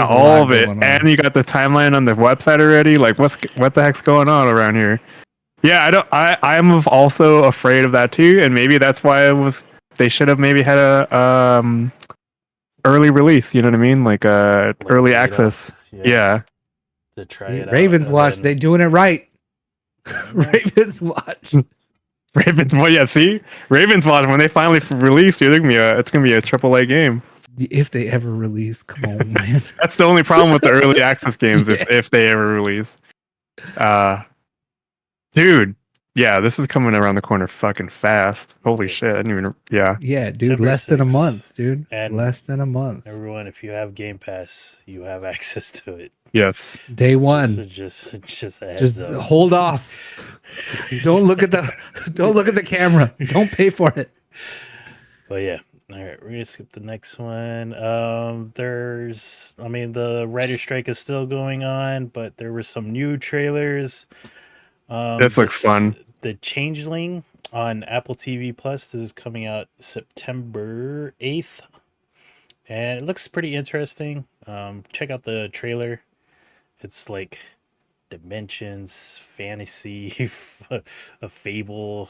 all of it, and you got the timeline on the website already. Like, what the heck's going on around here? Yeah, I'm also afraid of that too, and maybe that's why they should have maybe had a early release. You know what I mean? Like early access. Yeah. To try it out. Ravens Watch, they doing it right. Ravens Watch. Ravens Watch, when they finally release, dude, it's gonna be a AAA game. If they ever release, come on, man. That's the only problem with the early access games, if they ever release. Dude, yeah, this is coming around the corner fucking fast. Holy shit, I didn't even. Yeah, dude, September less 6th. Than a month, dude. And less than a month. Everyone, if you have Game Pass, you have access to it. Yes. Day one. Just hold off. Don't look at the camera. Don't pay for it. But yeah. All right, we're gonna skip the next one. The writer strike is still going on, but there were some new trailers. This looks fun. The Changeling on Apple TV Plus. This is coming out September 8th. And it looks pretty interesting. Check out the trailer. It's like dimensions, fantasy, a fable.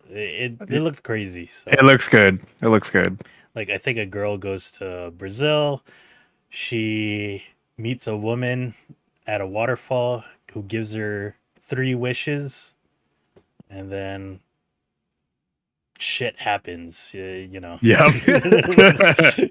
It looked crazy. So. It looks good. Like, I think a girl goes to Brazil. She meets a woman at a waterfall who gives her 3 wishes. And then shit happens, you know. Yep.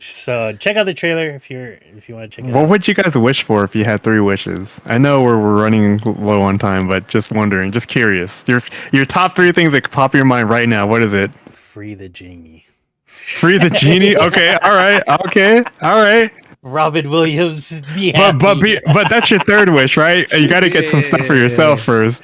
So check out the trailer if you want to check it out. What would you guys wish for if you had 3 wishes? I know we're running low on time, but just wondering, just curious. Your top 3 things that could pop in your mind right now. What is it? Free the genie. Free the genie? Okay, all right. Robin Williams, be happy. But that's your 3rd wish, right? You got to get some stuff for yourself first.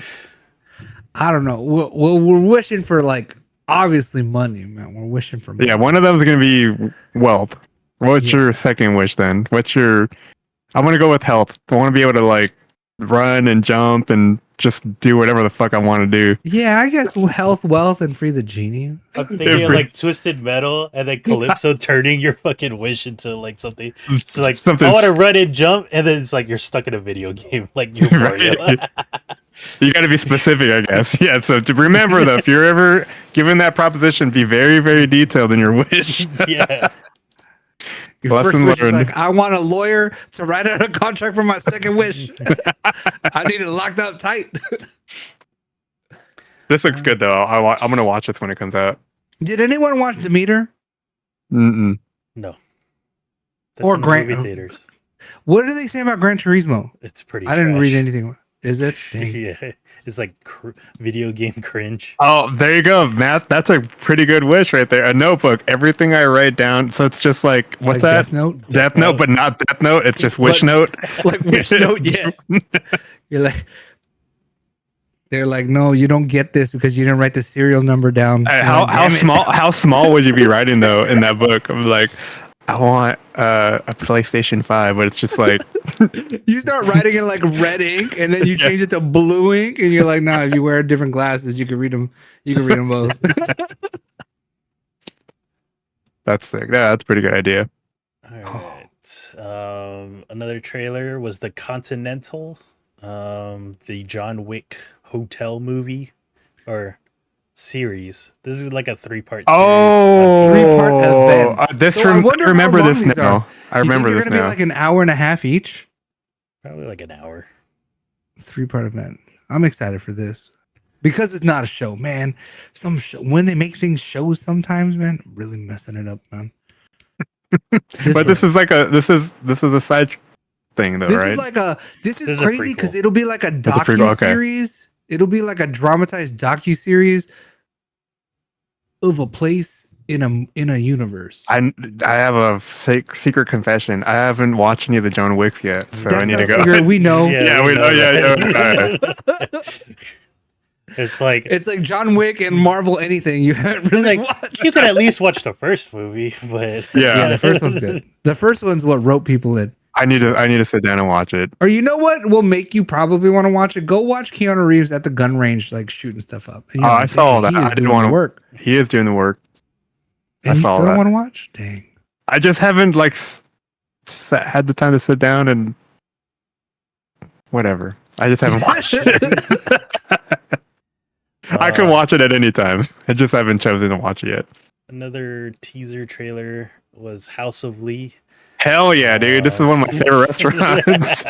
I don't know. We're wishing for, like, obviously money, man. We're wishing for money. Yeah, one of them is going to be wealth. What's your 2nd wish then? I'm going to go with health. I want to be able to, like, run and jump and just do whatever the fuck I want to do. Yeah, I guess health, wealth, and free the genie. I'm thinking of like Twisted Metal and then Calypso turning your fucking wish into like something. It's like Something I want to run and jump, and then it's like you're stuck in a video game, like you're Mario. You got to be specific, I guess. Yeah. So to remember, though, if you're ever given that proposition, be very, very detailed in your wish. Yeah. Your first wish is like, I want a lawyer to write out a contract for my second wish. I need it locked up tight. This looks good, though. I'm going to watch this when it comes out. Did anyone watch Demeter? Mm-mm. No. That's Or in the Gran movie theaters. What do they say about Gran Turismo? It's pretty. I didn't trash. read anything. Is it? Dang. Yeah, it's like video game cringe. Oh, there you go, Matt. That's a pretty good wish right there. A notebook. Everything I write down. So it's just like, what's Like that? Death Note? Death Note, but not Death Note. It's just Wish Note. Like Wish Note, yeah. You're like, they're like, no, you don't get this because you didn't write the serial number down. How small would you be writing though in that book? I'm like, I want a PlayStation 5, but it's just like you start writing in like red ink, and then you change it to blue ink, and you're like, nah, if you wear different glasses, you can read them. You can read them both. That's sick. Yeah, that's a pretty good idea. All right. Another trailer was the Continental, the John Wick hotel movie or series. This is like a 3-part series. Oh, 3-part event. I remember this now. I remember this now. They're going to be like an hour and a half each. Probably like an hour. 3-part event. I'm excited for this because it's not a show, man. When they make things shows, sometimes, man, really messing it up, man. But this is a side thing, though, this right? This is crazy because it'll be like a docu-series. It'll be like a dramatized docu-series of a place in a universe. I have a secret confession. I haven't watched any of the John Wicks yet, so I need to go. Secret, we know. Yeah, we know. Yeah. It's like John Wick and Marvel anything you haven't really watched. You could at least watch the first movie, but yeah, the first one's good. The first one's what wrote people in. I need to sit down and watch it. Or you know what will make you probably want to watch it? Go watch Keanu Reeves at the gun range, like shooting stuff up. I saw that. I didn't want to work. He is doing the work. And you still don't want to watch? Dang. I just haven't had the time to sit down and whatever. I just haven't watched it. I can watch it at any time. I just haven't chosen to watch it yet. Another teaser trailer was House of Lee. Hell yeah, dude. This is one of my favorite restaurants.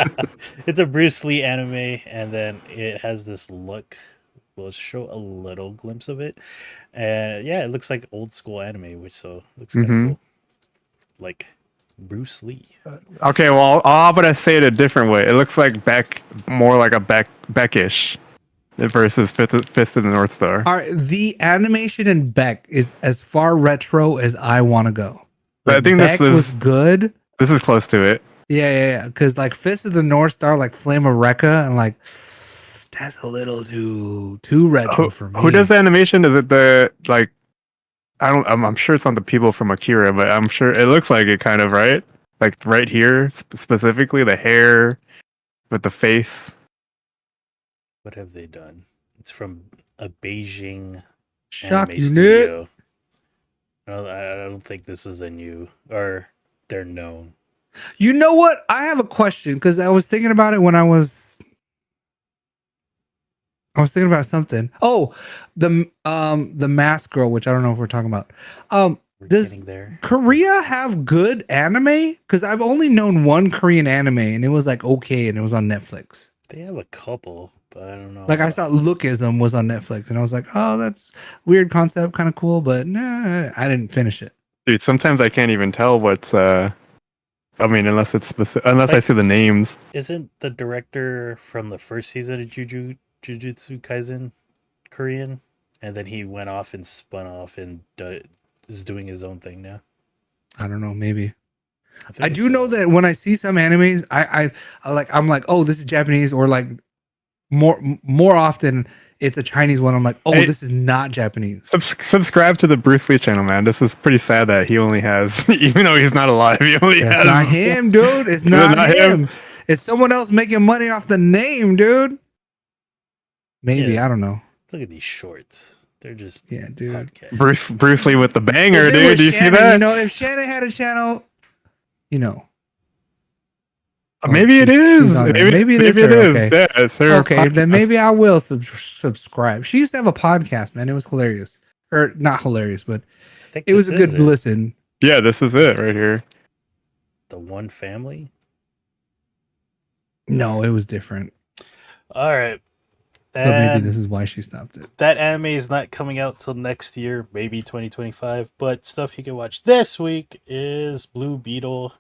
It's a Bruce Lee anime, and then it has this look. We'll show a little glimpse of it. And yeah, it looks like old school anime, which looks kind of cool. Like Bruce Lee. Okay, well, I'm going to say it a different way. It looks like more like a Beckish versus Fist of the North Star. The animation in Beck is as far retro as I want to go. I think Beck was good. This is close to it. Yeah. Because like Fist of the North Star, like Flame of Recca, and like that's a little too retro for me. Who does the animation? Is it the like? I'm sure it's not the people from Akira, but I'm sure it looks like it kind of, right? Like right here specifically, the hair with the face. What have they done? It's from a Beijing Shock anime studio. I don't think this is or they're known. You know what? I have a question because I was thinking about it when I was thinking about something. Oh, the Mask Girl, which I don't know if we're talking about. Does Korea have good anime? Because I've only known one Korean anime, and it was like okay, and it was on Netflix. They have a couple, but I don't know. Like I saw Lookism was on Netflix, and I was like, oh, that's weird concept, kind of cool, but nah, I didn't finish it. Dude, sometimes I can't even tell what's. I mean, unless it's specific, unless I see the names. Isn't the director from the first season of Jujutsu Kaisen Korean? And then he went off and spun off and is doing his own thing now. I don't know, maybe. I do know that when I see some animes, I'm like, oh, this is Japanese, or like more often it's a Chinese one. I'm like, oh, this is not Japanese. Subscribe to the Bruce Lee channel, man. This is pretty sad that he only has, even though he's not alive, he only has. It's not him, dude. It's not him. It's someone else making money off the name, dude. Maybe, Yeah. I don't know. Look at these shorts. They're just dude. podcasts. Bruce Lee with the banger, If it dude. was Do you see Shannon, that? you know, if Shannon had a channel, you know. Maybe it she's is. on there. Maybe, Maybe it is it her. is. Okay. Yeah, it's her. Okay, then podcast. maybe I will subscribe. She used to have a podcast, man. It was hilarious. Or not hilarious, but I think it was a good it. listen. Yeah, this is it right here. The One Family? No, it was different. All right. But maybe this is why she stopped it. That anime is not coming out till next year, maybe 2025. But stuff you can watch this week is Blue Beetle.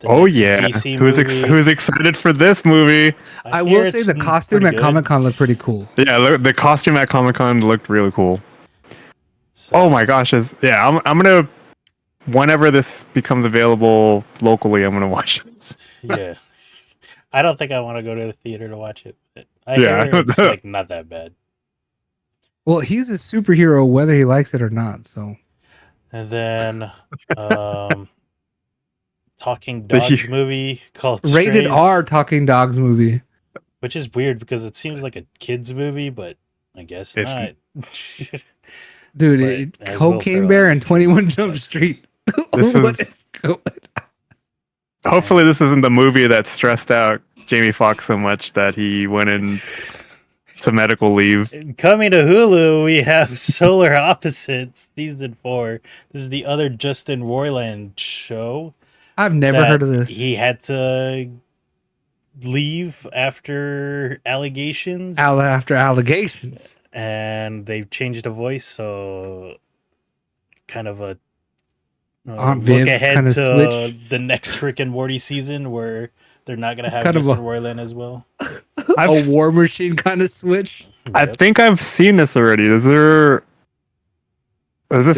Oh yeah, DC who's excited for this movie? I will say the costume at Comic-Con looked pretty cool. Yeah, the costume at Comic-Con looked really cool. So, oh my gosh, I'm gonna, whenever this becomes available locally, I'm gonna watch it. Yeah, I don't think I want to go to the theater to watch it. But I hear it's like not that bad. Well, he's a superhero whether he likes it or not. So, and then Talking Dogs movie called Rated Strays, R Talking Dogs movie, which is weird because it seems like a kids movie, but I guess it's not. Dude, Cocaine Bear and 21 Jump Street. What is going on? Hopefully, this isn't the movie that stressed out Jamie Foxx so much that he went in to medical leave. Coming to Hulu, we have Solar Opposites season 4. This is the other Justin Roiland show. I've never heard of this. He had to leave after allegations. After allegations. And they've changed the voice, so kind of a look ahead to the next Rick and Morty season where they're not going to have Justin Roiland as well. A War Machine kind of switch. I think I've seen this already. Is this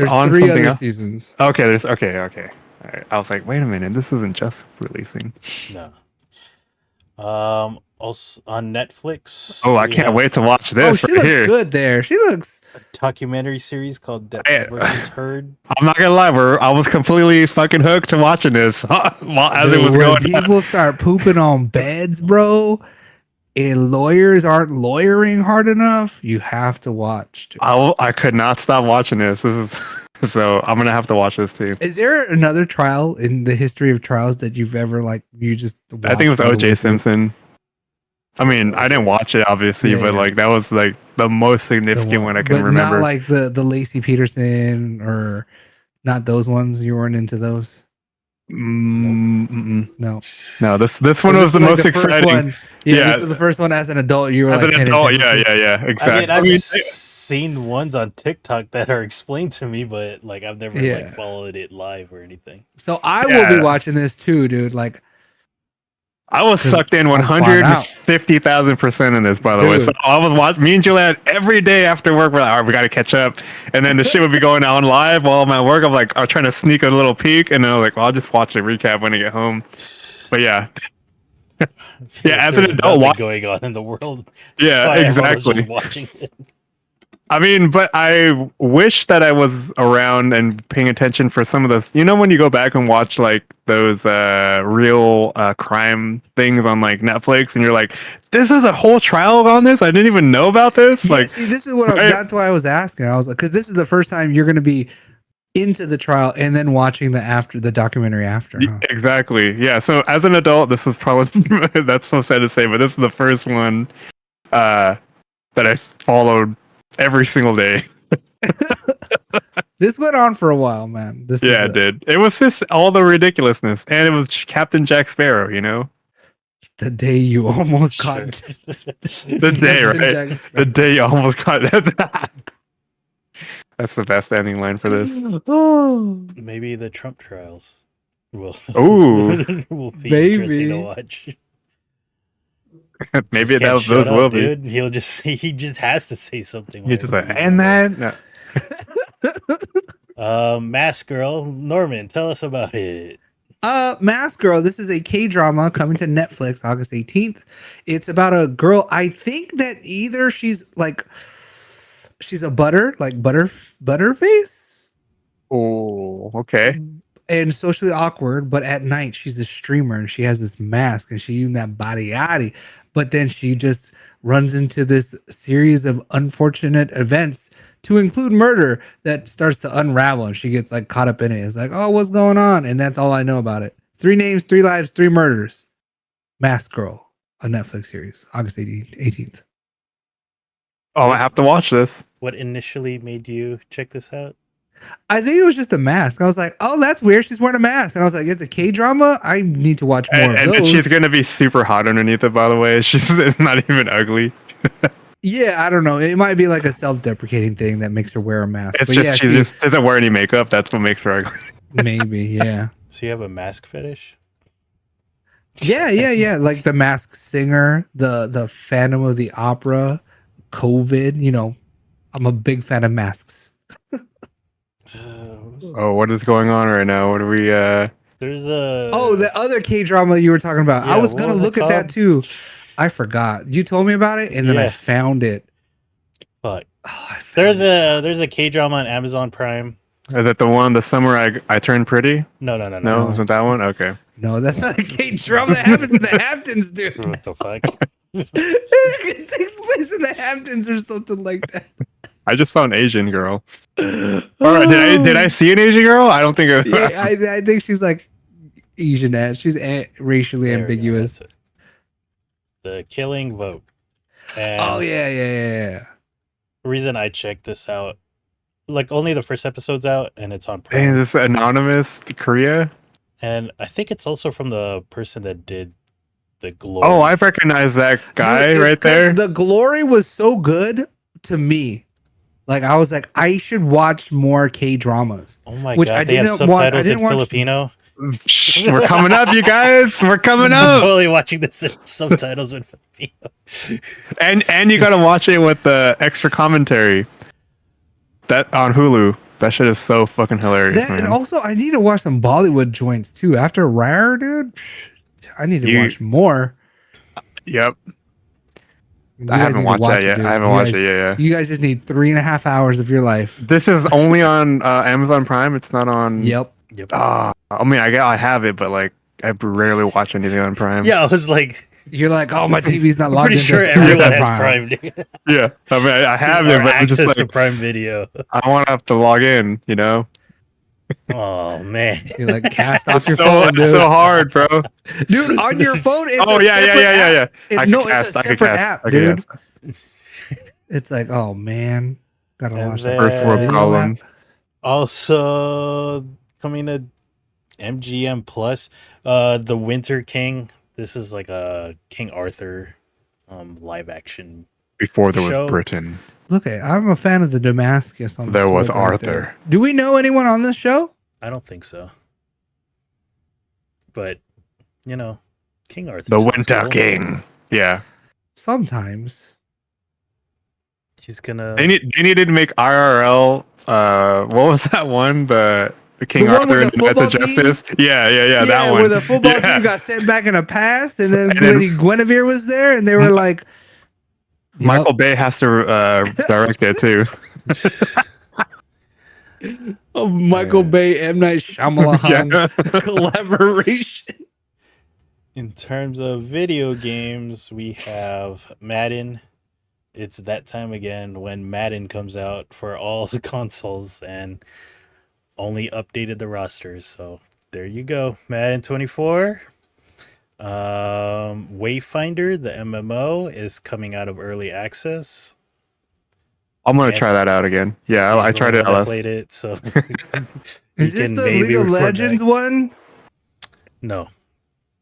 on 3 something other else? seasons. Okay, okay. All right. I was like, wait a minute, this isn't just releasing. No. Also on Netflix. Oh, I can't wait to watch this. Oh, she looks good there. She looks a documentary series called Death vs. Herd. I'm not gonna lie, I was completely fucking hooked to watching this as it was going. People start pooping on beds, bro, and lawyers aren't lawyering hard enough. You have to watch. Dude. I could not stop watching this. So I'm gonna have to watch this too. Is there another trial in the history of trials that you've ever you just? I think it was O.J. Simpson. I mean, I didn't watch it obviously, but like that was like the most significant one I can remember. Not like the Lacey Peterson or not those ones. You weren't into those. No. This one so was the most exciting one. Yeah, this was the first one as an adult. You were as like an adult. Yeah, exactly. I've seen ones on TikTok that are explained to me, but like I've never like followed it live or anything. So I will be watching this too, dude. Like I was sucked in 150,000% in this, by the way. So I was watching. Me and Juliet every day after work. We're like, all right, we got to catch up. And then the shit would be going on live while I'm at work. I'm like, I'm trying to sneak a little peek, and then I was like, well, I'll just watch a recap when I get home. But yeah, yeah. As an adult, going on in the world. Yeah, exactly. Watching it. I mean, but I wish that I was around and paying attention for some of those. You know, when you go back and watch like those real crime things on like Netflix, and you're like, "This is a whole trial on this. I didn't even know about this." Yeah, like, see, this is what that's why I was asking. I was like, because this is the first time you're going to be into the trial and then watching the documentary after. Huh? Exactly. Yeah. So as an adult, this is probably that's so sad to say, but this is the first one that I followed every single day. This went on for a while, man. It did. It was just all the ridiculousness, and it was Captain Jack Sparrow. You know, the day you almost caught the day, right? The day you almost caught that. That's the best ending line for this. Maybe the Trump trials will be interesting to watch. Maybe those will be. Dude. He just has to say something. And that. No. Mask Girl, Norman, tell us about it. Mask Girl. This is a K-drama coming to Netflix August 18th. It's about a girl. I think that either she's a butterface. Oh, okay. And socially awkward, but at night she's a streamer and she has this mask and she using that body. but then she just runs into this series of unfortunate events to include murder that starts to unravel, and she gets like caught up in it. It's like, oh, what's going on? And that's all I know about it. 3 names, 3 lives, 3 murders. Mask Girl, a Netflix series, August 18th. Oh, I have to watch this. What initially made you check this out? I think it was just a mask. I was like, oh, that's weird. She's wearing a mask. And I was like, it's a K-drama? I need to watch more of those. And she's going to be super hot underneath it, by the way. She's not even ugly. Yeah, I don't know. It might be like a self-deprecating thing that makes her wear a mask. It's but just yeah, she just doesn't wear any makeup. That's what makes her ugly. Maybe, yeah. So you have a mask fetish? Yeah. Like the Masked Singer, the Phantom of the Opera, COVID. You know, I'm a big fan of masks. Oh, what is going on right now? What are we? There's a. Oh, the other K-drama you were talking about. Yeah, I was what gonna was it look at that called? too. I forgot. You told me about it, and then I Yeah. found it. Fuck. Oh, I found There's it. there's a K drama on Amazon Prime. Is that the one? The summer I turned pretty? No. No, isn't that one? Okay. No, that's not a K-drama. That happens in the Hamptons, dude. What the fuck? It takes place in the Hamptons or something like that. I just saw an Asian girl. Or did I see an Asian girl? I don't think. Yeah, I think she's like Asian ass. She's racially There we go, ambiguous. that's it. The Killing Vote. And Oh yeah. the reason I checked this out, like only the first episode's out, and it's on Dang, Prime. this is anonymous Korea. And I think it's also from the person that did the Glory. Oh, I recognize that guy Dude, it's right 'cause there. The Glory was so good to me. Like I was like, I should watch more K-dramas. Oh my which god, I they have didn't want- I subtitles didn't in watch- Filipino. Shh, we're coming up, you guys. We're coming I'm up. totally watching this in subtitles in Filipino. And you gotta watch it with the extra commentary. That on Hulu. That shit is so fucking hilarious, And man. also, I need to watch some Bollywood joints too. After Rare, dude, I need to You- watch more. Yep. You I guys haven't need to watched watch that it, yet. dude. I haven't You watched guys- it yet. Yeah. You guys just need 3.5 hours of your life. This is only on Amazon Prime. It's not on. Yep. Yep. I mean, I have it, but like I rarely watch anything on Prime. Yeah, I was like, You're like, oh, my TV's not I'm logged pretty into sure everyone has Prime. Prime, dude. Yeah. I mean, I have Or it, but I'm access just to like, Prime Video. I want to have to log in. You know. Oh man. You're like, cast off It's your so phone, it's dude. so hard, bro. Dude, on your phone, it's Oh a yeah. separate app. I No, can it's cast, a I can separate cast, app, I can dude. cast. It's like, oh man, gotta And watch then- that. First world Video problems. Also coming to MGM Plus, The Winter King. This is like a King Arthur live action. Before there was Show. Britain, Look, I'm a fan of the Damascus. On the there was sword right Arthur. there. Do we know anyone on this show? I don't think so. But you know, King Arthur. The sounds Winter cool. King. Yeah. Sometimes. He's gonna. They needed to make IRL. What was that one? The King The one Arthur with and the the Knights of football team? Justice. Yeah, that one. where the football Yeah. team got sent back in the past, and then And then- Lady Guinevere was there, and they were like, Michael Bay has to direct it too. of Michael Bay, M. Night Shyamalan Yeah. collaboration. In terms of video games, we have Madden. It's that time again when Madden comes out for all the consoles and only updated the rosters. So there you go. Madden 24. Wayfinder, the MMO, is coming out of early access. I'm gonna Yeah. try that out again. Yeah, I He's the tried one it that last. played it, so Is you this can the maybe League of report Legends back. one? No,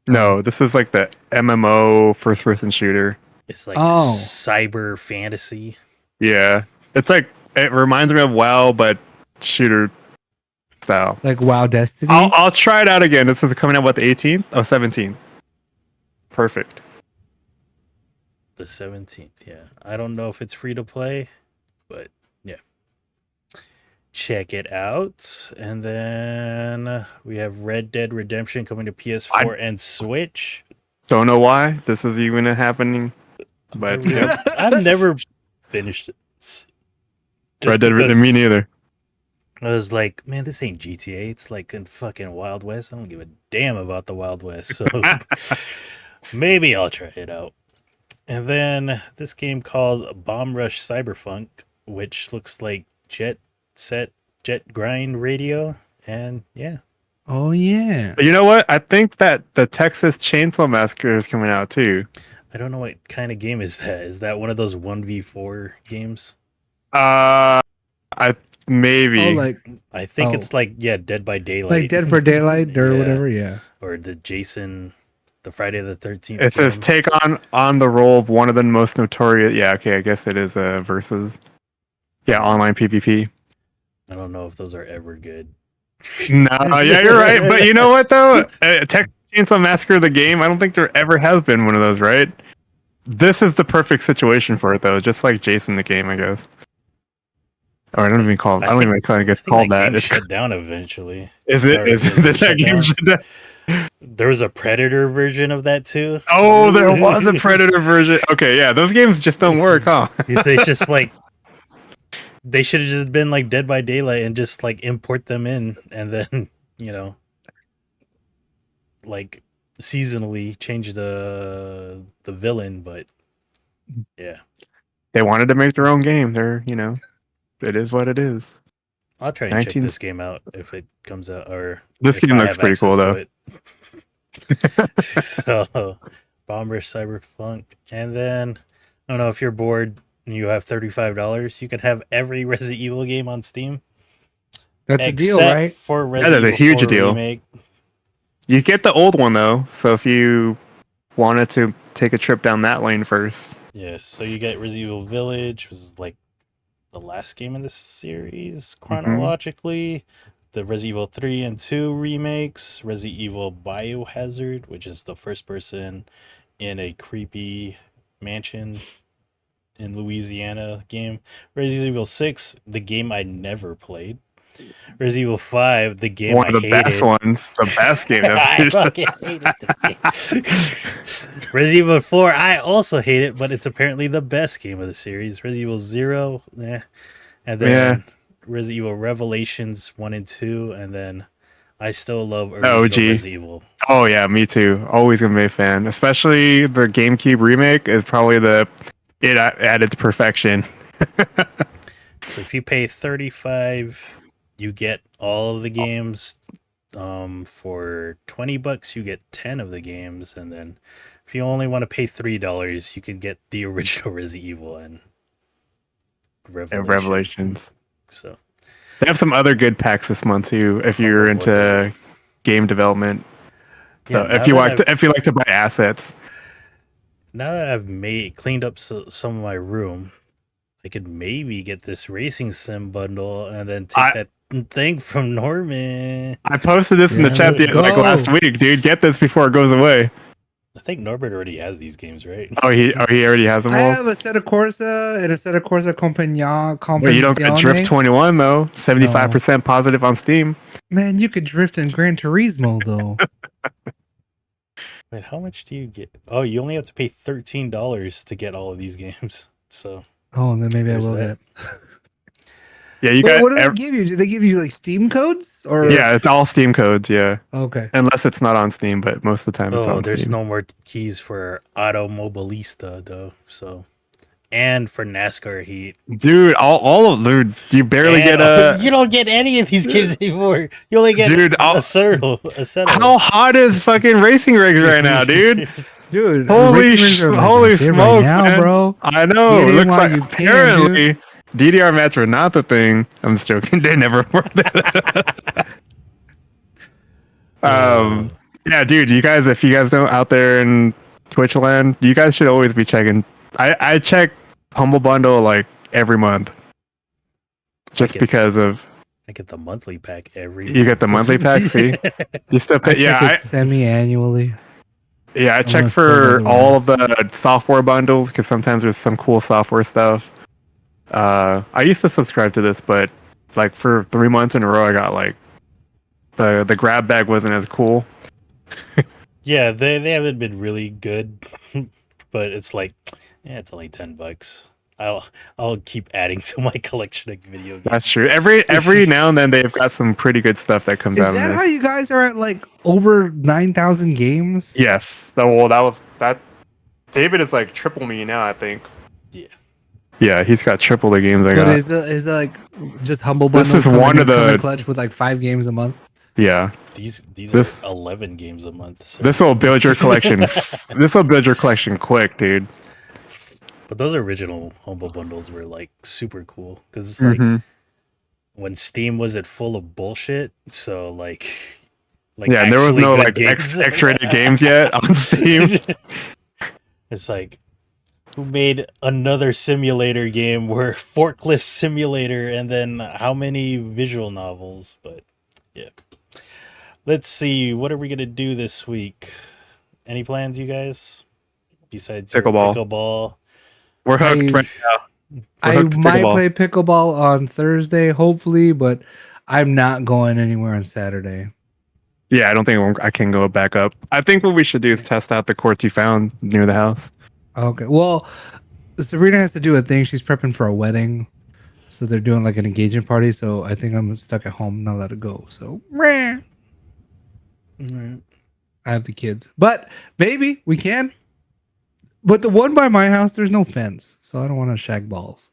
No, this is like the MMO first person shooter. it's like Oh. cyber fantasy. Yeah. It's like it reminds me of WoW but shooter style. Like WoW Destiny? I'll try it out again. This is coming out what, the 18th? Oh, 17th. Perfect. The 17th, yeah. I don't know if it's free to play, but yeah. Check it out. And then we have Red Dead Redemption coming to PS4 and Switch. Don't know why this is even happening. But yeah. I've never finished it. Just Red Dead because Redemption, me neither. I was like, man, this ain't GTA. It's like in fucking Wild West. I don't give a damn about the Wild West. So maybe I'll try it out. And then this game called Bomb Rush Cyberpunk, which looks like Jet Grind Radio. And yeah. Oh yeah. But you know what? I think that the Texas Chainsaw Massacre is coming out too. I don't know what kind of game is that. Is that one of those 1v4 games? I maybe. Oh, like I think it's like Dead by Daylight. like Dead for Daylight or whatever. Yeah. Or the Friday the 13th. It says take on the role of one of the most notorious. Yeah, okay, I guess it is versus. Yeah, online PvP. I don't know if those are ever good. No, yeah, you're right. But you know what though? Texas Chainsaw Massacre the game. I don't think there ever has been one of those, right? This is the perfect situation for it though. Just like Jason the game, I guess. Or I don't even call. I don't even kind of get called that. It's shut down eventually. Is it? Is that game shut down? There was a Predator version of that too. Oh, there was a Predator version. Okay, yeah, those games just don't work, huh? They just they should have just been like Dead by Daylight and just like import them in, and then like seasonally change the villain. But yeah, they wanted to make their own game. They're it is what it is. I'll try and check this game out if it comes out. Or this game looks pretty cool though. So, Bomber Cyberpunk, and then I don't know if you're bored and you have $35, you can have every Resident Evil game on Steam. That's a deal, right? For Resident that's a huge deal. Remake. You get the old one though, so if you wanted to take a trip down that lane first. Yeah, so you get Resident Evil Village, which is like the last game in the series chronologically. The Resident Evil 3 and 2 remakes, Resident Evil Biohazard, which is the first person in a creepy mansion in Louisiana game, Resident Evil 6, the game I never played, Resident Evil 5, the game one of the best ones, the best game. I fucking hated this game. Resident Evil 4, I also hate it, but it's apparently the best game of the series. Resident Evil 0, and then Resident Evil Revelations 1 and 2, and then I still love original Resident Evil. Oh yeah, me too. Always gonna be a fan. Especially the GameCube remake is probably it at its perfection. So if you pay $35, you get all of the games. For $20, you get 10 of the games, and then if you only want to pay $3, you can get the original Resident Evil and Revelations. So they have some other good packs this month too. If you're into game development, so if you like to buy assets. Now that I've cleaned up some of my room, I could maybe get this racing sim bundle and then take that thing from Norman. I posted this in the chat like last week, dude. Get this before it goes away. I think Norbert already has these games, right? Oh, he already has them all. I have a set of Corsa and a set of Corsa Compagnon. Well, you don't get Drift 21 though. 75% positive on Steam. Man, you could drift in Gran Turismo though. Wait, how much do you get? Oh, you only have to pay $13 to get all of these games. So. Oh, then maybe I will get it. Yeah, you got. What do they give you? Do they give you like Steam codes or? Yeah, it's all Steam codes. Yeah. Okay. Unless it's not on Steam, but most of the time it's on Steam. There's no more keys for Automobilista though. So, and for NASCAR Heat, dude, all of dude, you barely get a. You don't get any of these games anymore. You only get a settle. How hot is fucking racing rigs right now, dude? Dude, holy smokes, right now, man. Bro! I know. It looks like apparently DDR mats are not the thing. I'm just joking. They never were. Yeah, dude. You guys, if you guys know out there in Twitch land, you guys should always be checking. I check Humble Bundle like every month, just because of. I get the monthly pack every. You get the monthly pack. See, you still pay. Yeah, semi-annually. Yeah, I check for all of the software bundles because sometimes there's some cool software stuff. I used to subscribe to this, but like for 3 months in a row, I got like the grab bag wasn't as cool. Yeah, they haven't been really good, but it's like, it's only $10. I'll keep adding to my collection of video games. That's true. Every now and then they've got some pretty good stuff that comes out. Is that how you guys are at like over 9,000 games? Yes. David is like triple me now, I think. Yeah. Yeah, he's got triple the games I But got. is it like just humble This bundles? is one of coming the clutch with like 5 games a month. yeah. These This are 11 games a month. So. this will build your collection. This will build your collection quick, dude. But those original Humble Bundles were like super cool because it's like when Steam was it full of bullshit. So like yeah, and there was no good like games. X-rated games yet on Steam. It's like who made another simulator game where forklift simulator and then how many visual novels? But yeah, let's see. What are we gonna do this week? Any plans, you guys? Besides your pickleball. We're hooked right now. I might play pickleball on Thursday, hopefully, but I'm not going anywhere on Saturday. Yeah, I don't think I can go back up. I think what we should do is test out the courts you found near the house. Okay. Well, Sabrina has to do a thing. She's prepping for a wedding. So they're doing like an engagement party. So I think I'm stuck at home, not let it go. So I have the kids. But maybe we can. But the one by my house, there's no fence. So I don't want to shag balls.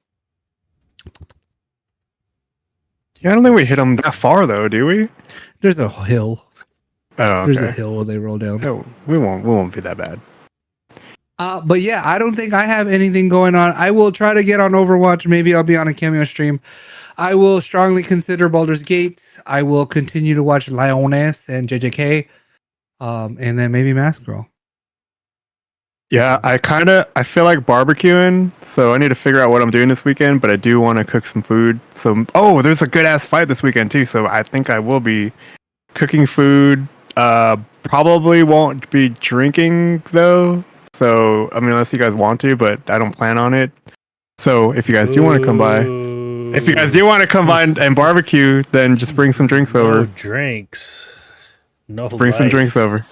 Yeah, I don't think we hit them that far though, do we? There's a hill. Oh, okay. There's a hill where they roll down. Oh, we won't be that bad. But yeah, I don't think I have anything going on. I will try to get on Overwatch. Maybe I'll be on a cameo stream. I will strongly consider Baldur's Gate. I will continue to watch Lioness and JJK. And then maybe Mask Girl. Yeah, I feel like barbecuing, so I need to figure out what I'm doing this weekend, but I do want to cook some food. So, there's a good ass fight this weekend too, so I think I will be cooking food. Probably won't be drinking though. So, I mean, unless you guys want to, but I don't plan on it. So, if you guys do want to come by, and barbecue, then just bring some drinks over. No drinks. No. Bring some drinks over.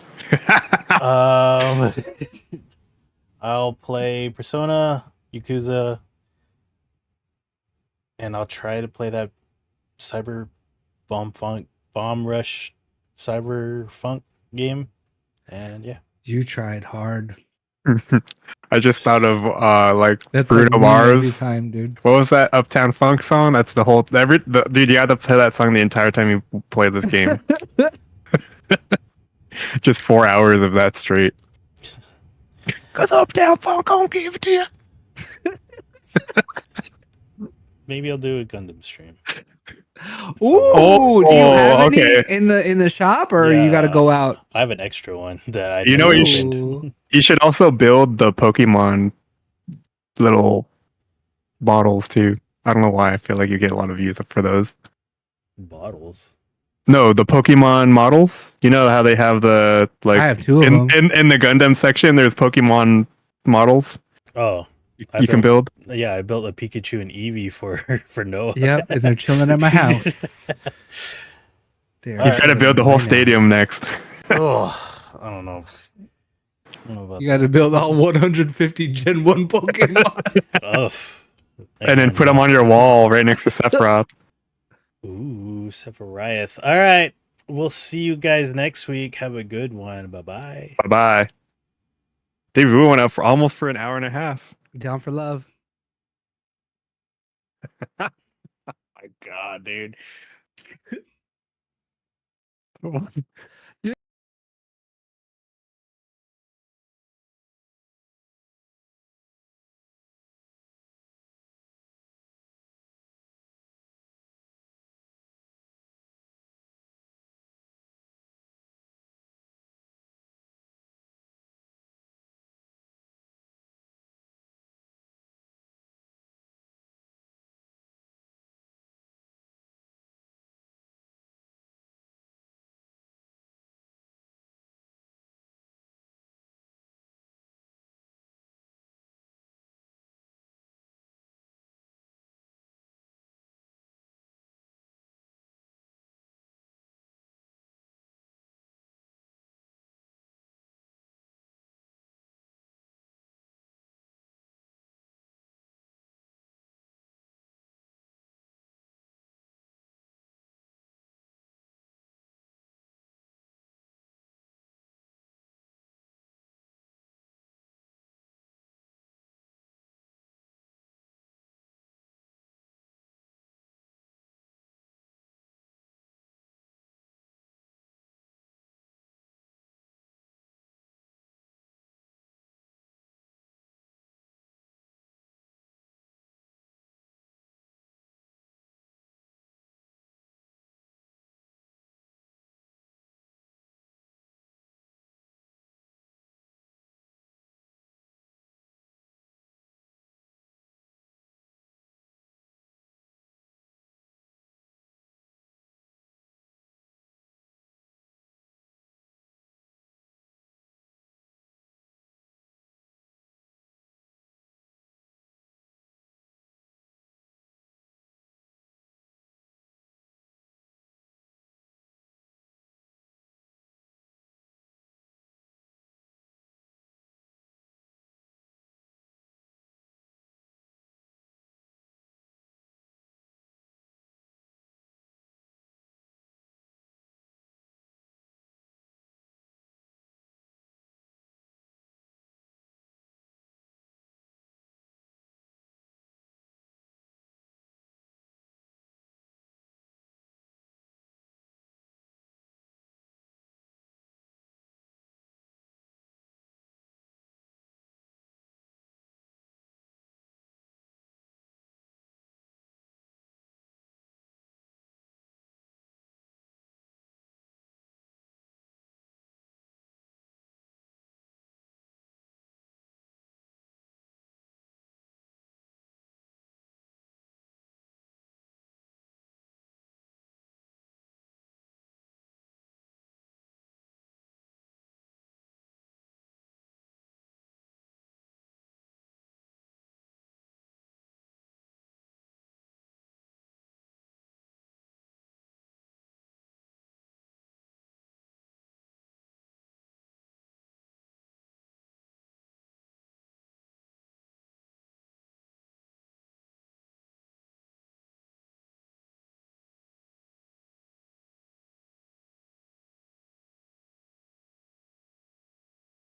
I'll play Persona, Yakuza, and I'll try to play that Bomb Rush Cyberpunk game. And yeah. You tried hard. I just thought of That's Bruno like Mars. every time, dude. What was that Uptown Funk song? That's the whole dude. You had to play that song the entire time you played this game. Just 4 hours of that straight. Cause Uptown Funk don't give it to you. Maybe I'll do a Gundam stream. Ooh, do you have any in the shop, or you got to go out? I have an extra one that I. You know what you should? You should also build the Pokemon little bottles too. I don't know why I feel like you get a lot of views for those bottles. No, the Pokemon models. You know how they have the I have 2 of them. In the Gundam section. There's Pokemon models. Oh. You can build. Yeah, I built a Pikachu and Eevee for Noah. Yep, and they're chilling at my house. You try to build the whole stadium next. Oh, I don't know. You got to build all 150 Gen 1 Pokemon. And then put them on your wall right next to Sephiroth. Ooh, Sephiroth. All right. We'll see you guys next week. Have a good one. Bye-bye. Bye-bye. Dude, we went up for almost for an hour and a half. Down for love. My God, dude.